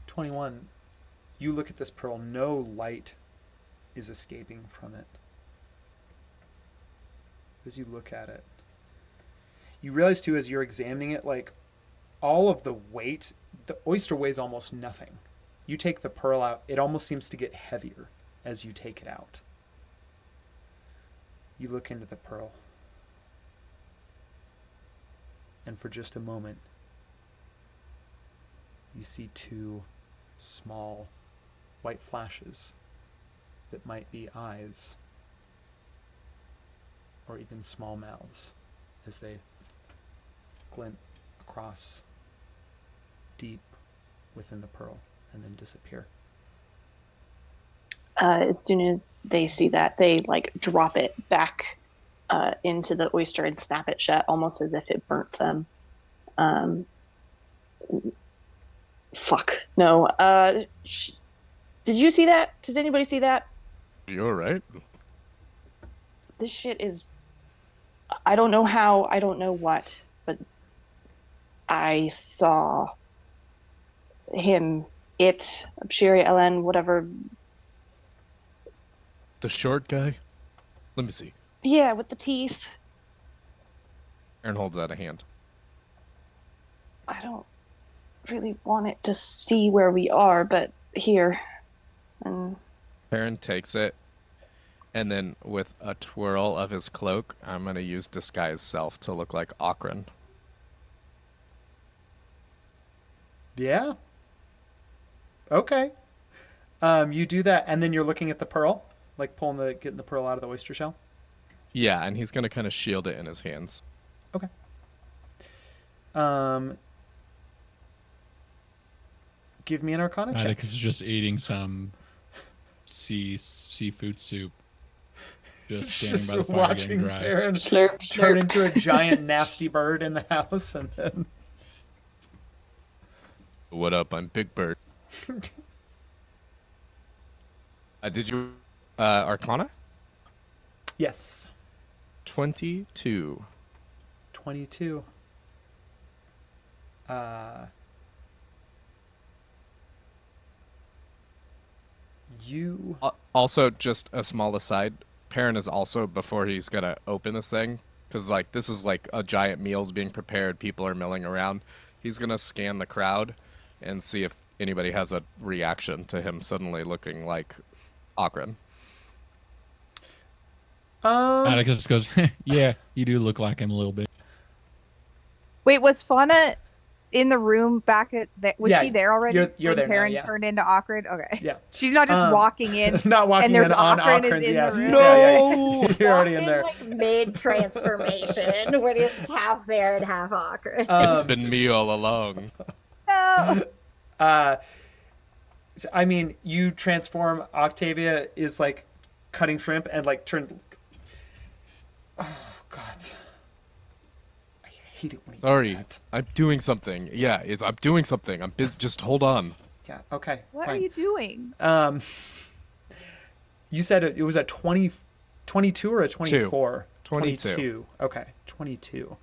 21. You look at this pearl, no light is escaping from it. As you look at it, you realize too, as you're examining it, like all of the weight, the oyster weighs almost nothing. You take the pearl out, it almost seems to get heavier as you take it out. You look into the pearl, and for just a moment, you see two small white flashes that might be eyes or even small mouths as they glint across deep within the pearl and then disappear. As soon as they see that, they like drop it back into the oyster and snap it shut, almost as if it burnt them. Fuck. No. Did you see that? Did anybody see that? You're right. This shit is... I don't know how, I don't know what, but I saw him, Abshiri, Ellen, whatever. The short guy? Let me see. Yeah, with the teeth. Aaron holds out a hand. I don't really want it to see where we are, but here. And Aaron takes it, and then with a twirl of his cloak, I'm going to use disguise self to look like Okran. Yeah. Okay. You do that, and then you're looking at the pearl, like getting the pearl out of the oyster shell. Yeah, and he's going to kind of shield it in his hands. Okay. Give me an Arcana check. Atticus is just eating some seafood soup. Just standing by the fire getting dry. Baron slurp, turn slurp. into a giant nasty bird in the house, and then What up? I'm Big Bird. Did you Arcana? Yes. 22. 22. You Also, just a small aside, Perrin is also, before he's gonna open this thing, because like this is like a giant meal's being prepared, people are milling around. He's gonna scan the crowd and see if anybody has a reaction to him suddenly looking like Ogren. Atticus goes, yeah, you do look like him a little bit. Wait, was Fauna in the room back at was Yeah, she there already? you're when there now, Perrin yeah. turned into Awkward? Okay. Yeah. She's not just walking in. Not walking and there's in on Awkward Ockran's, in yes. the room. No! You're already in Walked there. like mid transformation when it's half there and half awkward. It's been me all along. No. I mean, you transform. Octavia is like cutting shrimp and like turn. Oh God! I hate it when he Sorry, does that. I'm doing something. Yeah, I'm doing something. I'm busy. Just hold on. Yeah. Okay. What fine. are you doing? You said it was a 22 or a 24? 22. Okay. 22.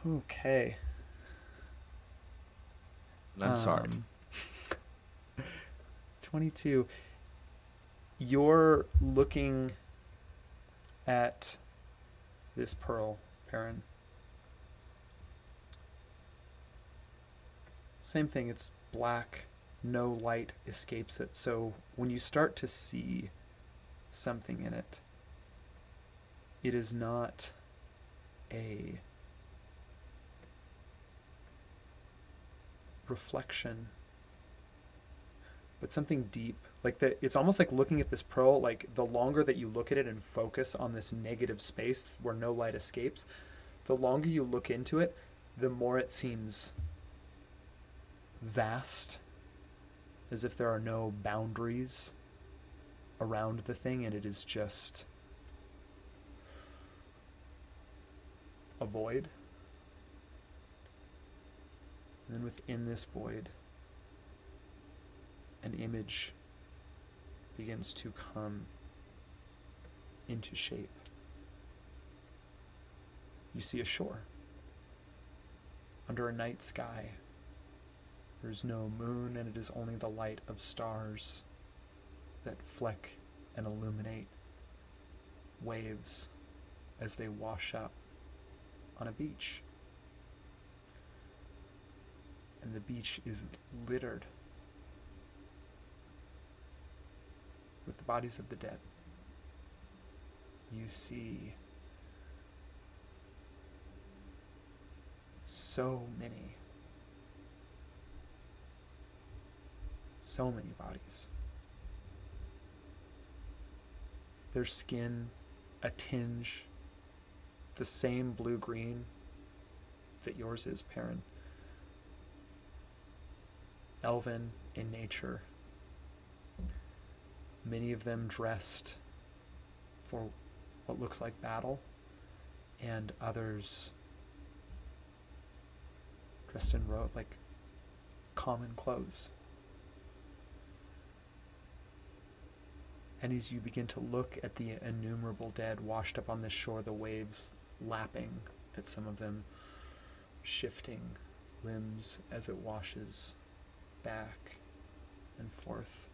Okay. I'm sorry. 22. You're looking at this pearl, Perrin. Same thing, it's black, no light escapes it. So when you start to see something in it, it is not a reflection, but something deep. Like it's almost like looking at this pearl, like the longer that you look at it and focus on this negative space where no light escapes, the longer you look into it, the more it seems vast, as if there are no boundaries around the thing, and it is just a void. And then within this void, an image begins to come into shape. You see a shore under a night sky. There's no moon, and it is only the light of stars that fleck and illuminate waves as they wash up on a beach. And the beach is littered with the bodies of the dead. You see so many bodies. Their skin a tinge the same blue-green that yours is, Perrin. Elven in nature. Many of them dressed for what looks like battle, and others dressed in like common clothes. And as you begin to look at the innumerable dead washed up on this shore, the waves lapping at some of them, shifting limbs as it washes back and forth,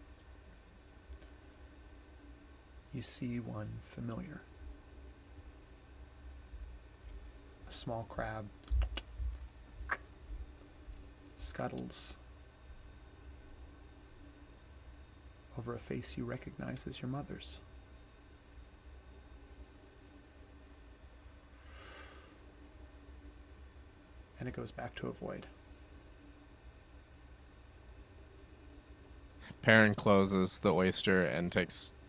you see one familiar. A small crab scuttles over a face you recognize as your mother's. And it goes back to a void. Perrin closes the oyster and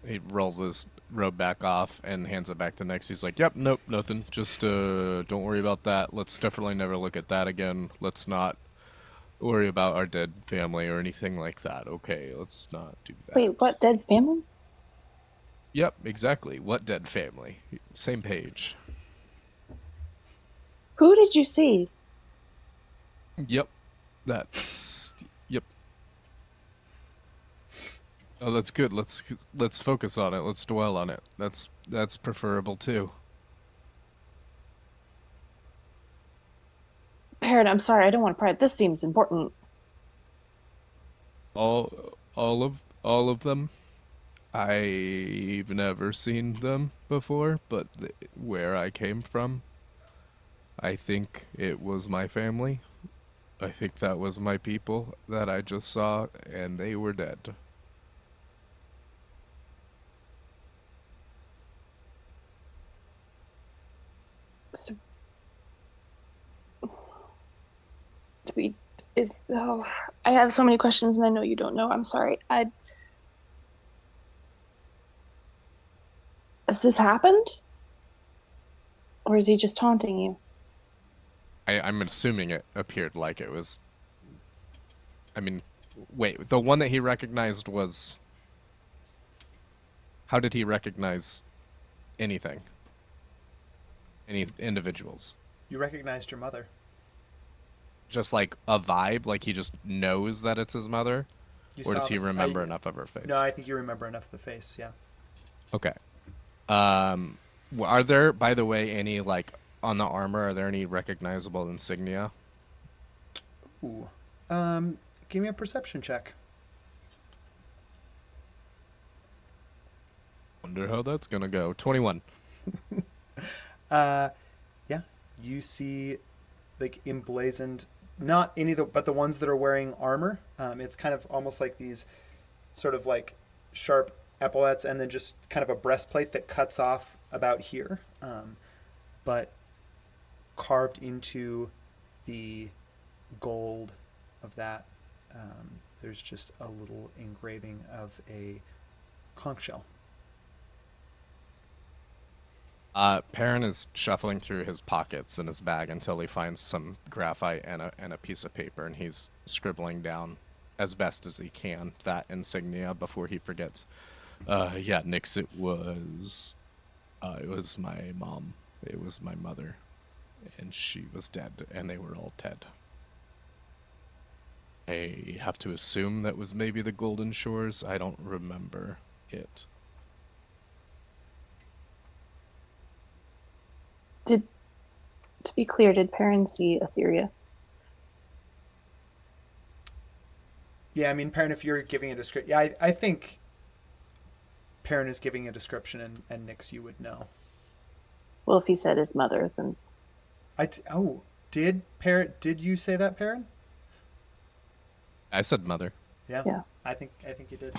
he rolls his robe back off and hands it back to Nix. He's like, yep, nope, nothing. Just don't worry about that. Let's definitely never look at that again. Let's not worry about our dead family or anything like that. Okay, let's not do that. Wait, what dead family? Yep, exactly. What dead family? Same page. Who did you see? Yep. Yep. Oh, that's good. Let's focus on it. Let's dwell on it. That's preferable too. Parrot, I'm sorry, I don't want to pry. This seems important. All of them. I've never seen them before, but where I came from, I think it was my family. I think that was my people that I just saw, and they were dead. So, do we? Is oh, I have so many questions, and I know you don't know. I'm sorry. Has this happened, or is he just taunting you? I'm assuming it appeared like it was. I mean, wait, the one that he recognized was. How did he recognize anything? Any individuals? You recognized your mother. Just like a vibe, like he just knows that it's his mother? Or does he remember enough of her face? No, I think you remember enough of the face, yeah. Okay. Are there, by the way, any, like, on the armor, are there any recognizable insignia? Ooh. Give me a perception check. Wonder how that's gonna go. 21. Yeah. You see, like, emblazoned, not any of the, but the ones that are wearing armor. It's kind of almost like these sort of like sharp epaulets and then just kind of a breastplate that cuts off about here. But carved into the gold of that, there's just a little engraving of a conch shell. Perrin is shuffling through his pockets in his bag until he finds some graphite and a piece of paper, and he's scribbling down as best as he can that insignia before he forgets. Yeah, Nix, it was my mom. It was my mother, and she was dead, and they were all dead. I have to assume that was maybe the Golden Shores. I don't remember it. To be clear, did Perrin see Etheria? Yeah, I mean, Perrin, if you're giving a description, yeah, I think Perrin is giving a description, and Nix, you would know. Well, if he said his mother, then did you say that, Perrin? I said mother. Yeah. I think you did.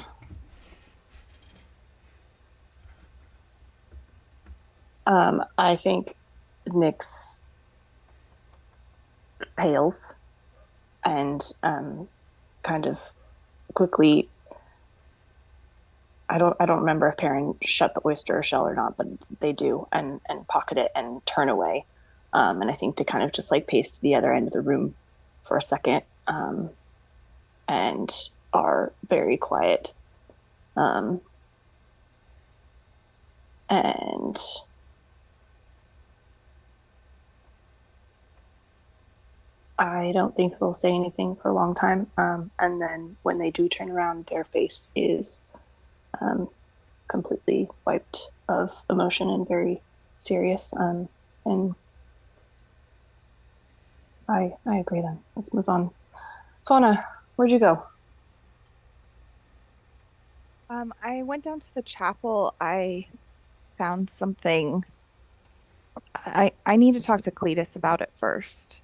I think Nix pales and kind of quickly. I don't remember if Perrin shut the oyster shell or not, but they do, and pocket it and turn away. And I think they kind of just like pace to the other end of the room for a second, and are very quiet. And I don't think they'll say anything for a long time. And then when they do turn around, their face is completely wiped of emotion and very serious. And I agree then. Let's move on. Fauna, where'd you go? I went down to the chapel. I found something. I need to talk to Cletus about it first.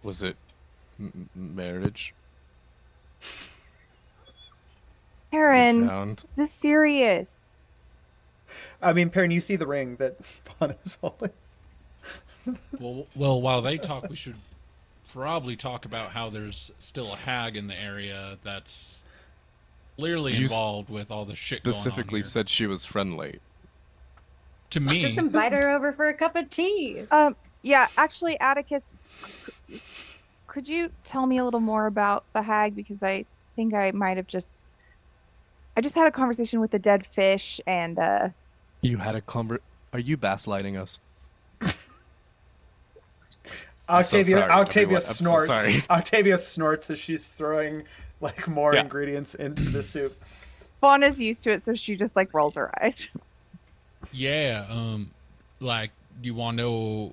Was it marriage? Perrin, this is serious. I mean, Perrin, you see the ring that Fauna is holding. Well, while they talk, we should probably talk about how there's still a hag in the area that's clearly involved with all the shit going on Specifically here. said she was friendly. To me. Just invite her over for a cup of tea. Yeah, actually, Atticus, could you tell me a little more about the hag? Because I think I might have I just had a conversation with the dead fish, and You had a Are you gaslighting us? Octavia I'm snorts. so sorry. Octavia snorts as she's throwing like more ingredients into the soup. Fauna's used to it, so she just like rolls her eyes. Yeah. Like, do you want to know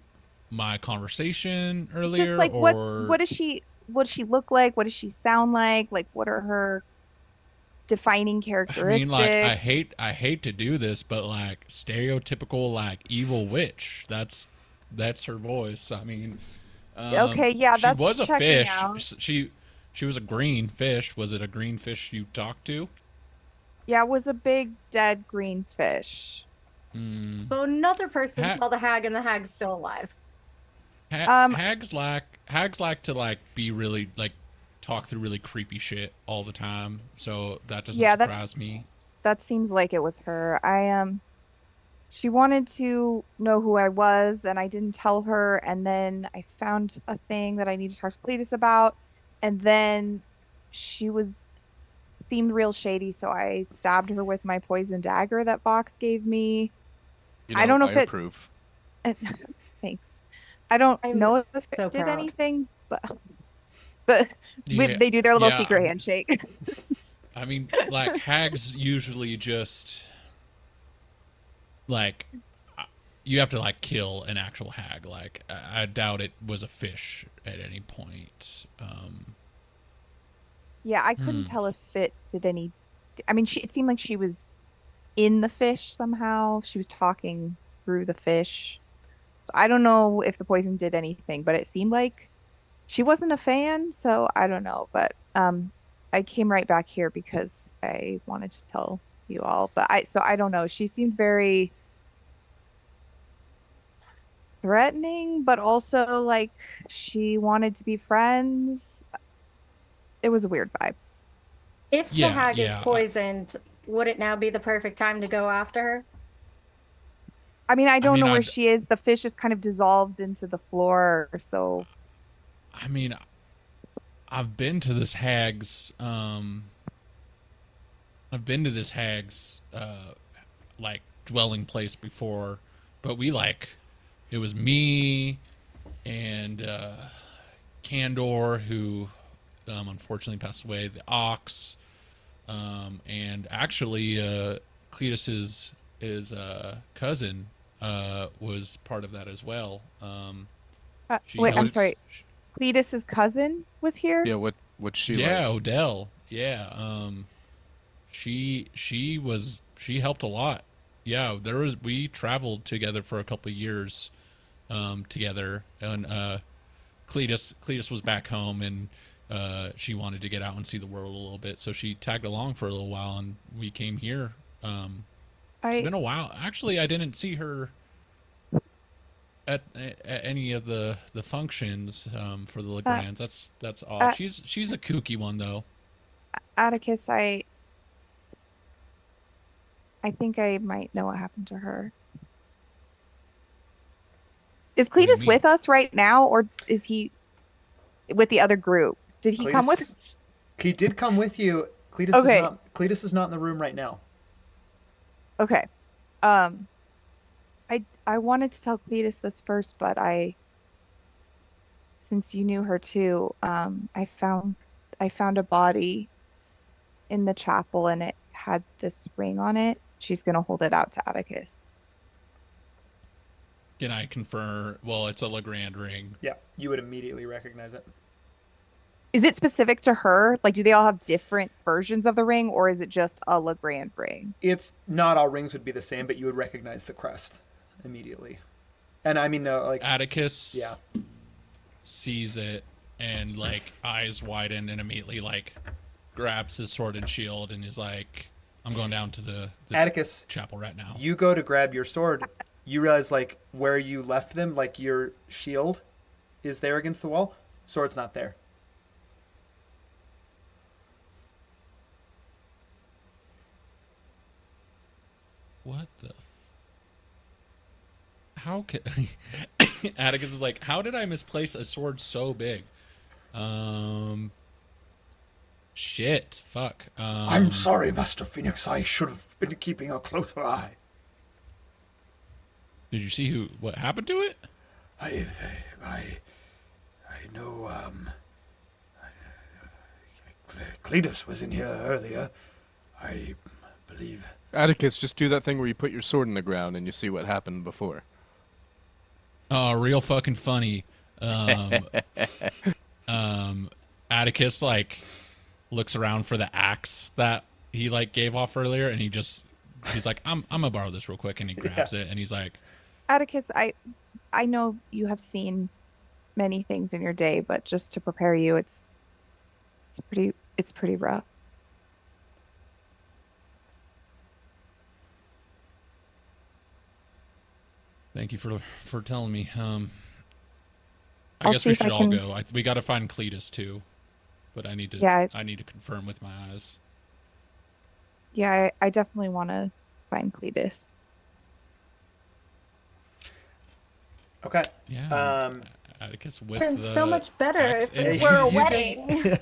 my conversation earlier, Just like or what does she look like? What does she sound like? Like what are her defining I mean, like, characteristics? I hate to do this, but like stereotypical like evil witch. That's her voice. I mean, Okay, yeah, she that's was a checking fish. out. She was a green fish. Was it a green fish you talked to? Yeah, it was a big dead green fish. Hmm. So another person Ha- saw the hag, and the hag's still alive. Hags like to like be really like talk through really creepy shit all the time. So that doesn't Yeah, surprise me. that seems like it was her. She wanted to know who I was, and I didn't tell her. And then I found a thing that I need to talk to Cletus about. And then she seemed real shady, so I stabbed her with my poison dagger that Vox gave me. I don't know I if it. approve. Thanks. I don't I'm know if so it did proud. anything, but Yeah, they do their little yeah. secret handshake. I mean, like hags usually just like you have to like kill an actual hag. Like I doubt it was a fish at any point. Yeah, I couldn't tell if it did any. I mean, it seemed like she was in the fish somehow. She was talking through the fish. So I don't know if the poison did anything, but it seemed like she wasn't a fan, so I don't know. But I came right back here because I wanted to tell you all. But I don't know. She seemed very threatening, but also like she wanted to be friends. It was a weird vibe. If the Yeah, hag is yeah. poisoned, would it now be the perfect time to go after her? I mean, I don't mean, know where I'd- she is. The fish is kind of dissolved into the floor, so I mean, I've been to this hag's like dwelling place before, but we like it was me and Candor, who unfortunately passed away, the ox, and actually Cletus's cousin was part of that as well. She wait, I'm helped. sorry. Cletus's cousin was here? Yeah, what's she Yeah, like? Odell. Yeah. She helped a lot. Yeah, we traveled together for a couple of years together, and Cletus was back home, and she wanted to get out and see the world a little bit, so she tagged along for a little while, and we came here. It's been a while. Actually, I didn't see her at any of the functions for the Legrands. That's odd. She's a kooky one though. Atticus, I think I might know what happened to her. Is do you Cletus mean? with us right now, or is he with the other group? Did he come with us? He did come with you. Okay. Cletus is not in the room right now. Okay. I wanted to tell Cletus this first, but since you knew her too, I found a body in the chapel, and it had this ring on it. She's gonna hold it out to Atticus. Can I confirm? Well, it's a Legrand ring. Yeah, you would immediately recognize it. Is it specific to her? Like, do they all have different versions of the ring, or is it just a Legrand ring? It's not all rings would be the same, but you would recognize the crest immediately. And I mean, like Atticus. Yeah. Sees it and like eyes widen and immediately like grabs his sword and shield and is like, "I'm going down to the Atticus chapel right now." You go to grab your sword, you realize like where you left them, like your shield is there against the wall. Sword's not there. What the? How could Atticus is like, how did I misplace a sword so big? Shit, fuck. I'm sorry, Master Phoenix. I should have been keeping a closer eye. Did you see what happened to it? I know, Cletus was in here earlier. I believe. Atticus, just do that thing where you put your sword in the ground and you see what happened before. Oh, real fucking funny. Atticus like looks around for the axe that he like gave off earlier, and he's like, I'm gonna borrow this real quick, and he grabs it, and he's like, Atticus, I know you have seen many things in your day, but just to prepare you, it's pretty rough. thank you for telling me. I I'll guess see we if I should all can- go. We got to find Cletus too, but I need to. Yeah. I need to confirm with my eyes. Yeah, I definitely want to find Cletus. Okay. Yeah. Atticus with Been the so much better axe if in it hand. were a You wedding.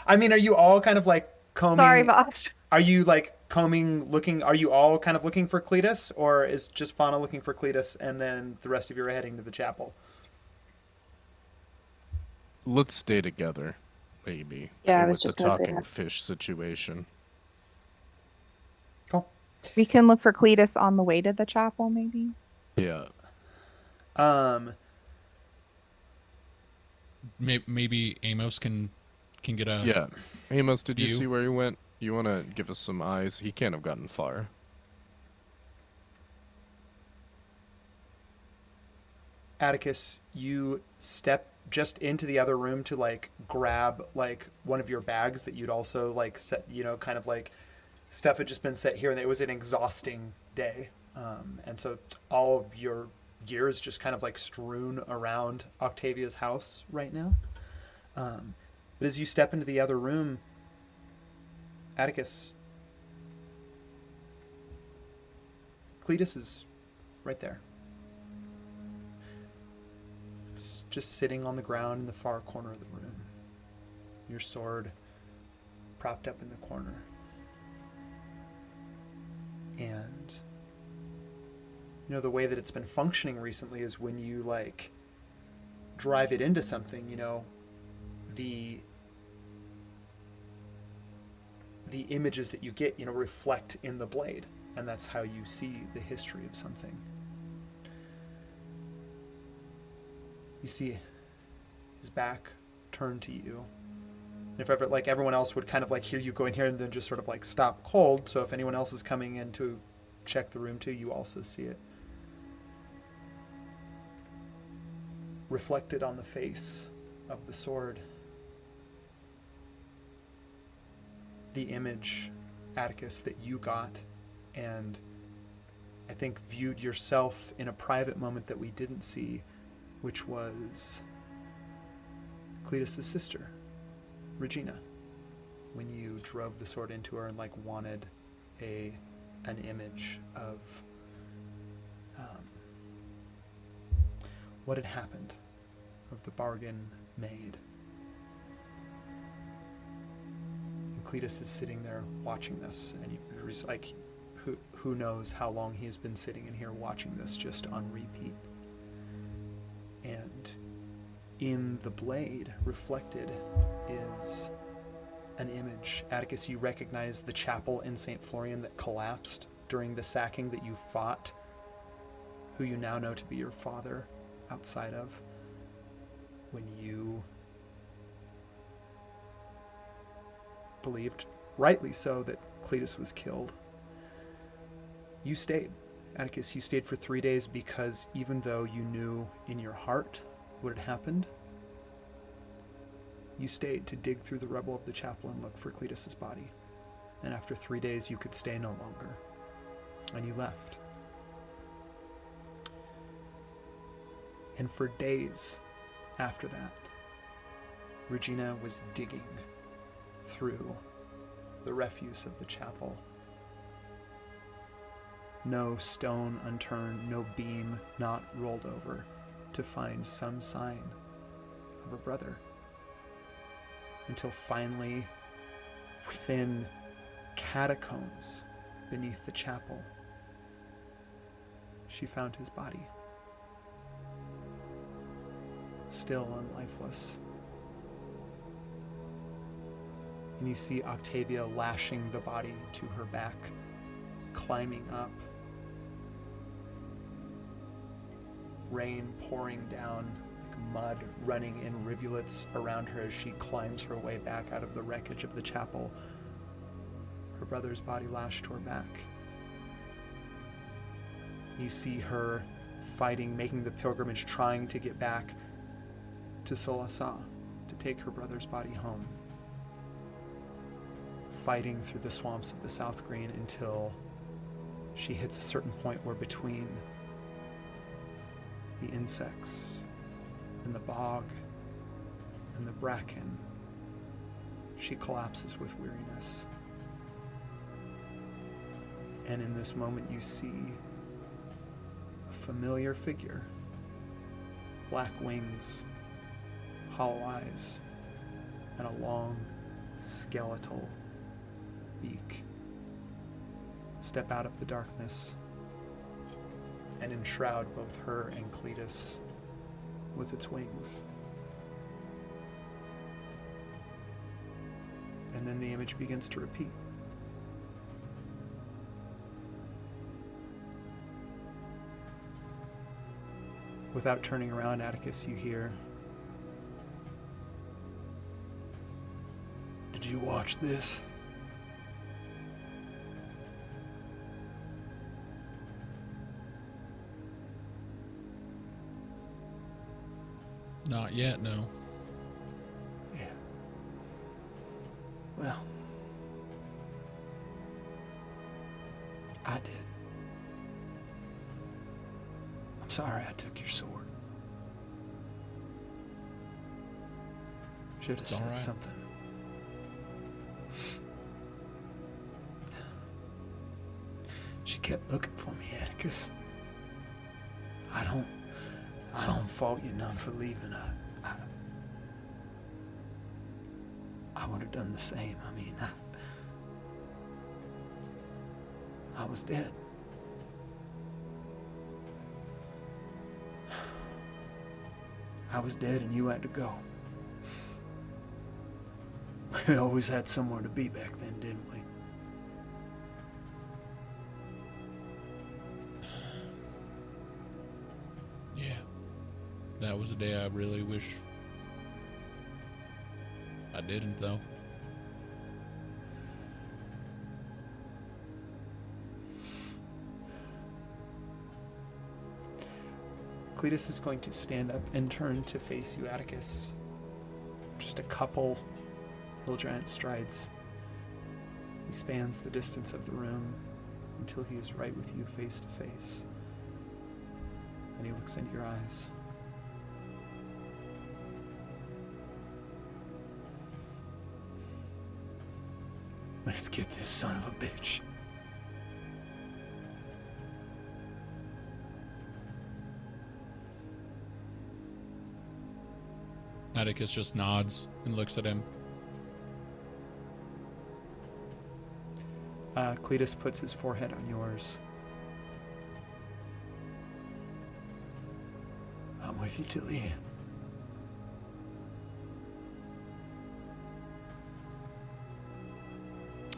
I mean, are you all kind of like combing? Sorry, Vox. Are you like combing, looking? Are you all kind of looking for Cletus, or is just Fauna looking for Cletus, and then the rest of you are heading to the chapel? Let's stay together, maybe. Yeah, I with was just the gonna say talking that. fish situation. Cool. We can look for Cletus on the way to the chapel, maybe. Yeah. Maybe Amos can get a. Yeah. Amos, did you view? see where he went? You want to give us some eyes? He can't have gotten far. Atticus, you step just into the other room to like grab like one of your bags that you'd also like set, kind of like stuff had just been set here, and it was an exhausting day. And so all of your gear is just kind of like strewn around Octavia's house right now. But as you step into the other room, Atticus, Cletus is right there. It's just sitting on the ground in the far corner of the room. Your sword propped up in the corner. And the way that it's been functioning recently is when you like drive it into something, the images that you get, reflect in the blade, and that's how you see the history of something. You see his back turned to you. And if ever, like, everyone else would kind of like hear you go in here and then just sort of like stop cold. So if anyone else is coming in to check the room too, you also see it. Reflected on the face of the sword. The image, Atticus, that you got, and I think viewed yourself in a private moment that we didn't see, which was Cletus' sister, Regina, when you drove the sword into her and like wanted an image of what had happened, of the bargain made. And Cletus is sitting there watching this, and you're just like, who knows how long he has been sitting in here watching this just on repeat. And in the blade, reflected, is an image. Atticus, you recognize the chapel in St. Florian that collapsed during the sacking that you fought, who you now know to be your father, outside of, when you believed, rightly so, that Cletus was killed. You stayed. Atticus, you stayed for 3 days because even though you knew in your heart what had happened, you stayed to dig through the rubble of the chapel and look for Cletus's body. And after 3 days, you could stay no longer. And you left. And for days after that, Regina was digging through the refuse of the chapel. No stone unturned, no beam not rolled over, to find some sign of her brother. Until finally, within catacombs beneath the chapel, she found his body. still and lifeless. And you see Octavia lashing the body to her back, climbing up. Rain pouring down, like mud running in rivulets around her as she climbs her way back out of the wreckage of the chapel. Her brother's body lashed to her back. You see her fighting, making the pilgrimage, trying to get back to Solasa to take her brother's body home. Fighting through the swamps of the South Green until she hits a certain point where between the insects and the bog and the bracken, she collapses with weariness. And in this moment you see a familiar figure, black wings, hollow eyes, and a long skeletal beak step out of the darkness and enshroud both her and Cletus with its wings. And then the image begins to repeat. Without turning around, Atticus, you hear, "Did you watch this?" Not yet, no. Yeah. Well, I did. I'm sorry I took your sword. Should have It's all said right. something. She kept looking for me, Atticus. I don't fault you none for leaving. I would have done the same. I mean, I was dead. I was dead and you had to go. We always had somewhere to be back then, didn't we? Yeah. That was a day I really wish I didn't, though. Cletus is going to stand up and turn to face you, Atticus. Just a couple hill giant strides. He spans the distance of the room until he is right with you face to face. And he looks into your eyes. Let's get this son of a bitch. Atticus just nods and looks at him. Cletus puts his forehead on yours. I'm with you till the end.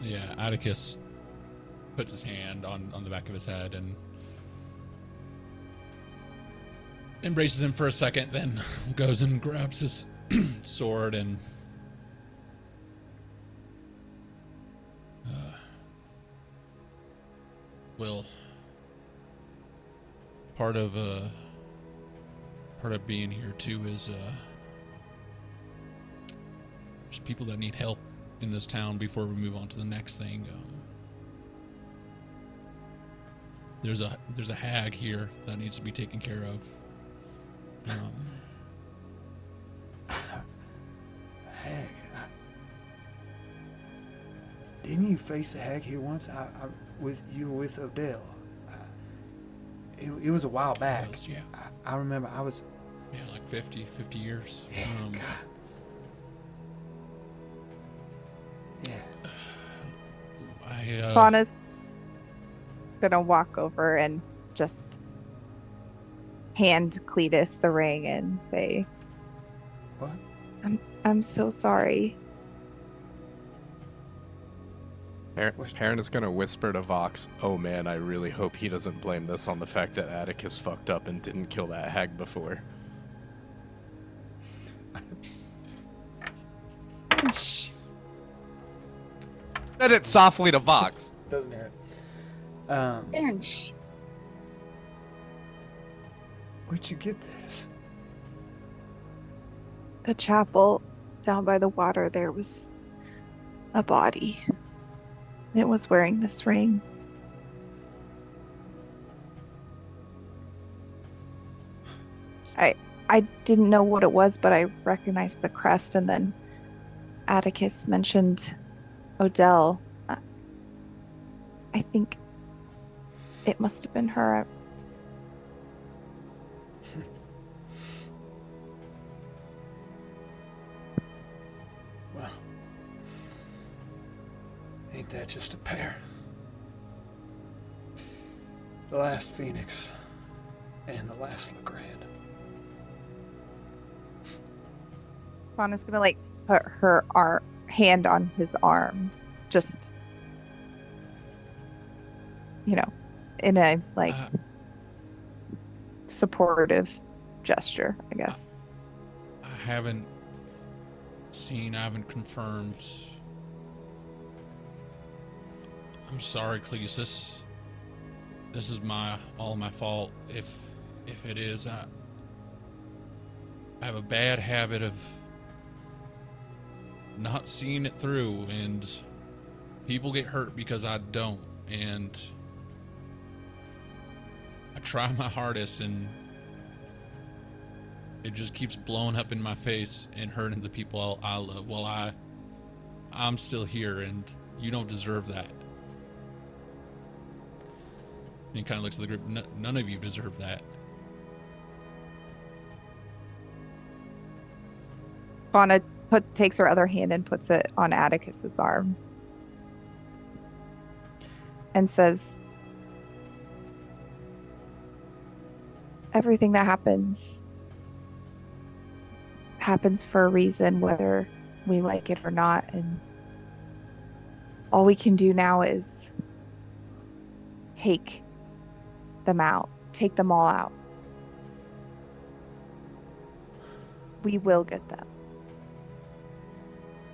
Yeah, Atticus puts his hand on the back of his head and embraces him for a second, then goes and grabs his sword and will part of being here too is there's people that need help in this town before we move on to the next thing. There's a hag here that needs to be taken care of. Hag? Didn't you face a hag here once? You were with Odell. It was a while back. Yeah. I remember I was... Yeah, like 50 years. Yeah, God. Yeah. Fauna's gonna walk over and just hand Cletus the ring and say, What? I'm so sorry. Perrin is gonna whisper to Vox, "Oh man, I really hope he doesn't blame this on the fact that Atticus fucked up and didn't kill that hag before." Shh. Said it softly to Vox. Doesn't hear it. Aaron, shh. Where'd you get this? A chapel down by the water. There was a body. It was wearing this ring. I didn't know what it was, but I recognized the crest, and then Atticus mentioned Odell. I think it must have been her. Well, ain't that just a pair? The last Phoenix and the last Legrand. Fauna's gonna put her hand on his arm, just in a supportive gesture, I guess. I haven't confirmed. I'm sorry, Cleese. This is all my fault. If it is, I have a bad habit of not seeing it through, and people get hurt because I don't, and I try my hardest, and it just keeps blowing up in my face and hurting the people I love while I'm still here, and you don't deserve that. And he kind of looks at the group. None of you deserve that. Fauna takes her other hand and puts it on Atticus's arm and says, everything that happens for a reason, whether we like it or not, and all we can do now is take them all out. We will get them.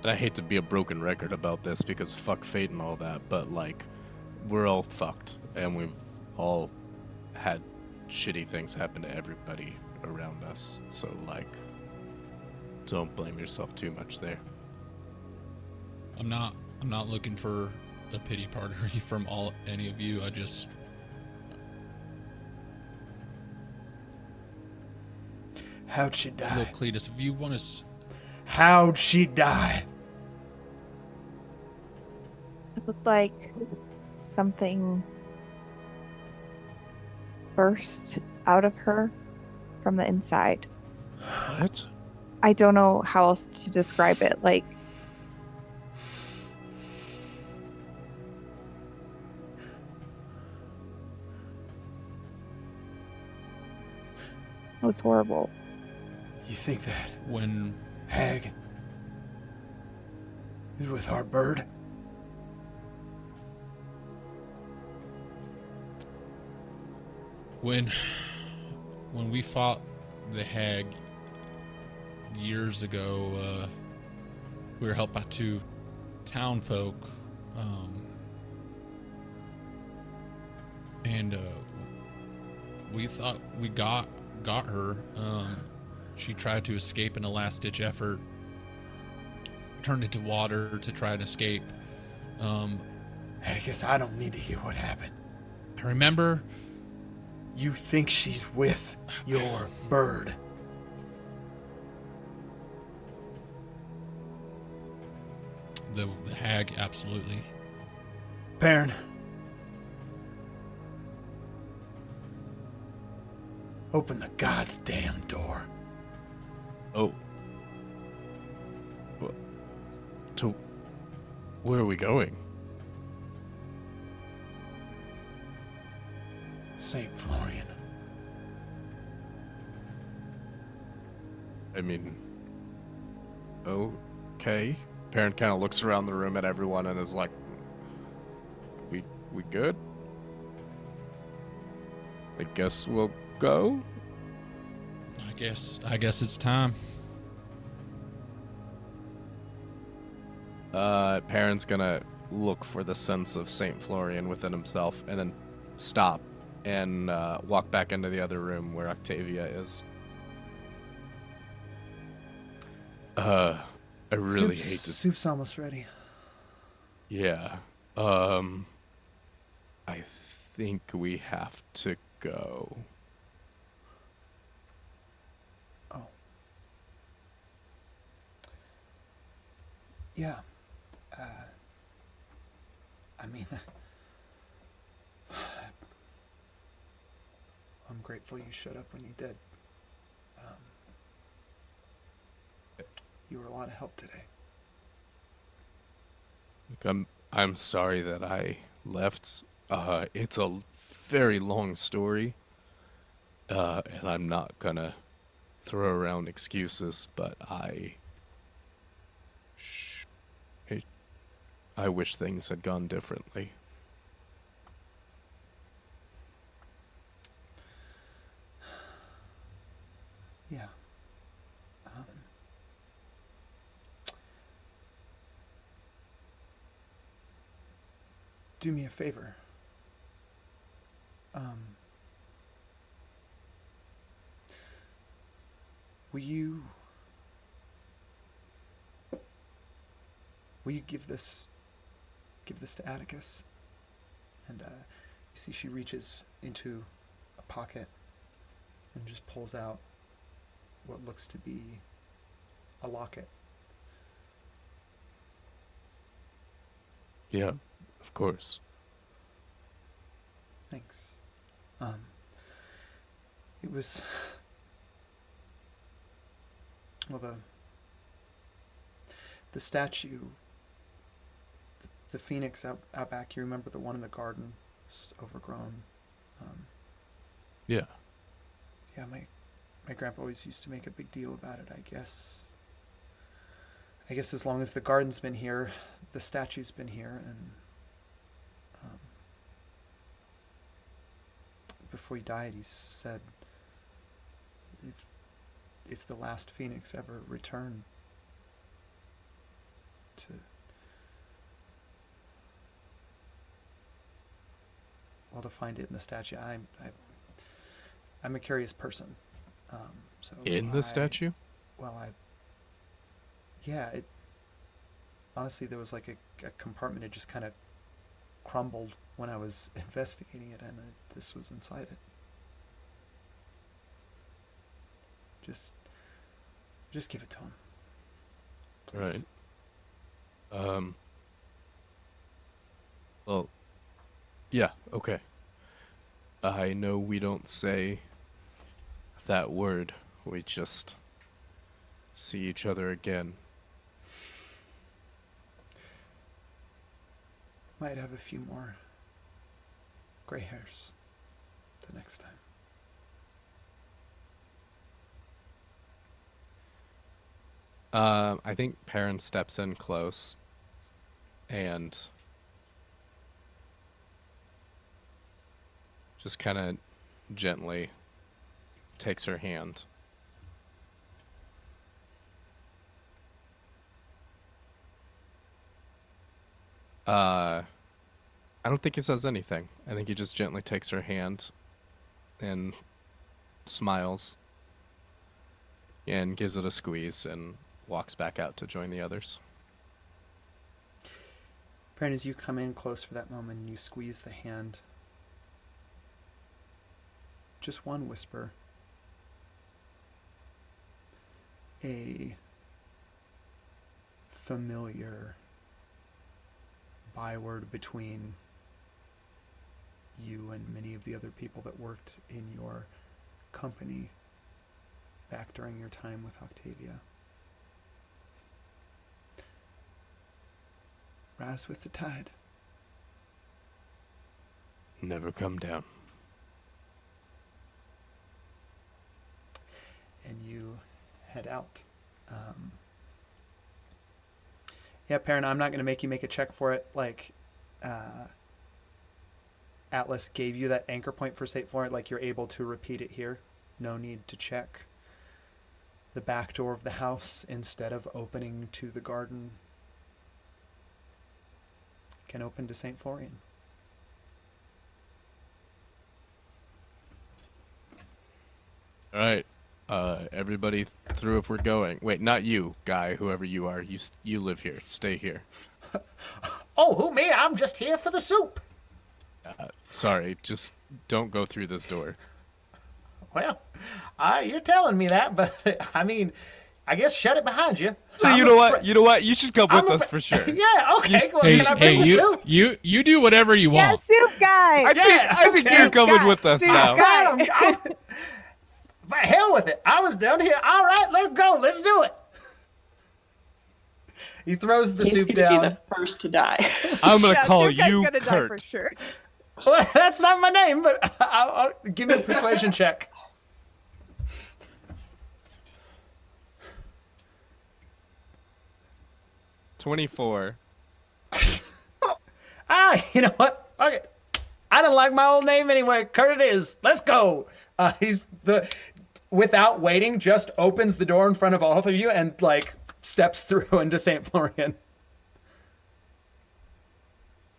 And I hate to be a broken record about this because fuck fate and all that, but we're all fucked, and we've all had shitty things happen to everybody around us. So don't blame yourself too much there. I'm not looking for a pity party from any of you. I just How'd she die? Look, Cletus, if you want to. How'd she die? It looked like something burst out of her from the inside. What? I don't know how else to describe it. It was horrible. You think that When hag is with our bird? When we fought the hag years ago, we were helped by two town folk, and we thought we got her. She tried to escape in a last-ditch effort, turned into water to try and escape. Atticus, I don't need to hear what happened. I remember. You think she's with your bird? The hag, absolutely. Perrin. Open the God's damn door. Oh. To where are we going? St. Florian. I mean, Okay. Parent kind of looks around the room at everyone and is like, we good? I guess we'll go? I guess it's time. Parent's gonna look for the sense of Saint Florian within himself and then stop and walk back into the other room where Octavia is. I really hate to... Soup's almost ready. Yeah. I think we have to go. Oh. Yeah. I mean, I'm grateful you showed up when you did. You were a lot of help today. Look, I'm sorry that I left. It's a very long story, and I'm not gonna throw around excuses, but I wish things had gone differently. Yeah. Do me a favor. Will you give this to Atticus? And you see she reaches into a pocket and just pulls out what looks to be a locket. Yeah, of course. Thanks. It was... Well, the statue, the phoenix out back, you remember the one in the garden? It's overgrown. Yeah. Yeah, my grandpa always used to make a big deal about it, I guess. I guess as long as the garden's been here, the statue's been here, and before he died, he said if the last phoenix ever returned to find it in the statue. I'm a curious person. So in the statue? Well, it honestly, there was like a compartment that just kind of crumbled when I was investigating it, and this was inside it. Just give it to him, please. Right. Well, yeah, okay. I know we don't say that word. We just see each other again. Might have a few more gray hairs the next time. I think Perrin steps in close and just kind of gently takes her hand. I don't think he says anything. I think he just gently takes her hand and smiles and gives it a squeeze and walks back out to join the others. Perrin, as you come in close for that moment and you squeeze the hand, just one whisper. A familiar byword between you and many of the other people that worked in your company back during your time with Octavia. Rise with the tide. Never come down. And you head out. Yeah, Perrin, I'm not going to make you make a check for it. Like, Atlas gave you that anchor point for St. Florent. Like, you're able to repeat it here. No need to check the back door of the house instead of opening to the garden. Can open to St. Florian. All right. Everybody through if we're going. Wait, not you, guy, whoever you are. You live here. Stay here. Oh, who me? I'm just here for the soup. Sorry, just don't go through this door. Well, you're telling me that, but I mean, I guess shut it behind you. You know what? You know what? You should come with us for sure. Yeah, okay. Well, Hey, can I bring the soup? you do whatever you Yeah, want. soup guy. I think you're coming with us now. Hell with it. I was down here. All right, let's go. Let's do it. He throws the He's soup going to be down. the first to die. I'm gonna Yeah, call soup guy's you gonna die for Kurt. sure. Well, that's not my name, but I'll give me a persuasion check. $24. You know what? Okay. I don't like my old name anyway. Kurt it is. Let's go. Without waiting, just opens the door in front of all of you and, like, steps through into St. Florian.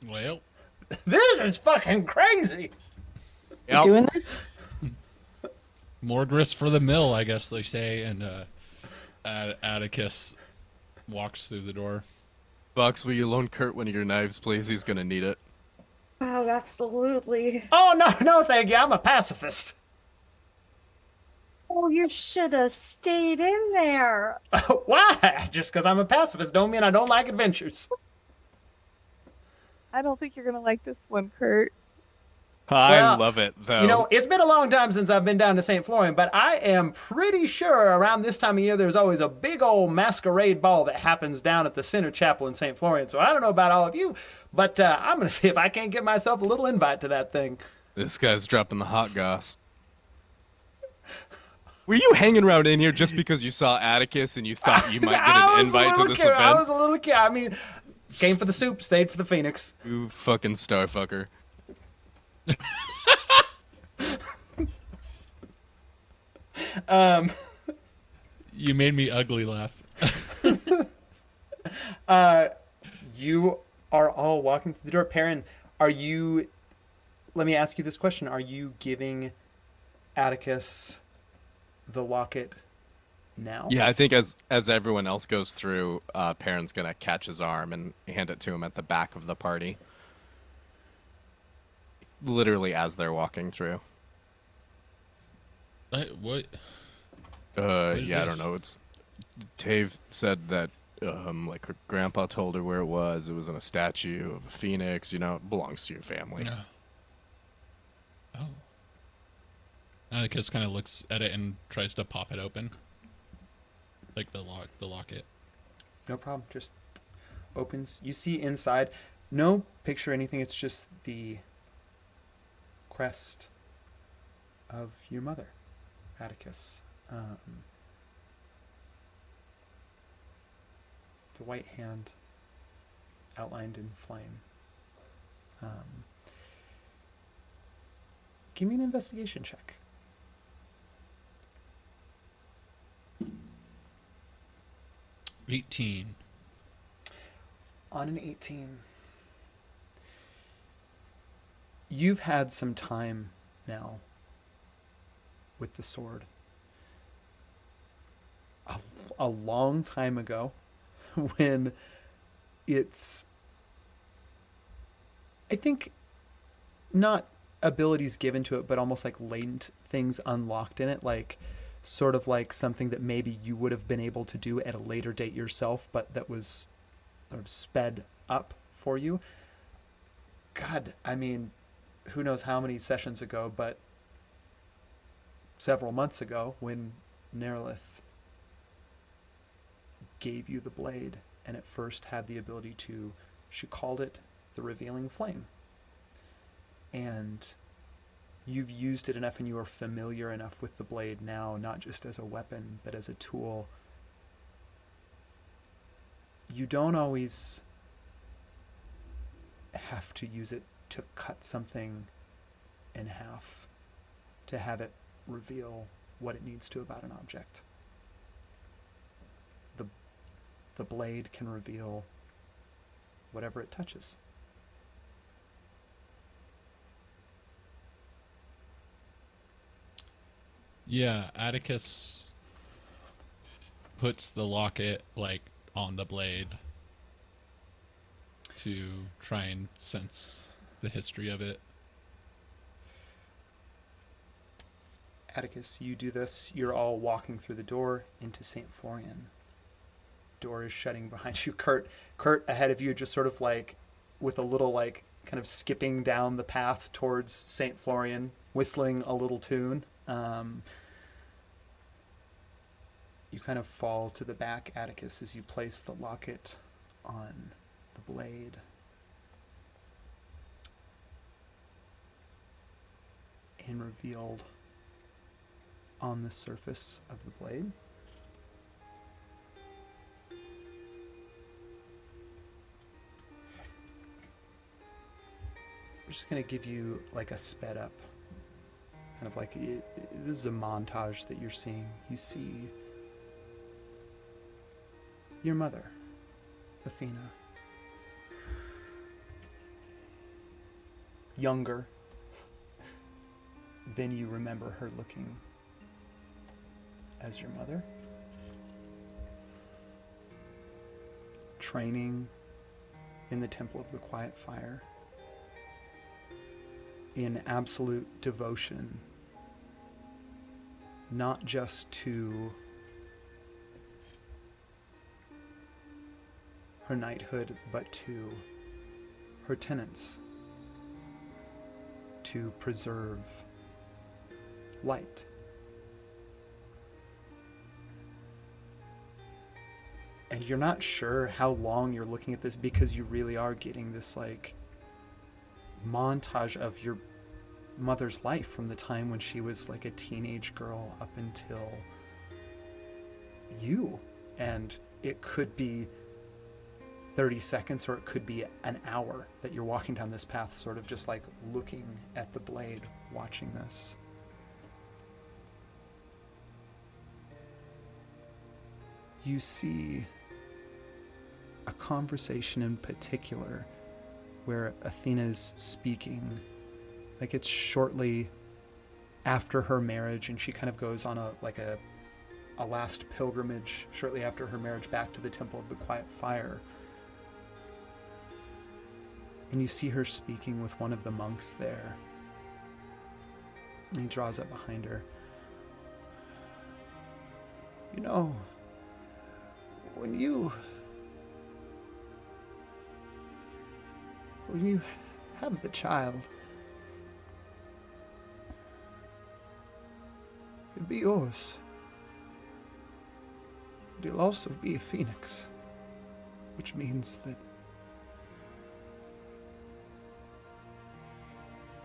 Well, This is fucking crazy. Yep. Doing this? more grist for the mill, I guess they say. And Atticus walks through the door. Bucks, will you loan Kurt one of your knives, please? He's gonna need it. Oh, absolutely. Oh, no, thank you. I'm a pacifist. Oh, you should have stayed in there. Why? Just because I'm a pacifist don't mean I don't like adventures. I don't think you're gonna like this one, Kurt. I Well, love it, though. You know, it's been a long time since I've been down to St. Florian, but I am pretty sure around this time of year there's always a big old masquerade ball that happens down at the Center Chapel in St. Florian. So I don't know about all of you, but I'm going to see if I can't get myself a little invite to that thing. This guy's dropping the hot goss. Were you hanging around in here just because you saw Atticus and you thought you might get an invite to this event? I was a little kid. I mean, came for the soup, stayed for the Phoenix. You fucking starfucker. You made me ugly laugh. You are all walking through the door. Perrin, are you... Let me ask you this question. Are you giving Atticus the locket now? Yeah, I think as everyone else goes through, Perrin's gonna catch his arm and hand it to him at the back of the party. Literally as they're walking through. What? is Yeah, I don't this? know. It's Tave said that like her grandpa told her where it was. It was in a statue of a phoenix. You know, it belongs to your family. No. Oh. Atticus kind of looks at it and tries to pop it open. Like the locket. No problem. Just opens. You see inside. No picture or anything. It's just the crest of your mother, Atticus. The white hand outlined in flame. Give me an investigation check. 18. On an 18. You've had some time now with the sword. A long time ago, when it's, I think, not abilities given to it, but almost like latent things unlocked in it, like sort of like something that maybe you would have been able to do at a later date yourself, but that was sort of sped up for you. God, I mean, who knows how many sessions ago, but several months ago when Nerlith gave you the blade and it first had the ability to, she called it the revealing flame. And you've used it enough and you are familiar enough with the blade now, not just as a weapon, but as a tool. you don't always have to use it to cut something in half to have it reveal what it needs to about an object. The blade can reveal whatever it touches. Yeah, Atticus puts the locket like on the blade to try and sense the history of it. Atticus, you do this. You're all walking through the door into St. Florian. The door is shutting behind you. Kurt ahead of you, just sort of like with a little like kind of skipping down the path towards St. Florian, whistling a little tune. You kind of fall to the back, Atticus, as you place the locket on the blade. And revealed on the surface of the blade we're just going to give you like a sped up kind of like this is a montage that you're seeing. You see your mother, Athena, younger than you remember her looking as your mother, training in the Temple of the Quiet Fire in absolute devotion, not just to her knighthood, but to her tenets, to preserve light. And you're not sure how long you're looking at this because you really are getting this like montage of your mother's life from the time when she was like a teenage girl up until you. And it could be 30 seconds or it could be an hour that you're walking down this path, sort of just like looking at the blade, watching this. You see a conversation in particular where Athena's speaking, like it's shortly after her marriage, and she kind of goes on a last pilgrimage shortly after her marriage back to the Temple of the Quiet Fire. And you see her speaking with one of the monks there. And he draws up behind her. You know, when you have the child, it'll be yours. But he'll also be a phoenix, which means that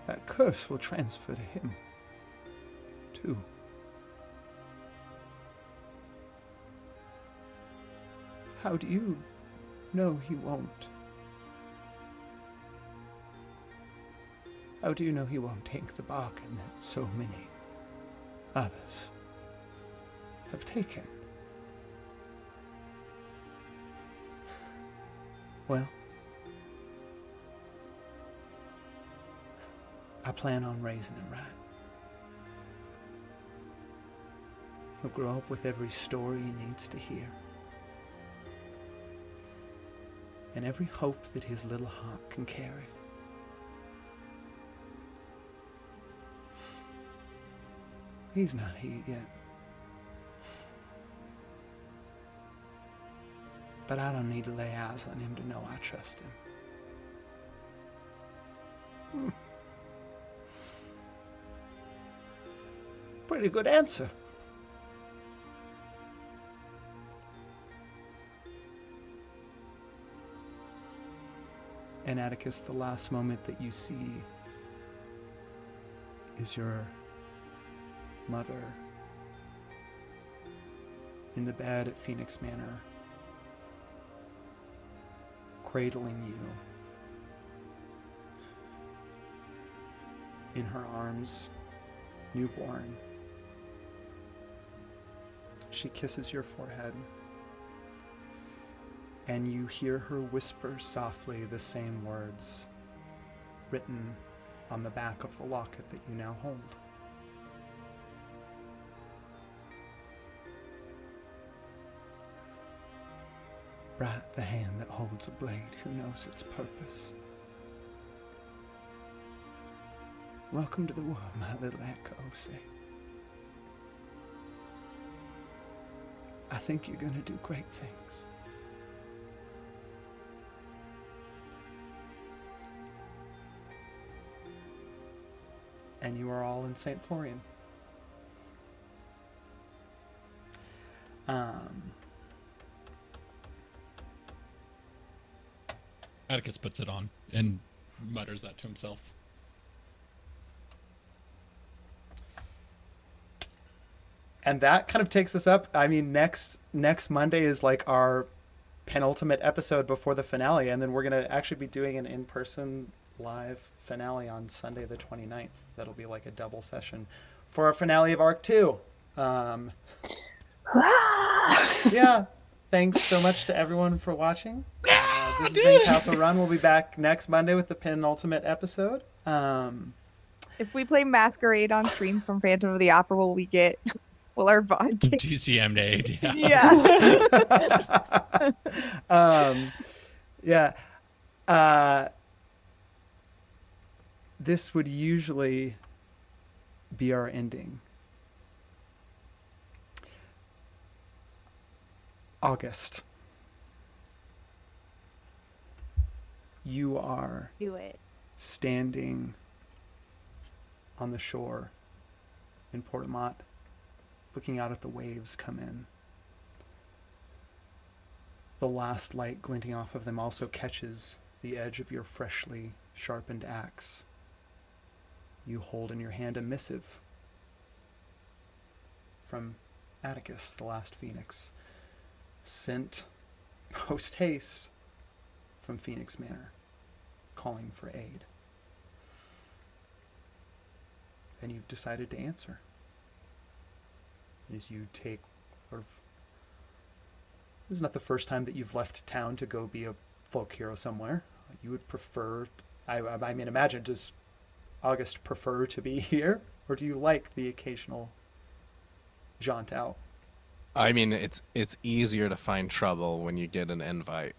that curse will transfer to him, too. How do you know he won't? How do you know he won't take the bargain that so many others have taken? Well, I plan on raising him right. He'll grow up with every story he needs to hear, and every hope that his little heart can carry. He's not here yet, but I don't need to lay eyes on him to know I trust him. Pretty good answer. And Atticus, the last moment that you see is your mother in the bed at Phoenix Manor, cradling you in her arms, newborn. She kisses your forehead, and you hear her whisper softly the same words written on the back of the locket that you now hold. Bright the hand that holds a blade who knows its purpose. Welcome to the world, my little Ose. I think you're gonna do great things. And you are all in St. Florian. Atticus puts it on and mutters that to himself. And that kind of takes us up. I mean, next Monday is like our penultimate episode before the finale, and then we're going to actually be doing an in-person live finale on Sunday the 29th. That'll be like a double session for our finale of Arc 2. Yeah. Thanks so much to everyone for watching. This has been Castle Run. We'll be back next Monday with the penultimate episode. If we play Masquerade on stream from Phantom of the Opera, will our VOD get GCM'd aid, yeah. Yeah. This would usually be our ending. August. You are standing on the shore in Portamont, looking out at the waves come in. The last light glinting off of them also catches the edge of your freshly sharpened axe. You hold in your hand a missive from Atticus, the last Phoenix, sent post haste from Phoenix Manor, calling for aid. And you've decided to answer. As you take sort of, this is not the first time that you've left town to go be a folk hero somewhere. You would prefer, I mean, imagine, does August prefer to be here, or do you like the occasional jaunt out? I mean, it's easier to find trouble when you get an invite.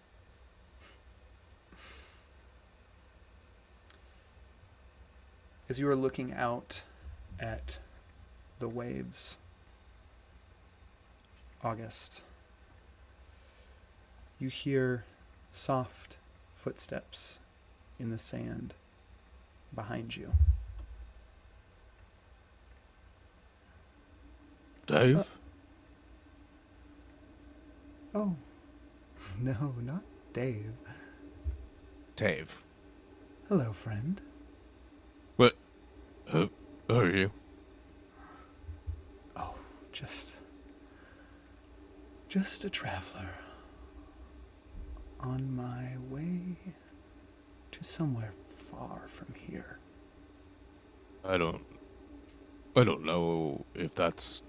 As you are looking out at the waves, August, you hear soft footsteps in the sand behind you. Dave? Oh, no, not Dave. Dave. Hello, friend. What? Who are you? Oh, just a traveler on my way to somewhere far from here. I don't know if that's...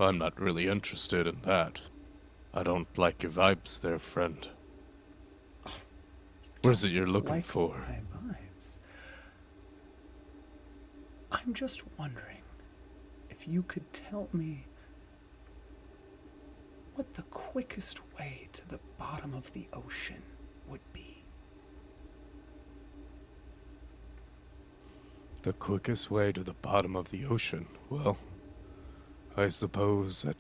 I'm not really interested in that. I don't like your vibes there, friend. What is it you're looking for? My vibes. I'm just wondering if you could tell me what the quickest way to the bottom of the ocean would be. The quickest way to the bottom of the ocean? Well, I suppose that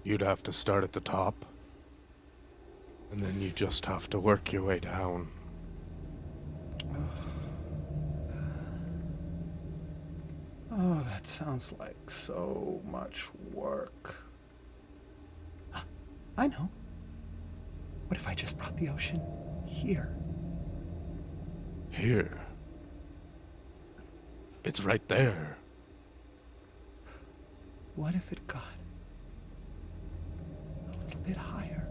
you'd have to start at the top, and then you just have to work your way down. Oh, that sounds like so much work. I know. What if I just brought the ocean here? Here? It's right there. What if it got a little bit higher?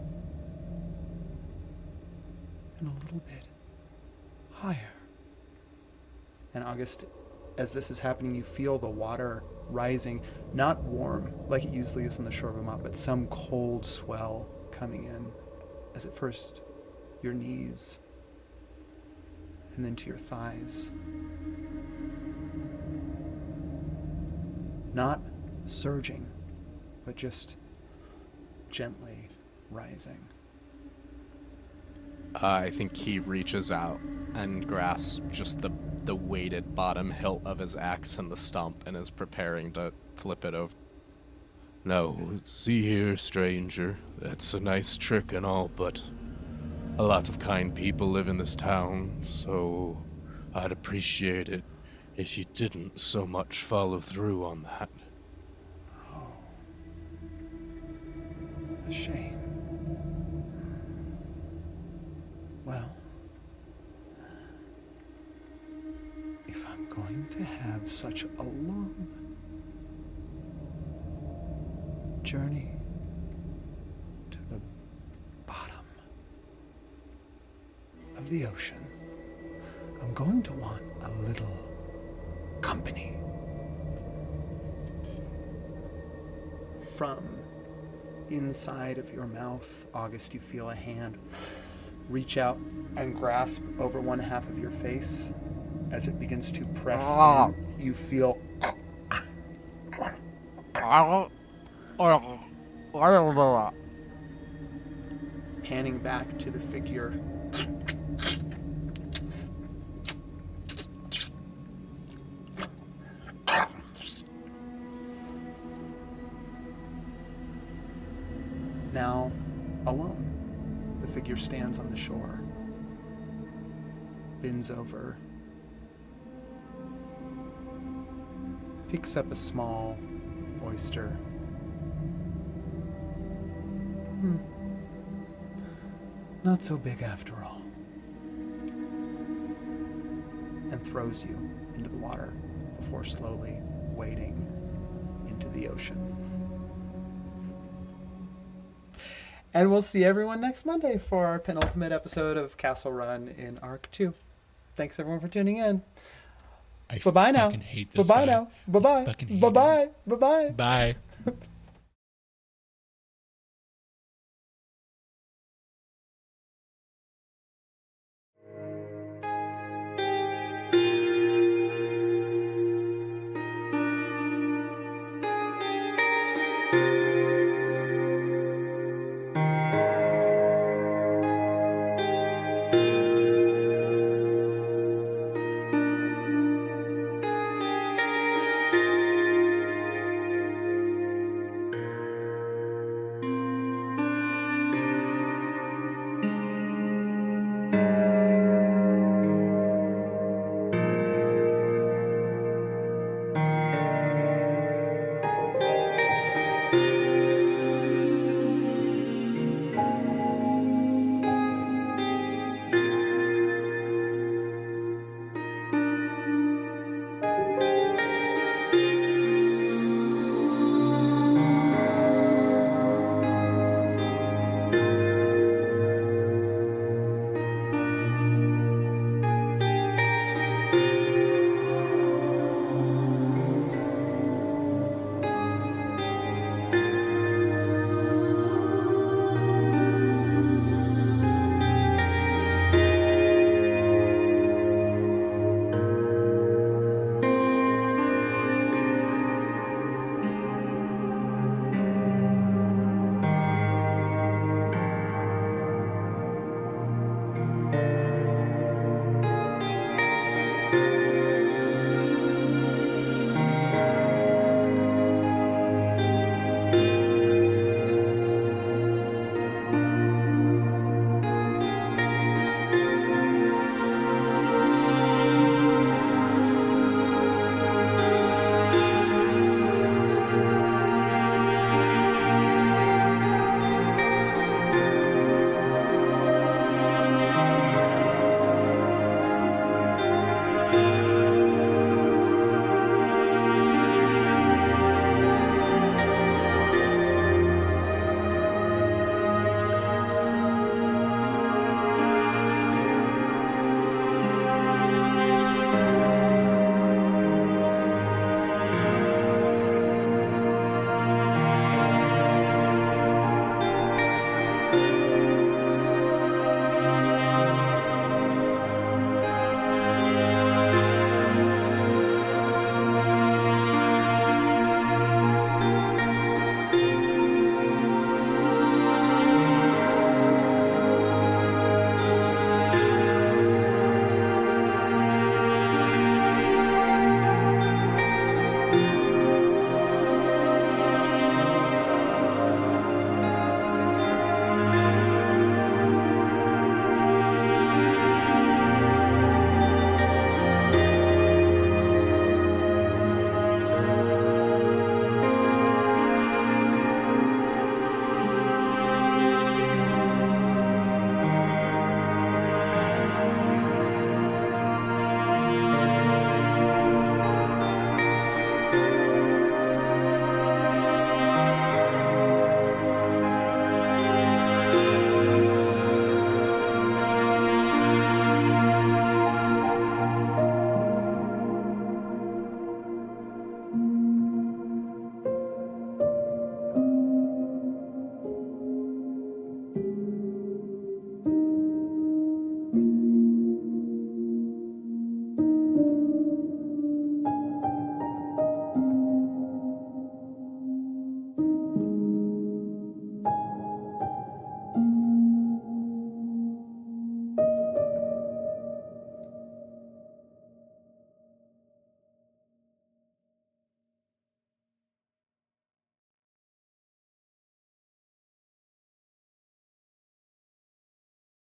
even a little bit higher. And August, as this is happening, you feel the water rising, not warm like it usually is on the shore of Vermont, but some cold swell coming in, as at first your knees and then to your thighs. Not surging, but just gently rising. I think he reaches out and grasps just the weighted bottom hilt of his axe and the stump and is preparing to flip it over. Now, see here, stranger, that's a nice trick and all, but a lot of kind people live in this town, so I'd appreciate it if you didn't so much follow through on that. Oh. A shame. Well, if I'm going to have such a long journey to the bottom of the ocean, I'm going to want a little company. From inside of your mouth, August, you feel a hand reach out and grasp over one half of your face. As it begins to press in, you feel panning back to the figure. Now alone, the figure stands on the shore, bends over, picks up a small oyster. Not so big after all. And throws you into the water before slowly wading into the ocean. And we'll see everyone next Monday for our penultimate episode of Castle Run in Arc 2. Thanks everyone for tuning in. Bye-bye now. Hate this Bye-bye guy. now. Bye-bye. Fucking hate Bye-bye. Bye-bye. Bye.